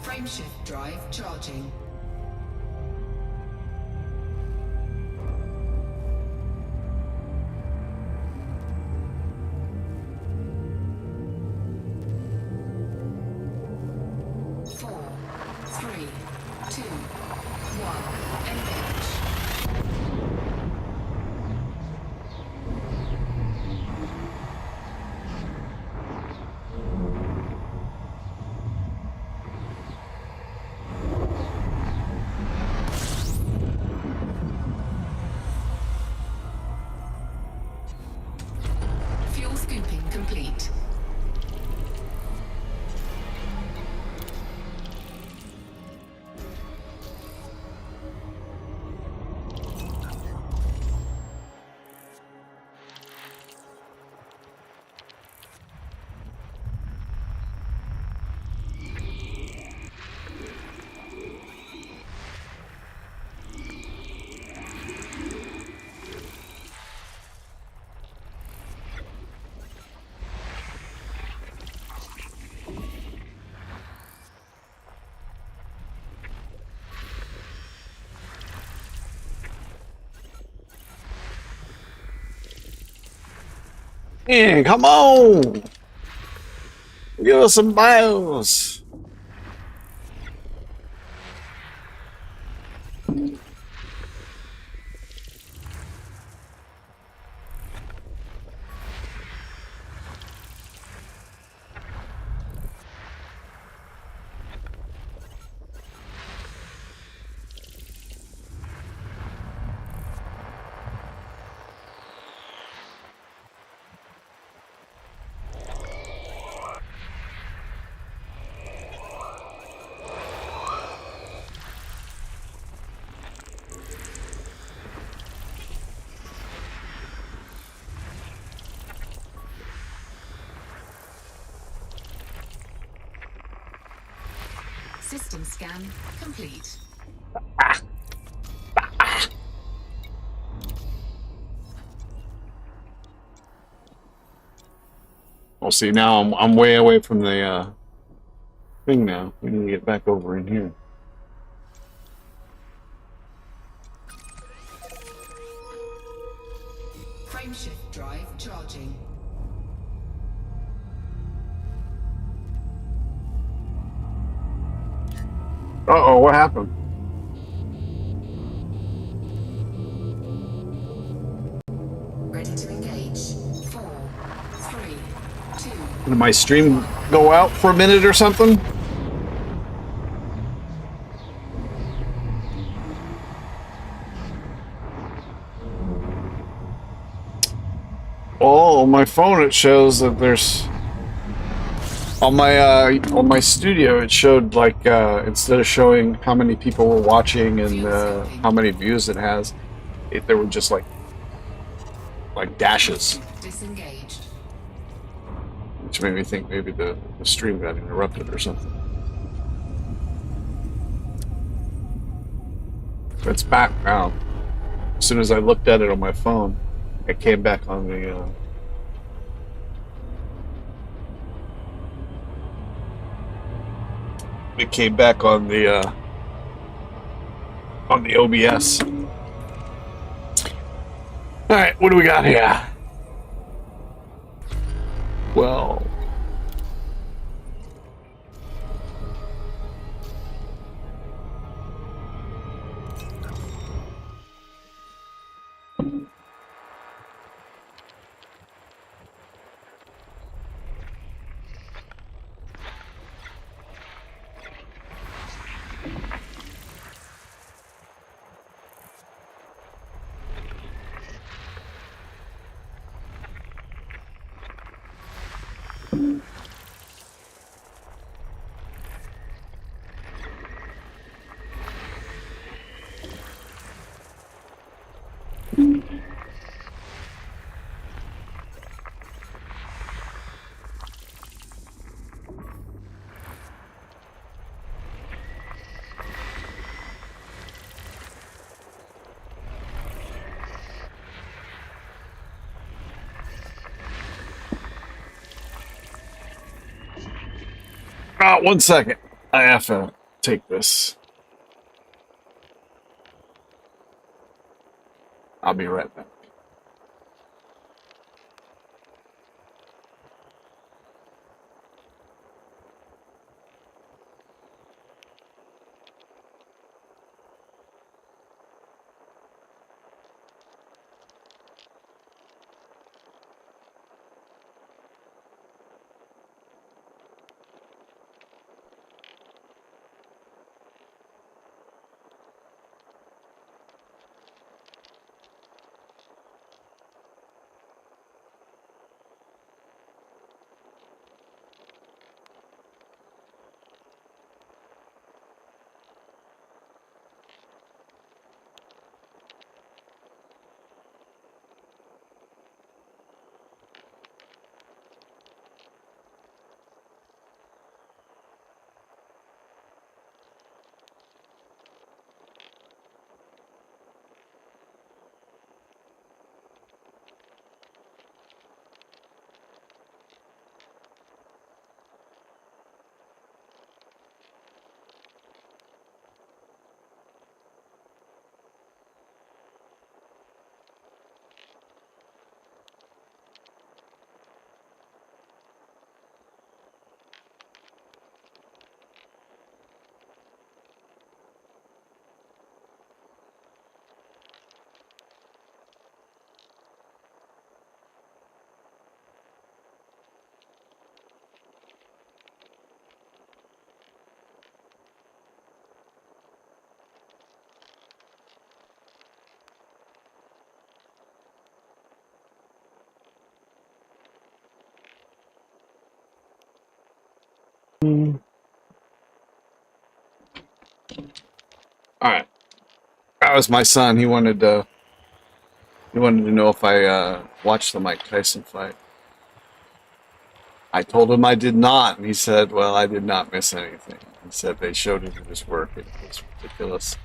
[SPEAKER 2] Frameshift drive charging. Four, three, two, one, engage. Fuel scooping complete.
[SPEAKER 1] Man, come on! Give us some bios.
[SPEAKER 2] System scan complete.
[SPEAKER 1] Well, see, now I'm way away from the thing now. We need to get back over in here.
[SPEAKER 2] Frameshift drive charging.
[SPEAKER 1] Uh-oh, what happened?
[SPEAKER 2] Ready to engage. 4, 3, 2.
[SPEAKER 1] Did my stream go out for a minute or something? Oh, on my phone it shows that there's on my studio it showed like instead of showing how many people were watching and how many views it has, there were just like dashes,
[SPEAKER 2] Disengaged.
[SPEAKER 1] which made me think maybe the stream got interrupted or something. It's back now. As soon as I looked at it on my phone, it came back on the it came back on the OBS. All right, what do we got here? Well, 1 second. I have to take this. I'll be right back. All right. That was my son. He wanted to know if I watched the Mike Tyson fight. I told him I did not, and he said, "Well, I did not miss anything." He said they showed it in his work. It was ridiculous.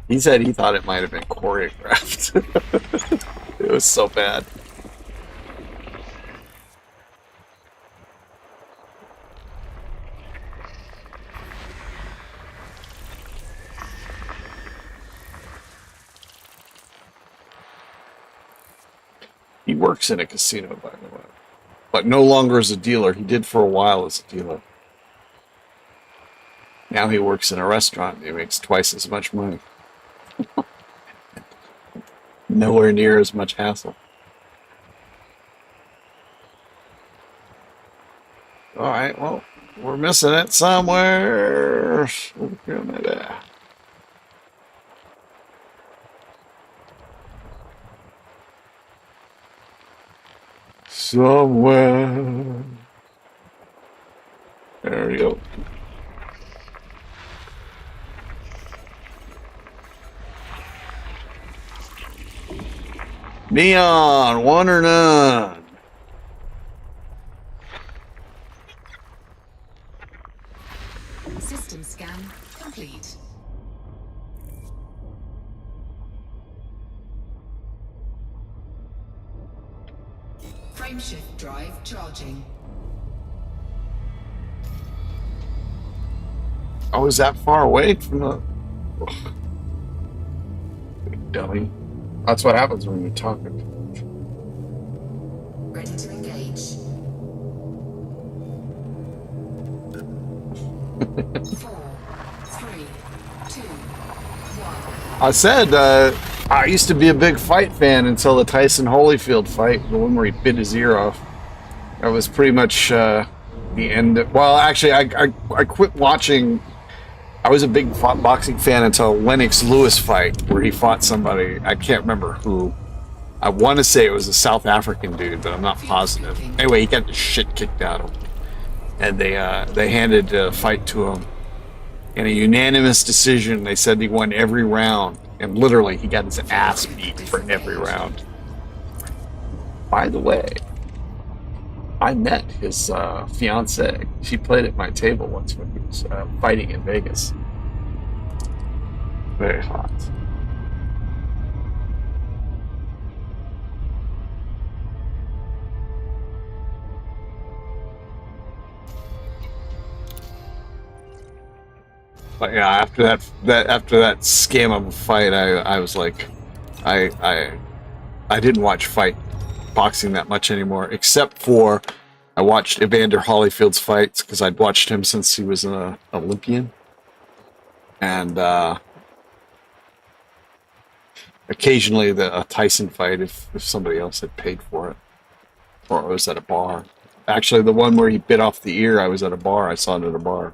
[SPEAKER 1] He said he thought it might have been choreographed. It was so bad. He works in a casino, by the way, but no longer as a dealer. He did for a while as a dealer. Now he works in a restaurant. He makes twice as much money. Nowhere near as much hassle. All right, well, we're missing it somewhere. Somewhere. There we go. Neon, one or none.
[SPEAKER 2] System scan complete. Frameshift drive charging.
[SPEAKER 1] Oh, is that far away from the... Ugh. Big dummy. That's what happens when you're talking.
[SPEAKER 2] Ready to engage. 4, 3, 2, 1.
[SPEAKER 1] I said, I used to be a big fight fan until the Tyson Holyfield fight, the one where he bit his ear off. That was pretty much the end. Well, actually, I quit watching. I was a big boxing fan until Lennox Lewis fight, where he fought somebody. I can't remember who. I want to say it was a South African dude, but I'm not positive. Anyway, he got the shit kicked out of him, and they handed the fight to him in a unanimous decision. They said he won every round, and literally he got his ass beat for every round. By the way, I met his fiance. She played at my table once when he was fighting in Vegas. Very hot. But yeah, after that scam of a fight, I was like, I I I didn't watch fight boxing that much anymore, except for I watched Evander Holyfield's fights because I'd watched him since he was an Olympian, and occasionally a Tyson fight if somebody else had paid for it, or I was at a bar. Actually, the one where he bit off the ear, I was at a bar. I saw it at a bar.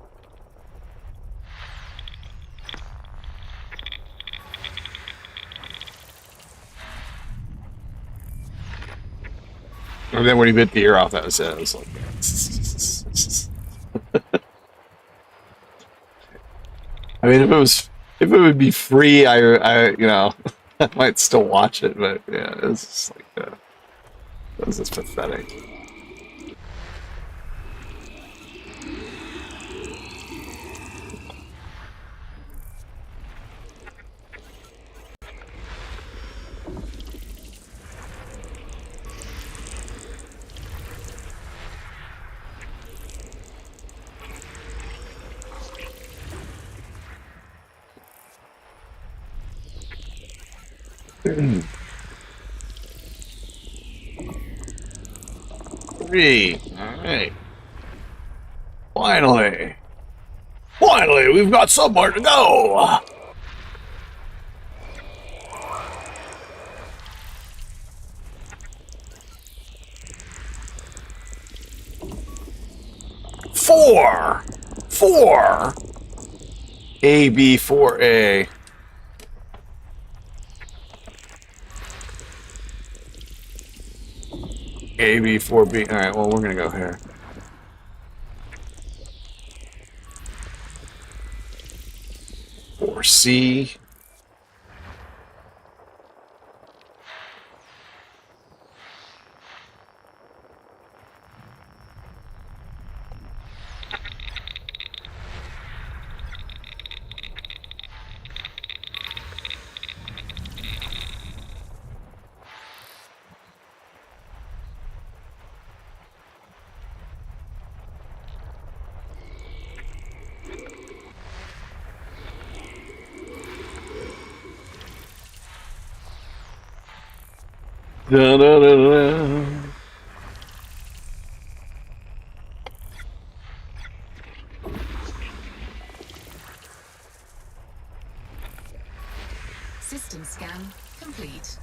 [SPEAKER 1] And then when he bit the ear off, that was it. I was like, I mean, if it would be free, I might still watch it. But yeah, it was just like, it was just pathetic. Three. All right. Finally, we've got somewhere to go. Four. AB4A. AB4B. All right. Well, we're gonna go here. Or C. Da, da, da, da.
[SPEAKER 2] System scan complete.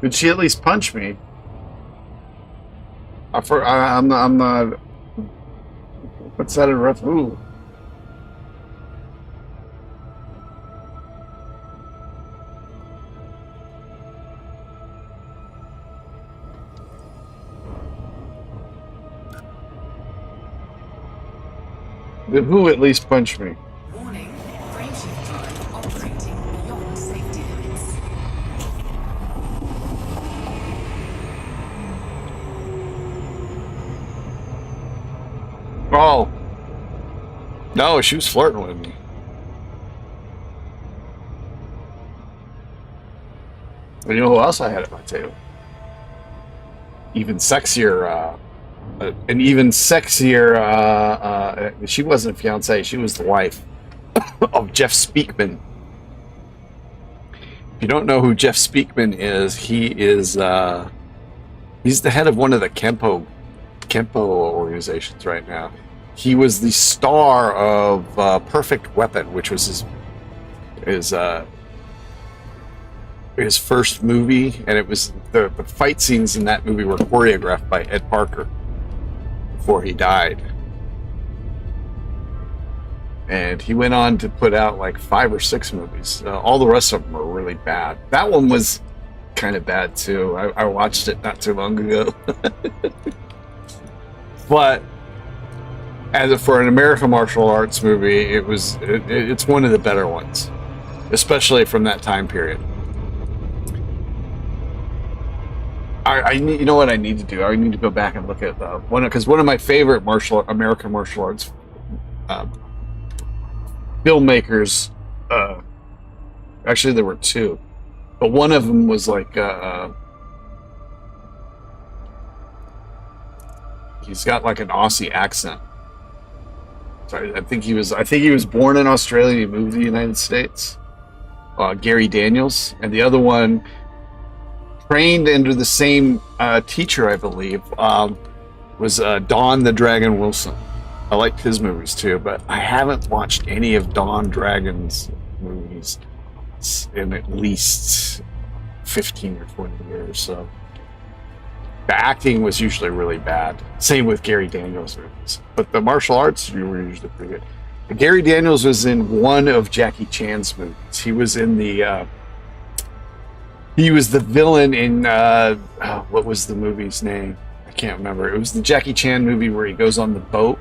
[SPEAKER 1] Did she at least punch me? I'm not. What's that a rough? Ooh. Did who at least punch me?
[SPEAKER 2] Warning, frameshift drive operating beyond safety limits.
[SPEAKER 1] Oh. No, she was flirting with me. You know who else I had at my table? Even sexier, an even sexier. She wasn't a fiance; she was the wife of Jeff Speakman. If you don't know who Jeff Speakman is, he's the head of one of the Kempo organizations right now. He was the star of Perfect Weapon, which was his first movie, and it was the fight scenes in that movie were choreographed by Ed Parker before he died. And he went on to put out like 5 or 6 movies. All the rest of them were really bad. That one was kind of bad too. I watched it not too long ago. But for an American martial arts movie, it's one of the better ones, especially from that time period. You know what I need to do? I need to go back and look at one of my favorite American martial arts filmmakers. Actually, there were two, but one of them was like he's got like an Aussie accent. So I think he was. I think he was born in Australia. He moved to the United States. Gary Daniels, and the other one trained under the same teacher, I believe, was Don the Dragon Wilson. I liked his movies too, but I haven't watched any of Don Dragon's movies in at least 15 or 20 years. So the acting was usually really bad. Same with Gary Daniels movies, but the martial arts were usually pretty good. Gary Daniels was in one of Jackie Chan's movies. He was in the he was the villain in what was the movie's name? I can't remember. It was the Jackie Chan movie where he goes on the boat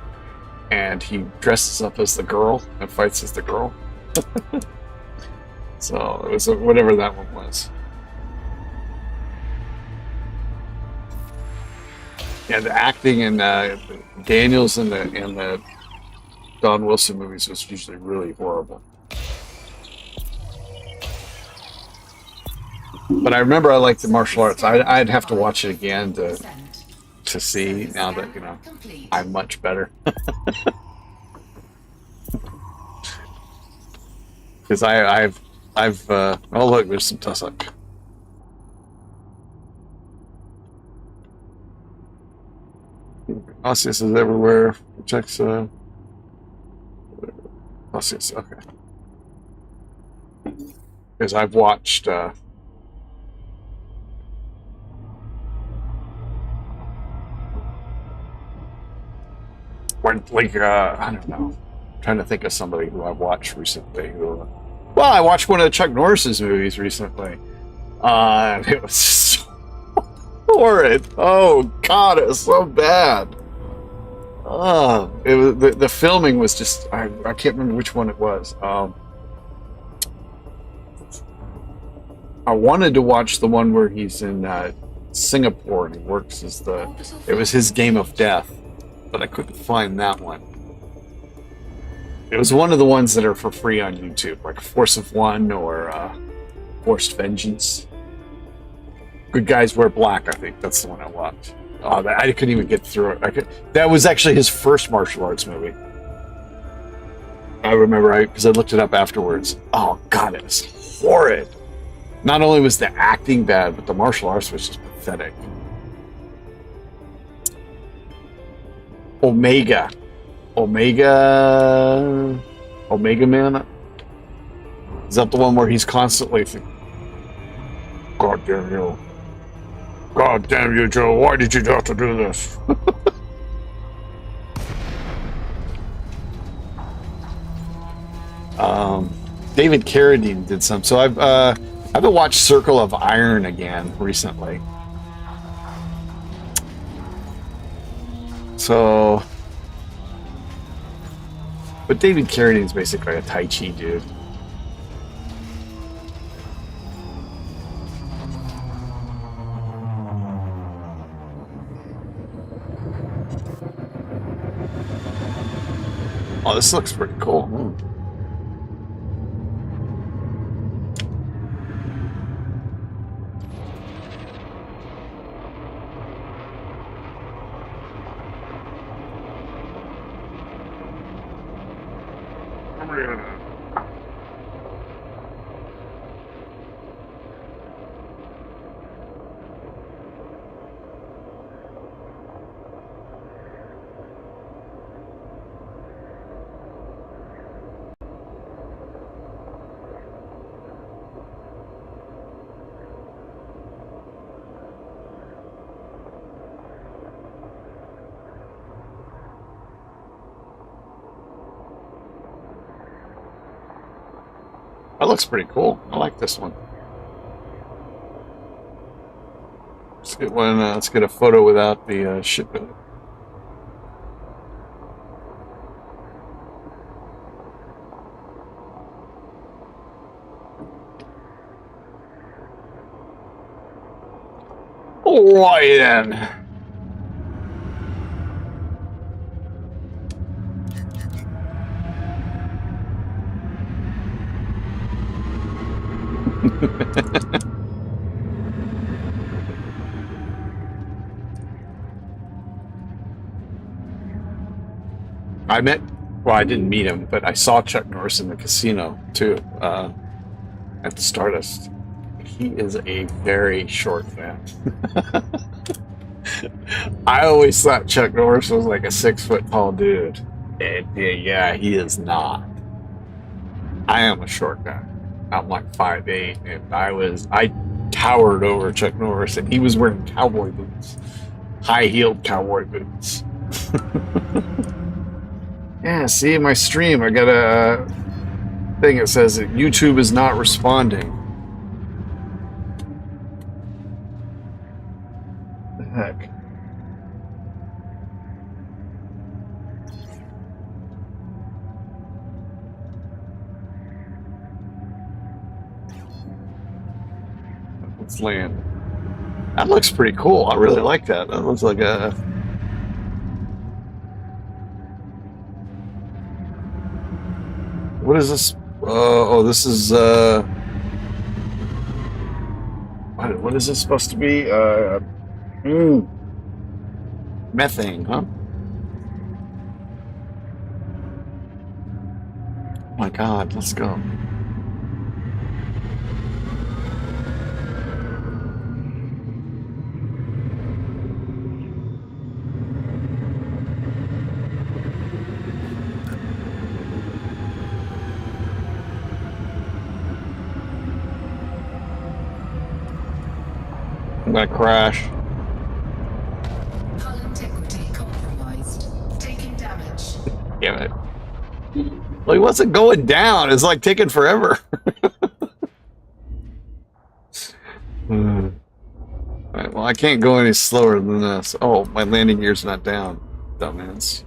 [SPEAKER 1] and he dresses up as the girl and fights as the girl. So it was whatever that one was. Yeah, the acting in Daniels and the Don Wilson movies was usually really horrible. But I remember I liked the martial arts. I'd have to watch it again to see now that I'm much better. Because I've oh look, there's some tussock. Osseous is everywhere. Checks Osseous, okay. Because I've watched I don't know. I'm trying to think of somebody who I've watched recently who well, I watched one of Chuck Norris's movies recently. It was so horrid. Oh God, it was so bad. It was the filming was just I can't remember which one it was. I wanted to watch the one where he's in Singapore and he works as it was his Game of Death, but I couldn't find that one. It was one of the ones that are for free on YouTube, like Force of One or Forced Vengeance. Good Guys Wear Black, I think that's the one I watched. Oh, I couldn't even get through it. That was actually his first martial arts movie. I remember because I looked it up afterwards. Oh God, it was horrid. Not only was the acting bad, but the martial arts was just pathetic. Omega Man. Is that the one where he's constantly thinking, God damn you, Joe, why did you have to do this? David Carradine did some. So I've watched Circle of Iron again recently. So, but David Carradine's basically a Tai Chi dude. Oh, this looks pretty cool. That looks pretty cool. I like this one. Let's get one. Let's get a photo without the shit. Alright then. I met, well, I didn't meet him, but I saw Chuck Norris in the casino too, at the Stardust. He is a very short man. I always thought Chuck Norris was like a 6 foot tall dude. And yeah, he is not. I am a short guy. I'm like 5'8", and I towered over Chuck Norris, and he was wearing cowboy boots, high-heeled cowboy boots. Yeah, see my stream. I got a thing that says that YouTube is not responding. What the heck? Let's land. That looks pretty cool. I really like that. That looks like a... What is this? Oh, this is... What is this supposed to be? Methane, huh? Oh my God, let's go. I'm gonna crash.
[SPEAKER 2] Hull integrity compromised. Taking damage.
[SPEAKER 1] Damn it. Well, he wasn't going down. It's like taking forever. Alright, well, I can't go any slower than this. Oh, my landing gear's not down. Dumbass.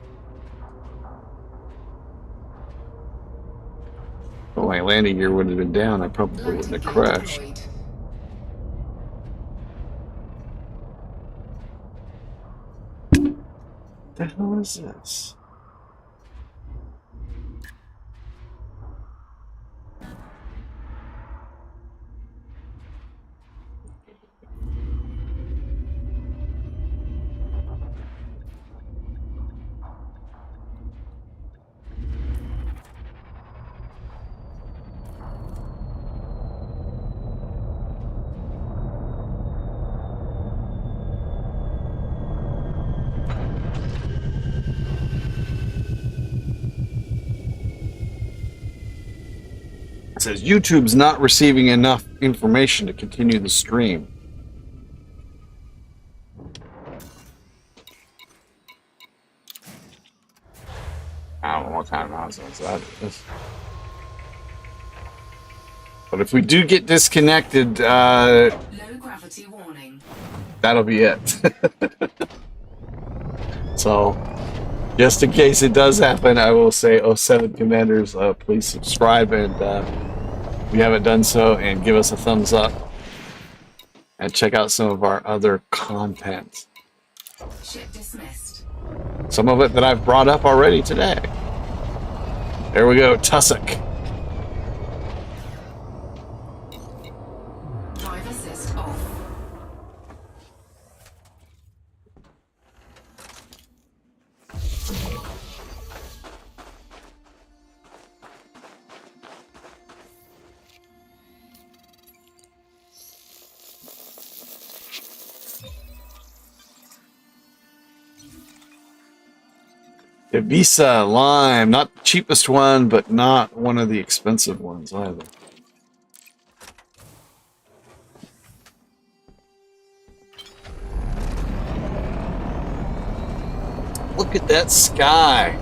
[SPEAKER 1] Oh, my landing gear would have been down. I probably wouldn't have crashed. What the hell is this? It says YouTube's not receiving enough information to continue the stream. I don't know what kind of nonsense that is. But if we do get disconnected,
[SPEAKER 2] Low gravity warning.
[SPEAKER 1] that'll be it. So, just in case it does happen, I will say, 07 Commanders, please subscribe, and if you haven't done so, and give us a thumbs up, and check out some of our other content.
[SPEAKER 2] Ship dismissed.
[SPEAKER 1] Some of it that I've brought up already today. There we go, Tussock.
[SPEAKER 2] Drive assist off.
[SPEAKER 1] The Visa Lime, not the cheapest one, but not one of the expensive ones either. Look at that sky.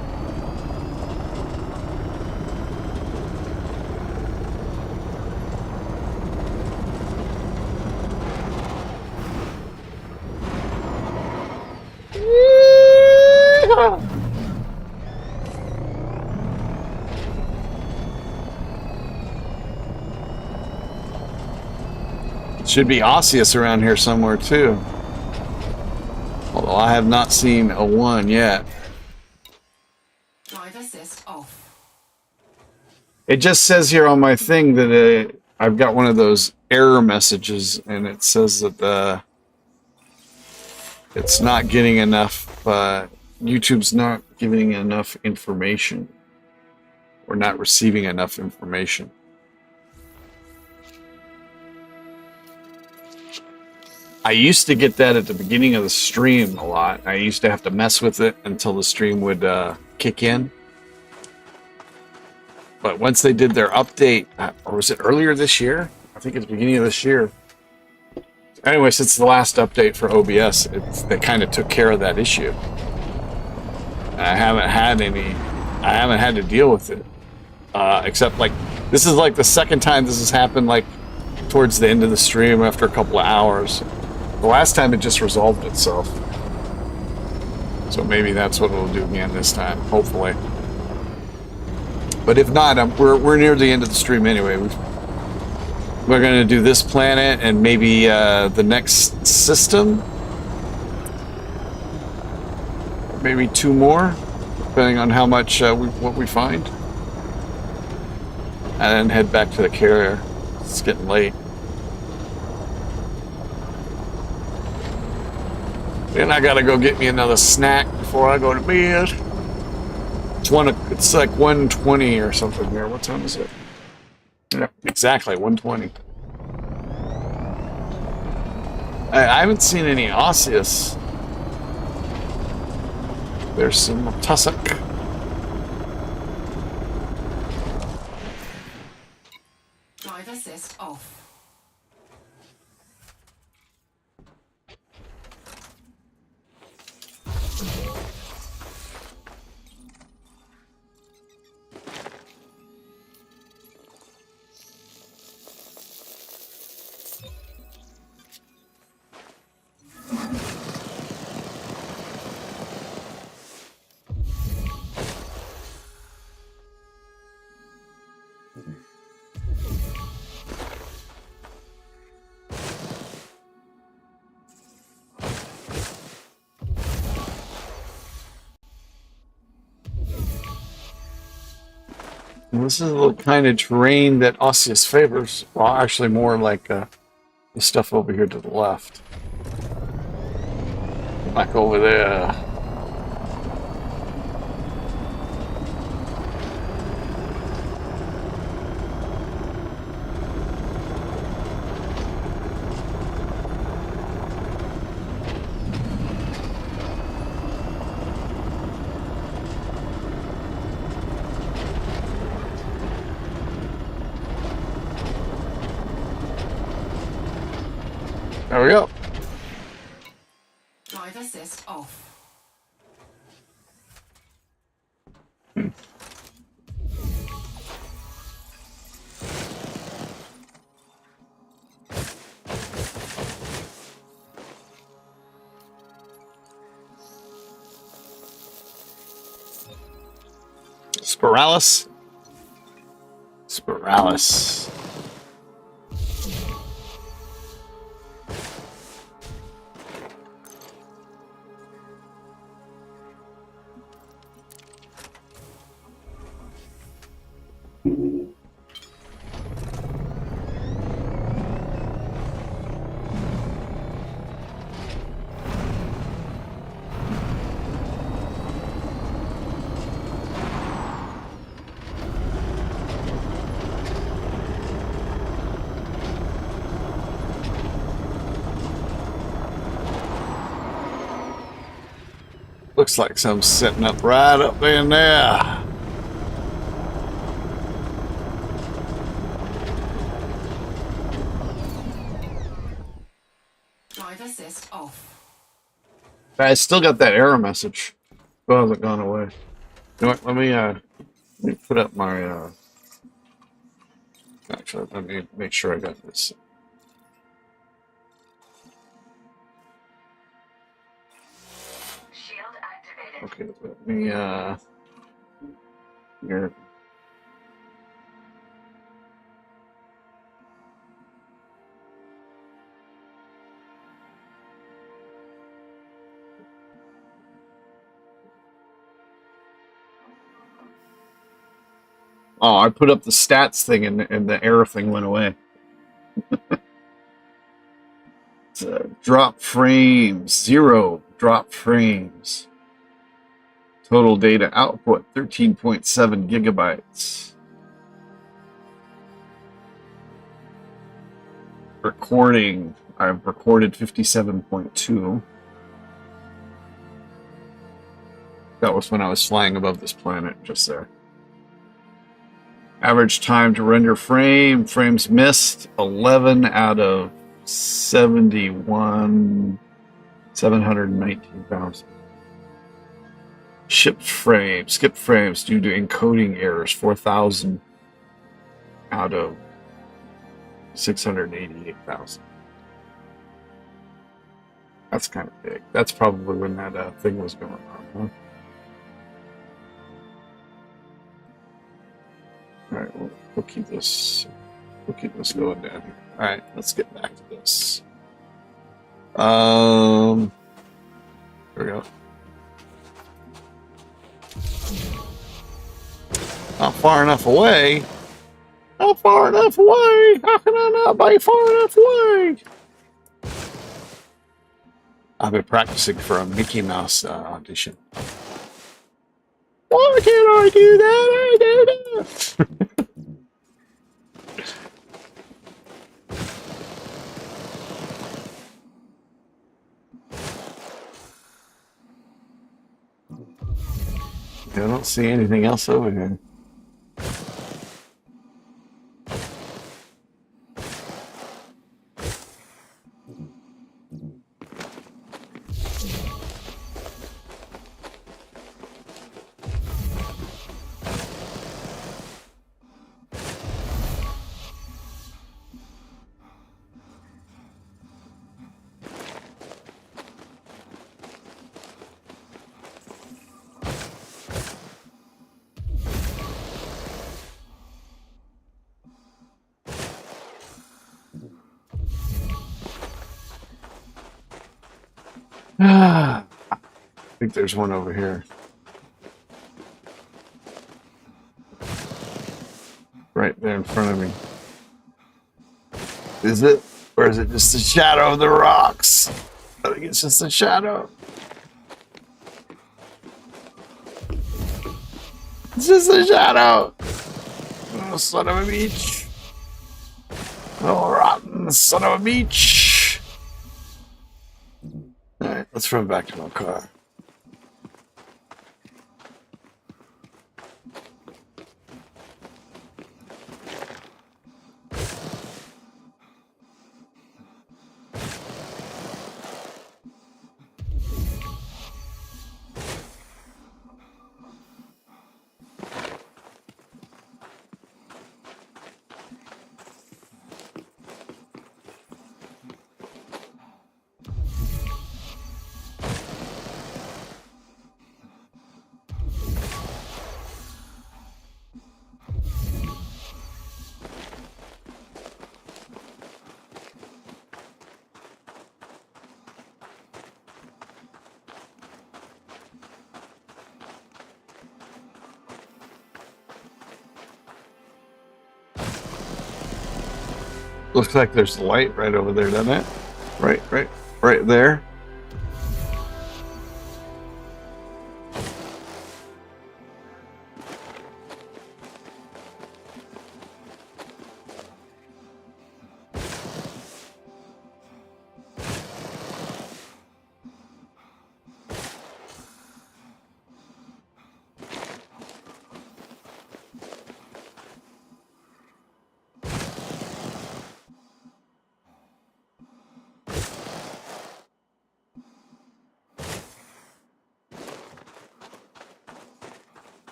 [SPEAKER 1] Should be Osseous around here somewhere too. Although I have not seen a one yet.
[SPEAKER 2] Drive assist off.
[SPEAKER 1] It just says here on my thing that I've got one of those error messages, and it says that it's not getting enough. YouTube's not giving enough information. We're not receiving enough information. I used to get that at the beginning of the stream a lot. I used to have to mess with it until the stream would kick in. But once they did their update, or was it earlier this year? I think it's the beginning of this year. Anyway, since the last update for OBS, they kind of took care of that issue. I haven't had to deal with it. Except like, this is like the second time this has happened, like towards the end of the stream after a couple of hours. The last time it just resolved itself. So maybe that's what it'll do again this time, hopefully. But if not, we're near the end of the stream anyway. We're going to do this planet and maybe the next system. Maybe 2 more, depending on how much what we find. And then head back to the carrier. It's getting late. Then I gotta go get me another snack before I go to bed. It's like 1:20 or something here. What time is it? Yeah, exactly 1:20. I haven't seen any Osseous. There's some tussock.
[SPEAKER 2] Drive assist off.
[SPEAKER 1] This is the kind of terrain that Osseous favors. Well, actually more like the stuff over here to the left. Back over there. There we go.
[SPEAKER 2] Drive assist off.
[SPEAKER 1] Spiralis. Spiralis. Looks like some sitting up right up in there.
[SPEAKER 2] Drive assist off.
[SPEAKER 1] I still got that error message. Still hasn't gone away. You know what? Let me put up my. Actually, let me make sure I got this.
[SPEAKER 2] Shield activated.
[SPEAKER 1] Okay, let me here. Oh, I put up the stats thing and the error thing went away. Drop frames, 0 drop frames. Total data output, 13.7 gigabytes. Recording, I've recorded 57.2. That was when I was flying above this planet, just there. Average time to render frames missed, 11 out of 71, 719,000. Skipped frames due to encoding errors, 4,000 out of 688,000. That's kind of big. That's probably when that thing was going on, huh? All right, we'll keep this. We'll keep this going down here. All right, let's get back to this. There we go. Not far enough away. Not far enough away. How can I not be far enough away? I've been practicing for a Mickey Mouse audition. Why can't I do that? I do that. I don't see anything else over here. I think there's one over here. Right there in front of me. Is it? Or is it just a shadow of the rocks? I think it's just a shadow. It's just a shadow. Oh, son of a beach. Oh, rotten son of a beach. Alright, let's run back to my car. Looks like there's light right over there, doesn't it? Right there.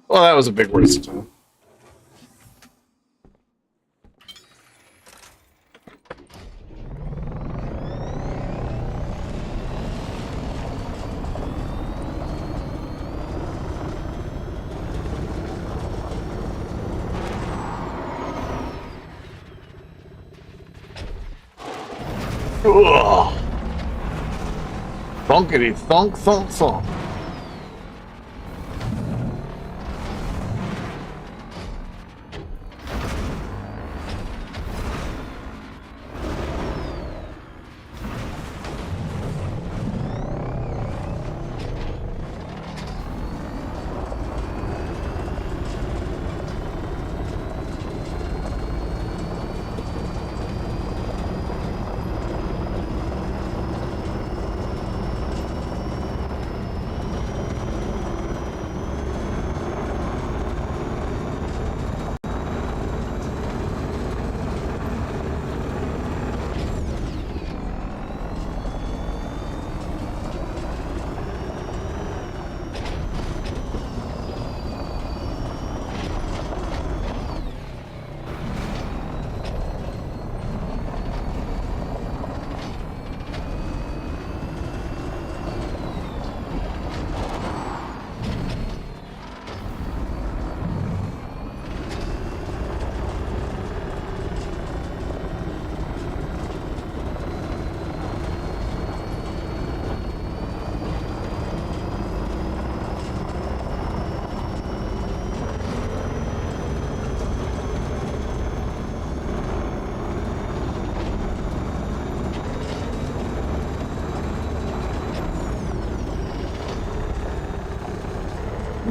[SPEAKER 1] Well, that was a big waste of time. Ugh. Thunkity thunk thunk thunk.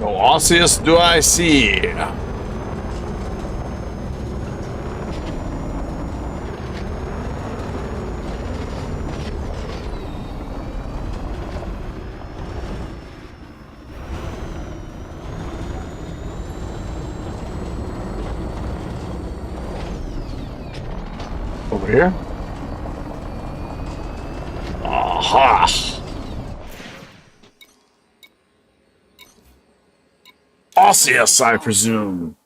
[SPEAKER 1] No Osseous do I see. Over here? Aha! Osseous, I presume.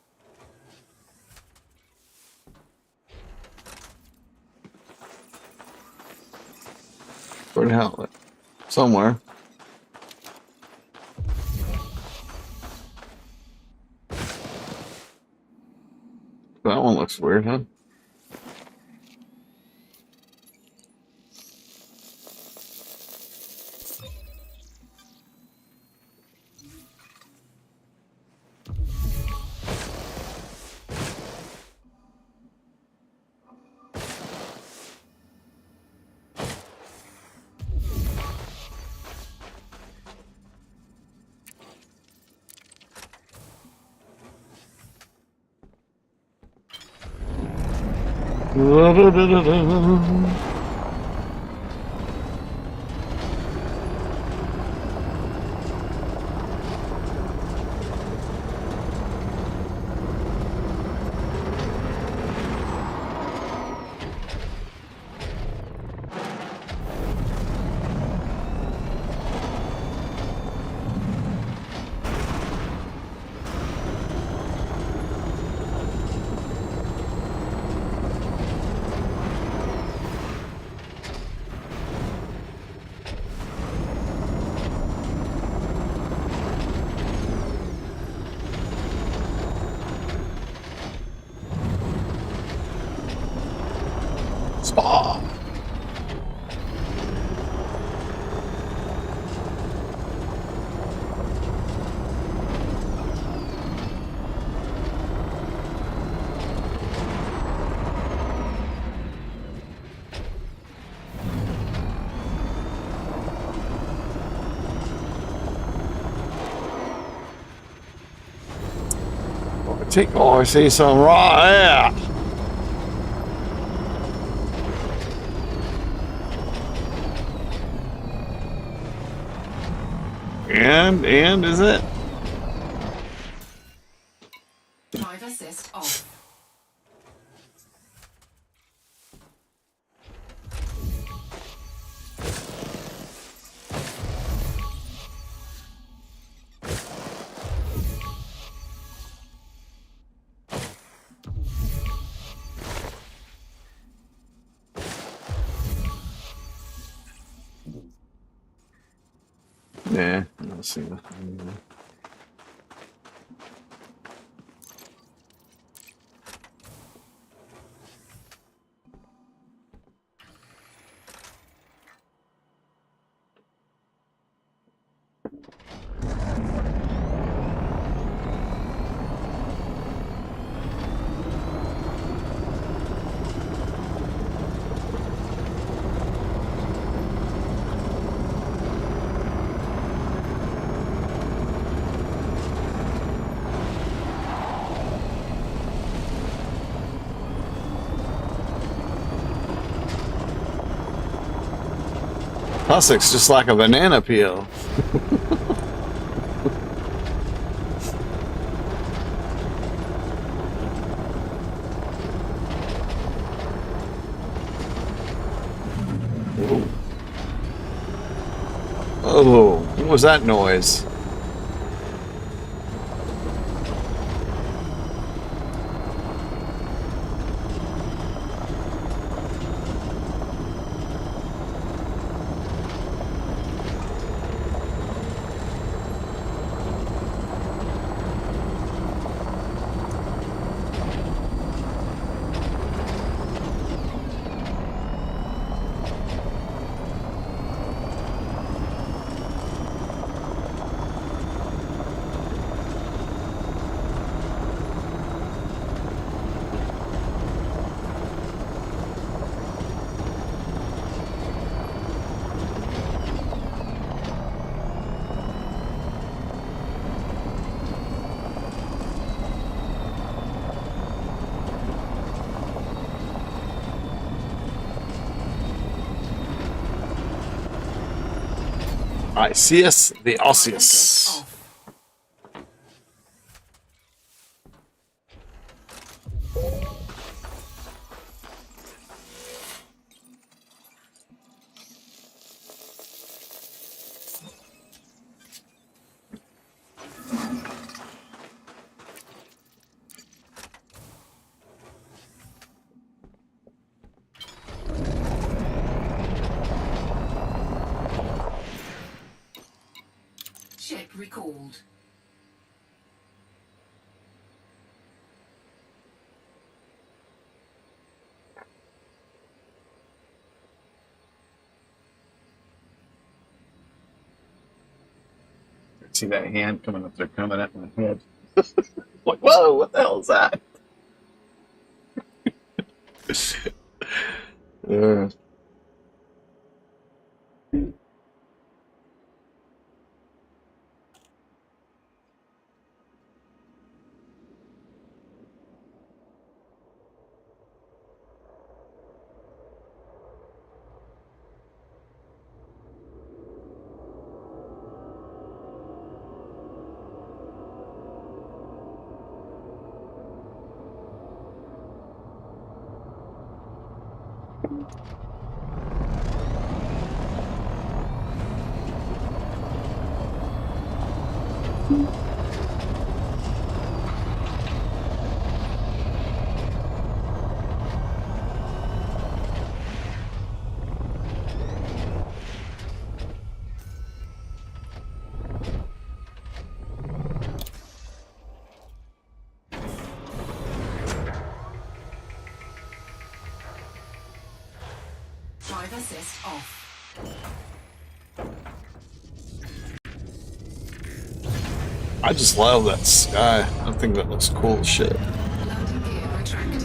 [SPEAKER 1] Where the hell? Somewhere. That one looks weird, huh? Spa. I see some raw air. And is it?
[SPEAKER 2] Drive assist off.
[SPEAKER 1] Yeah, let's see. Hussic's just like a banana peel. Oh, what was that noise? Iseus the
[SPEAKER 2] Driver
[SPEAKER 1] Osseous.
[SPEAKER 2] test off. Ship recalled.
[SPEAKER 1] See that hand coming up there, coming at my head. Like, whoa, what the hell is that? Uh,
[SPEAKER 2] Drive assist off.
[SPEAKER 1] I just love that sky. I think that looks cool as shit.
[SPEAKER 2] Landing gear retracted.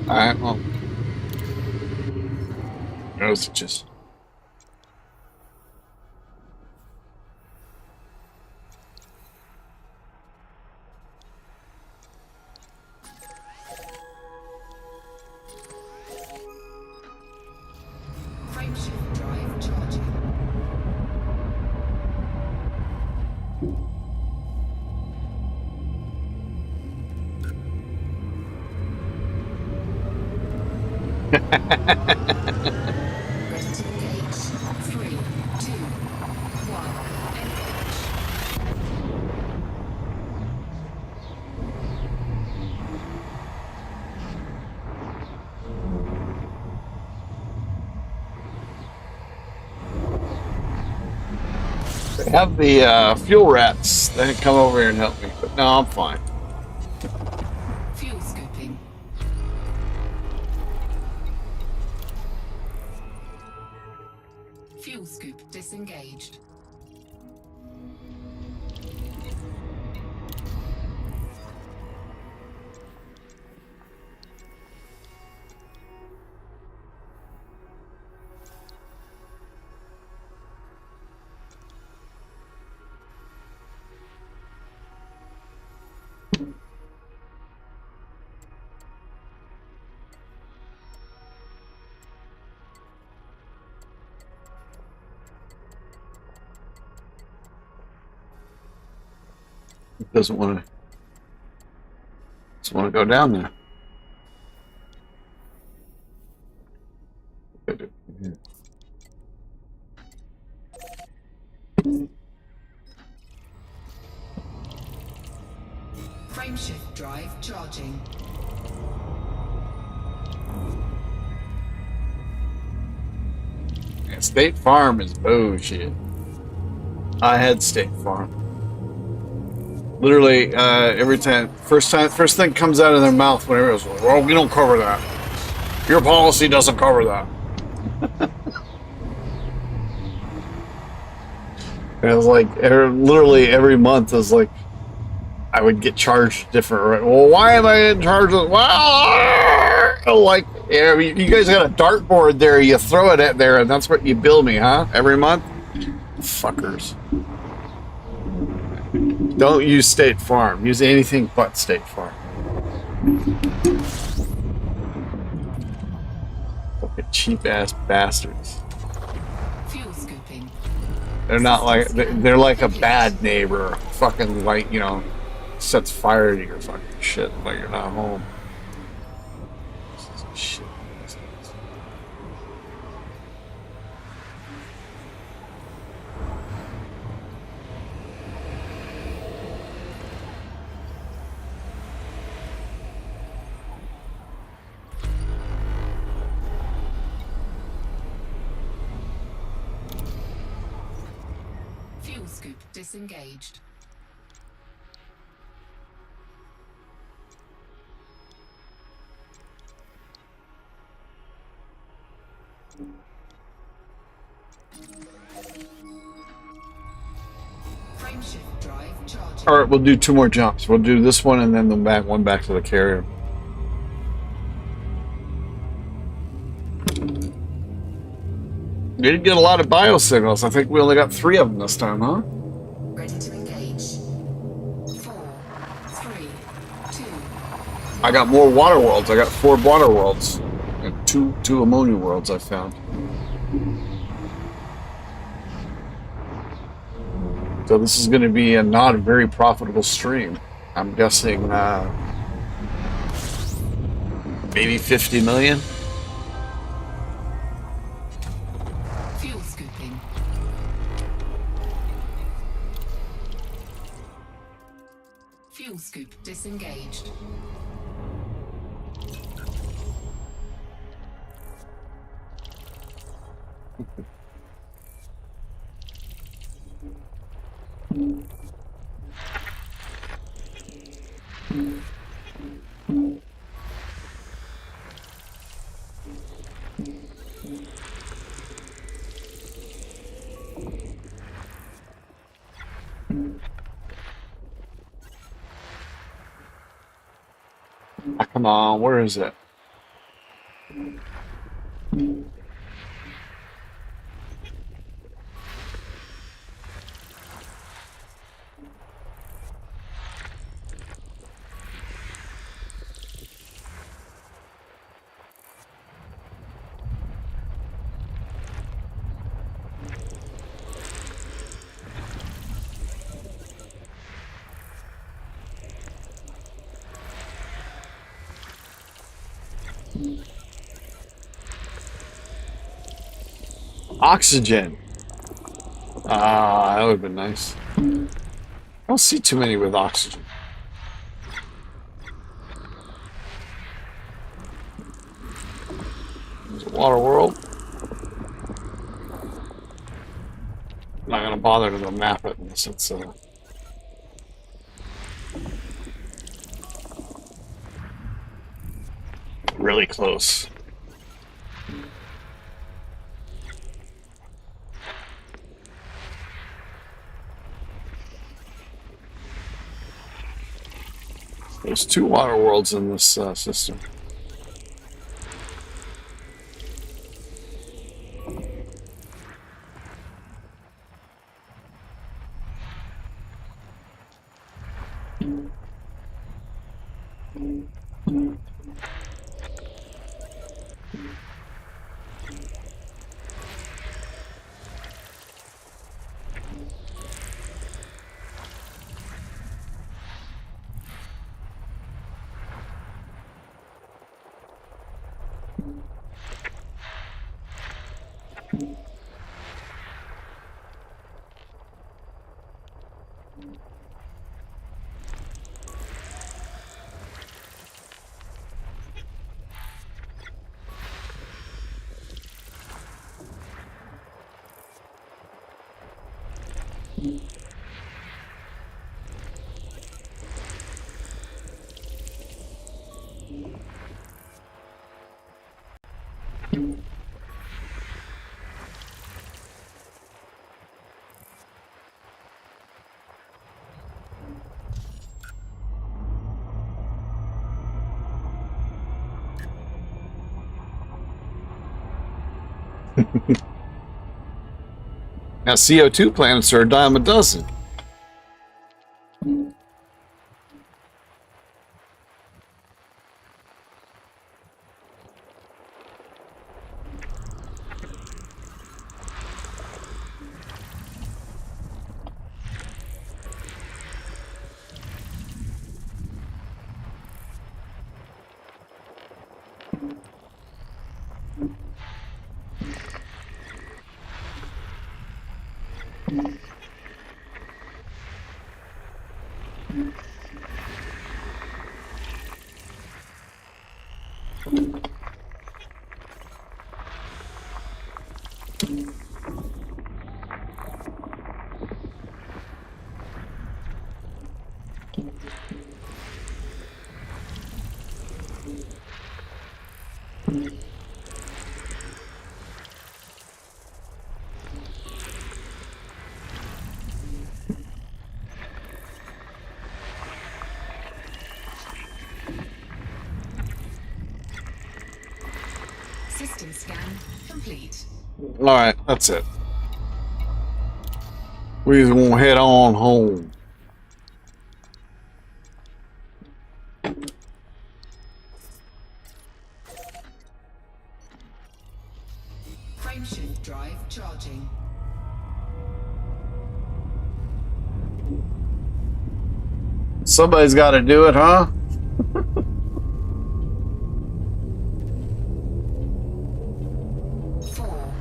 [SPEAKER 1] Alright, well. Those are just.
[SPEAKER 2] Frameshift drive charging. Ready to engage. 3, 2, 1. Engage.
[SPEAKER 1] They have the fuel rats that come over here and help me, but no, I'm fine.
[SPEAKER 2] Fuel scooping. Fuel scoop disengaged.
[SPEAKER 1] It doesn't want to go down there.
[SPEAKER 2] Frameshift drive charging.
[SPEAKER 1] State Farm is bullshit. I had State Farm. Literally, every time, first thing comes out of their mouth whenever it goes, well, we don't cover that. Your policy doesn't cover that. And it was like, literally every month is like, I would get charged different. Right? Well, why am I in charge of? Well, like, yeah, you guys got a dartboard there. You throw it at there, and that's what you bill me, huh? Every month, fuckers. Don't use State Farm. Use anything but State Farm. Fucking cheap ass bastards.
[SPEAKER 2] Fuel scooping.
[SPEAKER 1] They're not like they're like a bad neighbor. Fucking like, you know, sets fire to your fucking shit while you're not home. Shit.
[SPEAKER 2] Fuel scoop disengaged. Frameshift drive charging.
[SPEAKER 1] All right, we'll do 2 more jumps. We'll do this one and then the one back to the carrier. We didn't get a lot of biosignals. I think we only got 3 of them this time, huh?
[SPEAKER 2] Ready to engage. 4, 3, 2.
[SPEAKER 1] I got more water worlds. I got 4 water worlds and two ammonia worlds I found. So this is going to be a not very profitable stream. I'm guessing maybe 50 million.
[SPEAKER 2] Fuel scooping. Fuel scoop disengaged.
[SPEAKER 1] Ah, come on, where is it? Oxygen. Ah, that would have been nice. I don't see too many with oxygen. There's a water world. I'm not gonna bother to map it unless it's really close. There's 2 water worlds in this system. Now, CO2 planets are a dime a dozen.
[SPEAKER 2] System scan complete.
[SPEAKER 1] All right, that's it. We just gonna head on home.
[SPEAKER 2] Frameshift drive charging.
[SPEAKER 1] Somebody's got to do it, huh?
[SPEAKER 2] 4,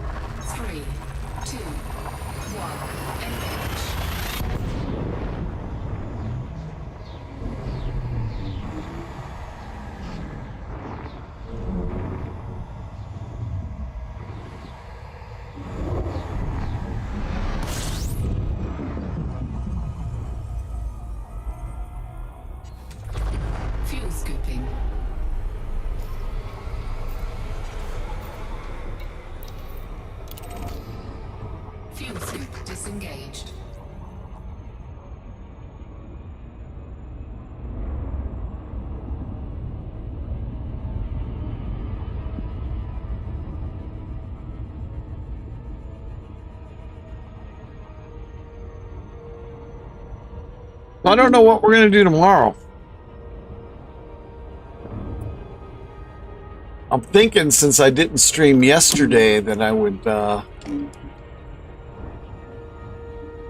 [SPEAKER 2] 3, 2, 1. Engage. Fuel scooping. Fuel scoop disengaged.
[SPEAKER 1] I don't know what we're gonna do tomorrow. I'm thinking since I didn't stream yesterday that I would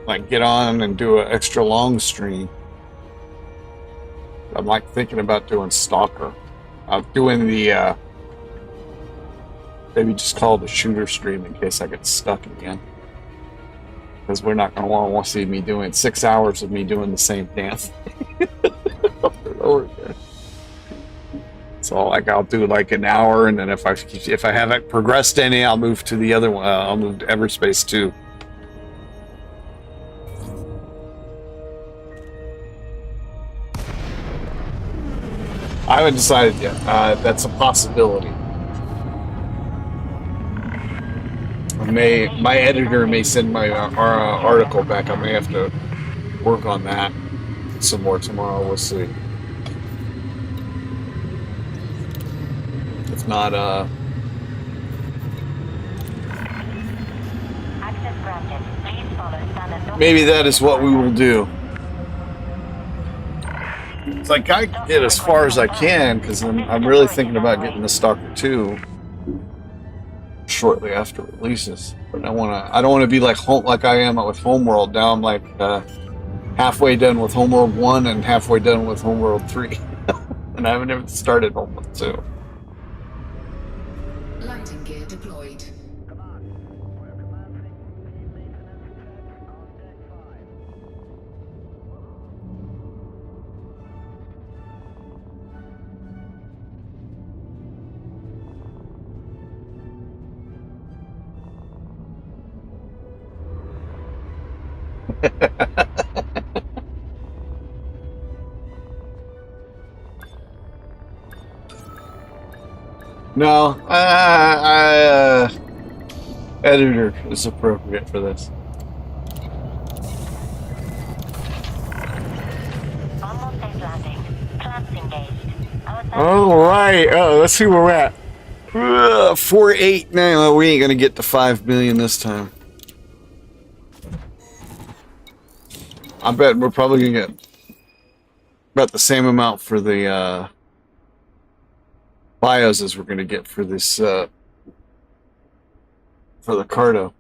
[SPEAKER 1] like get on and do an extra long stream. I'm like thinking about doing Stalker. I'm doing the maybe just call it a shooter stream in case I get stuck again. Because we're not going to want to see me doing 6 hours of me doing the same dance over and over again. So like I'll do like an hour, and then if I haven't progressed any, I'll move to the other one. I'll move to Everspace 2. I haven't decided yet. That's a possibility. My editor may send my article back. I may have to work on that some more tomorrow. We'll see. If not,
[SPEAKER 3] Access granted. Please follow standard
[SPEAKER 1] maybe that is what we will do. It's like I get as far as I can because I'm really thinking about getting the Stalker 2 shortly after it releases. But I don't want to be like I am with Homeworld. Now I'm like halfway done with Homeworld 1 and halfway done with Homeworld 3. And I haven't even started Homeworld 2.
[SPEAKER 2] Landing gear deployed.
[SPEAKER 1] No, editor is appropriate for this.
[SPEAKER 3] Almost safe landing. Clamps engaged.
[SPEAKER 1] All right. Oh, let's see where we're at. 489. Well, we ain't gonna get to 5 million this time. I bet we're probably gonna get about the same amount for the bios as we're gonna get for this for the Cardo,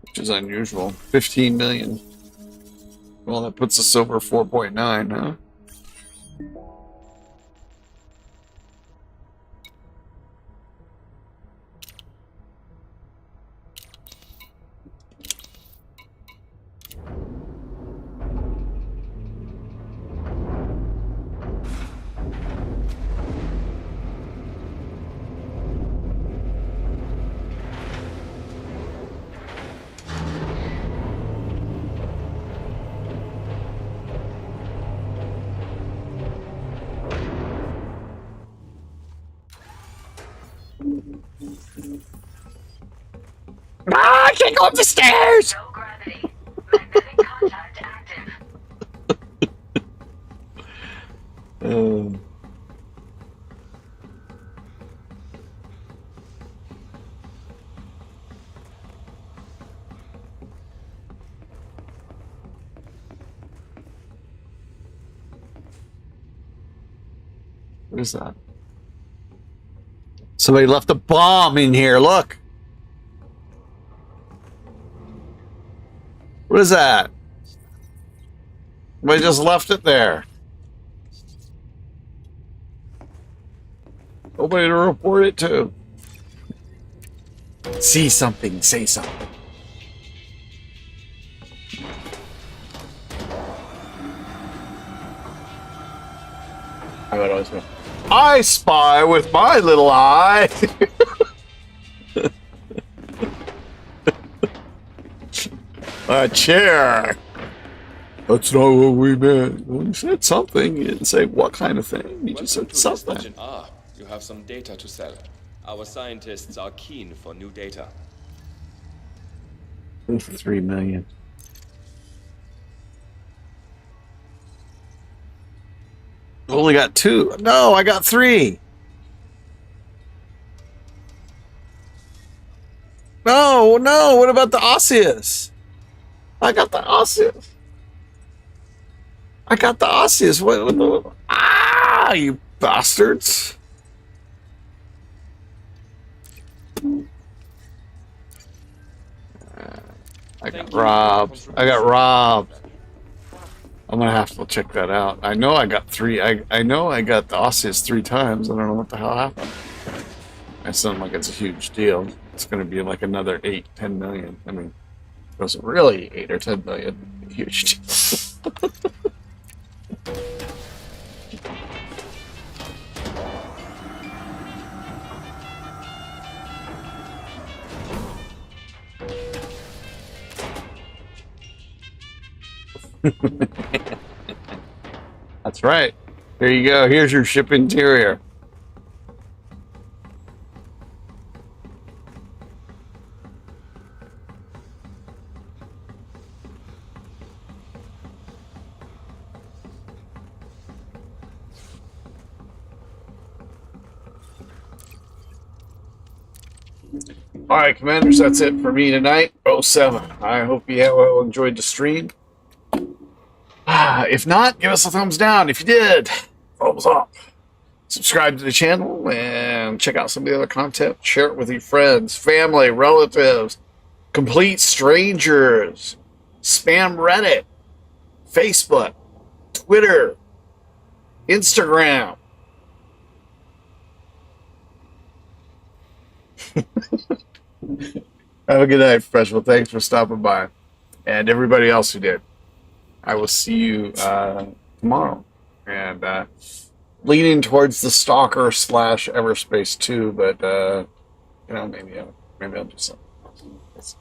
[SPEAKER 1] which is unusual. 15 million. Well, that puts us over 4.9, huh? Ah, I can't go up the stairs!
[SPEAKER 2] No gravity. Magnetic contact active.
[SPEAKER 1] What is that? Somebody left a bomb in here, look! What is that? Somebody just left it there. Nobody to report it to. See something, say something. I would always go, I spy with my little eye. A chair. That's not what we meant. Well, you said something. You didn't say what kind of thing. You just said something.
[SPEAKER 4] Agent R. You have some data to sell. Our scientists are keen for new data.
[SPEAKER 1] 3 million. Only got 2. No, I got 3. No, no. What about the Osseous? I got the Osseous. I got the Osseous. What, ah, you bastards. I got robbed. I got robbed. I'm gonna have to check that out. I know I got 3. I know I got the Osseous 3 times. I don't know what the hell happened. I sound like it's a huge deal. It's gonna be like another 8-10 million. I mean, it was really 8 or 10 million. Huge deal. That's right. Here you go. Here's your ship interior. All right, Commanders, that's it for me tonight. 07. I hope you all enjoyed the stream. If not, give us a thumbs down. If you did, thumbs up. Subscribe to the channel and check out some of the other content. Share it with your friends, family, relatives, complete strangers, spam Reddit, Facebook, Twitter, Instagram. Have a good night, Professional. Thanks for stopping by. And everybody else who did. I will see you tomorrow. And leaning towards the Stalker / Everspace 2, but you know, maybe I'll do something else.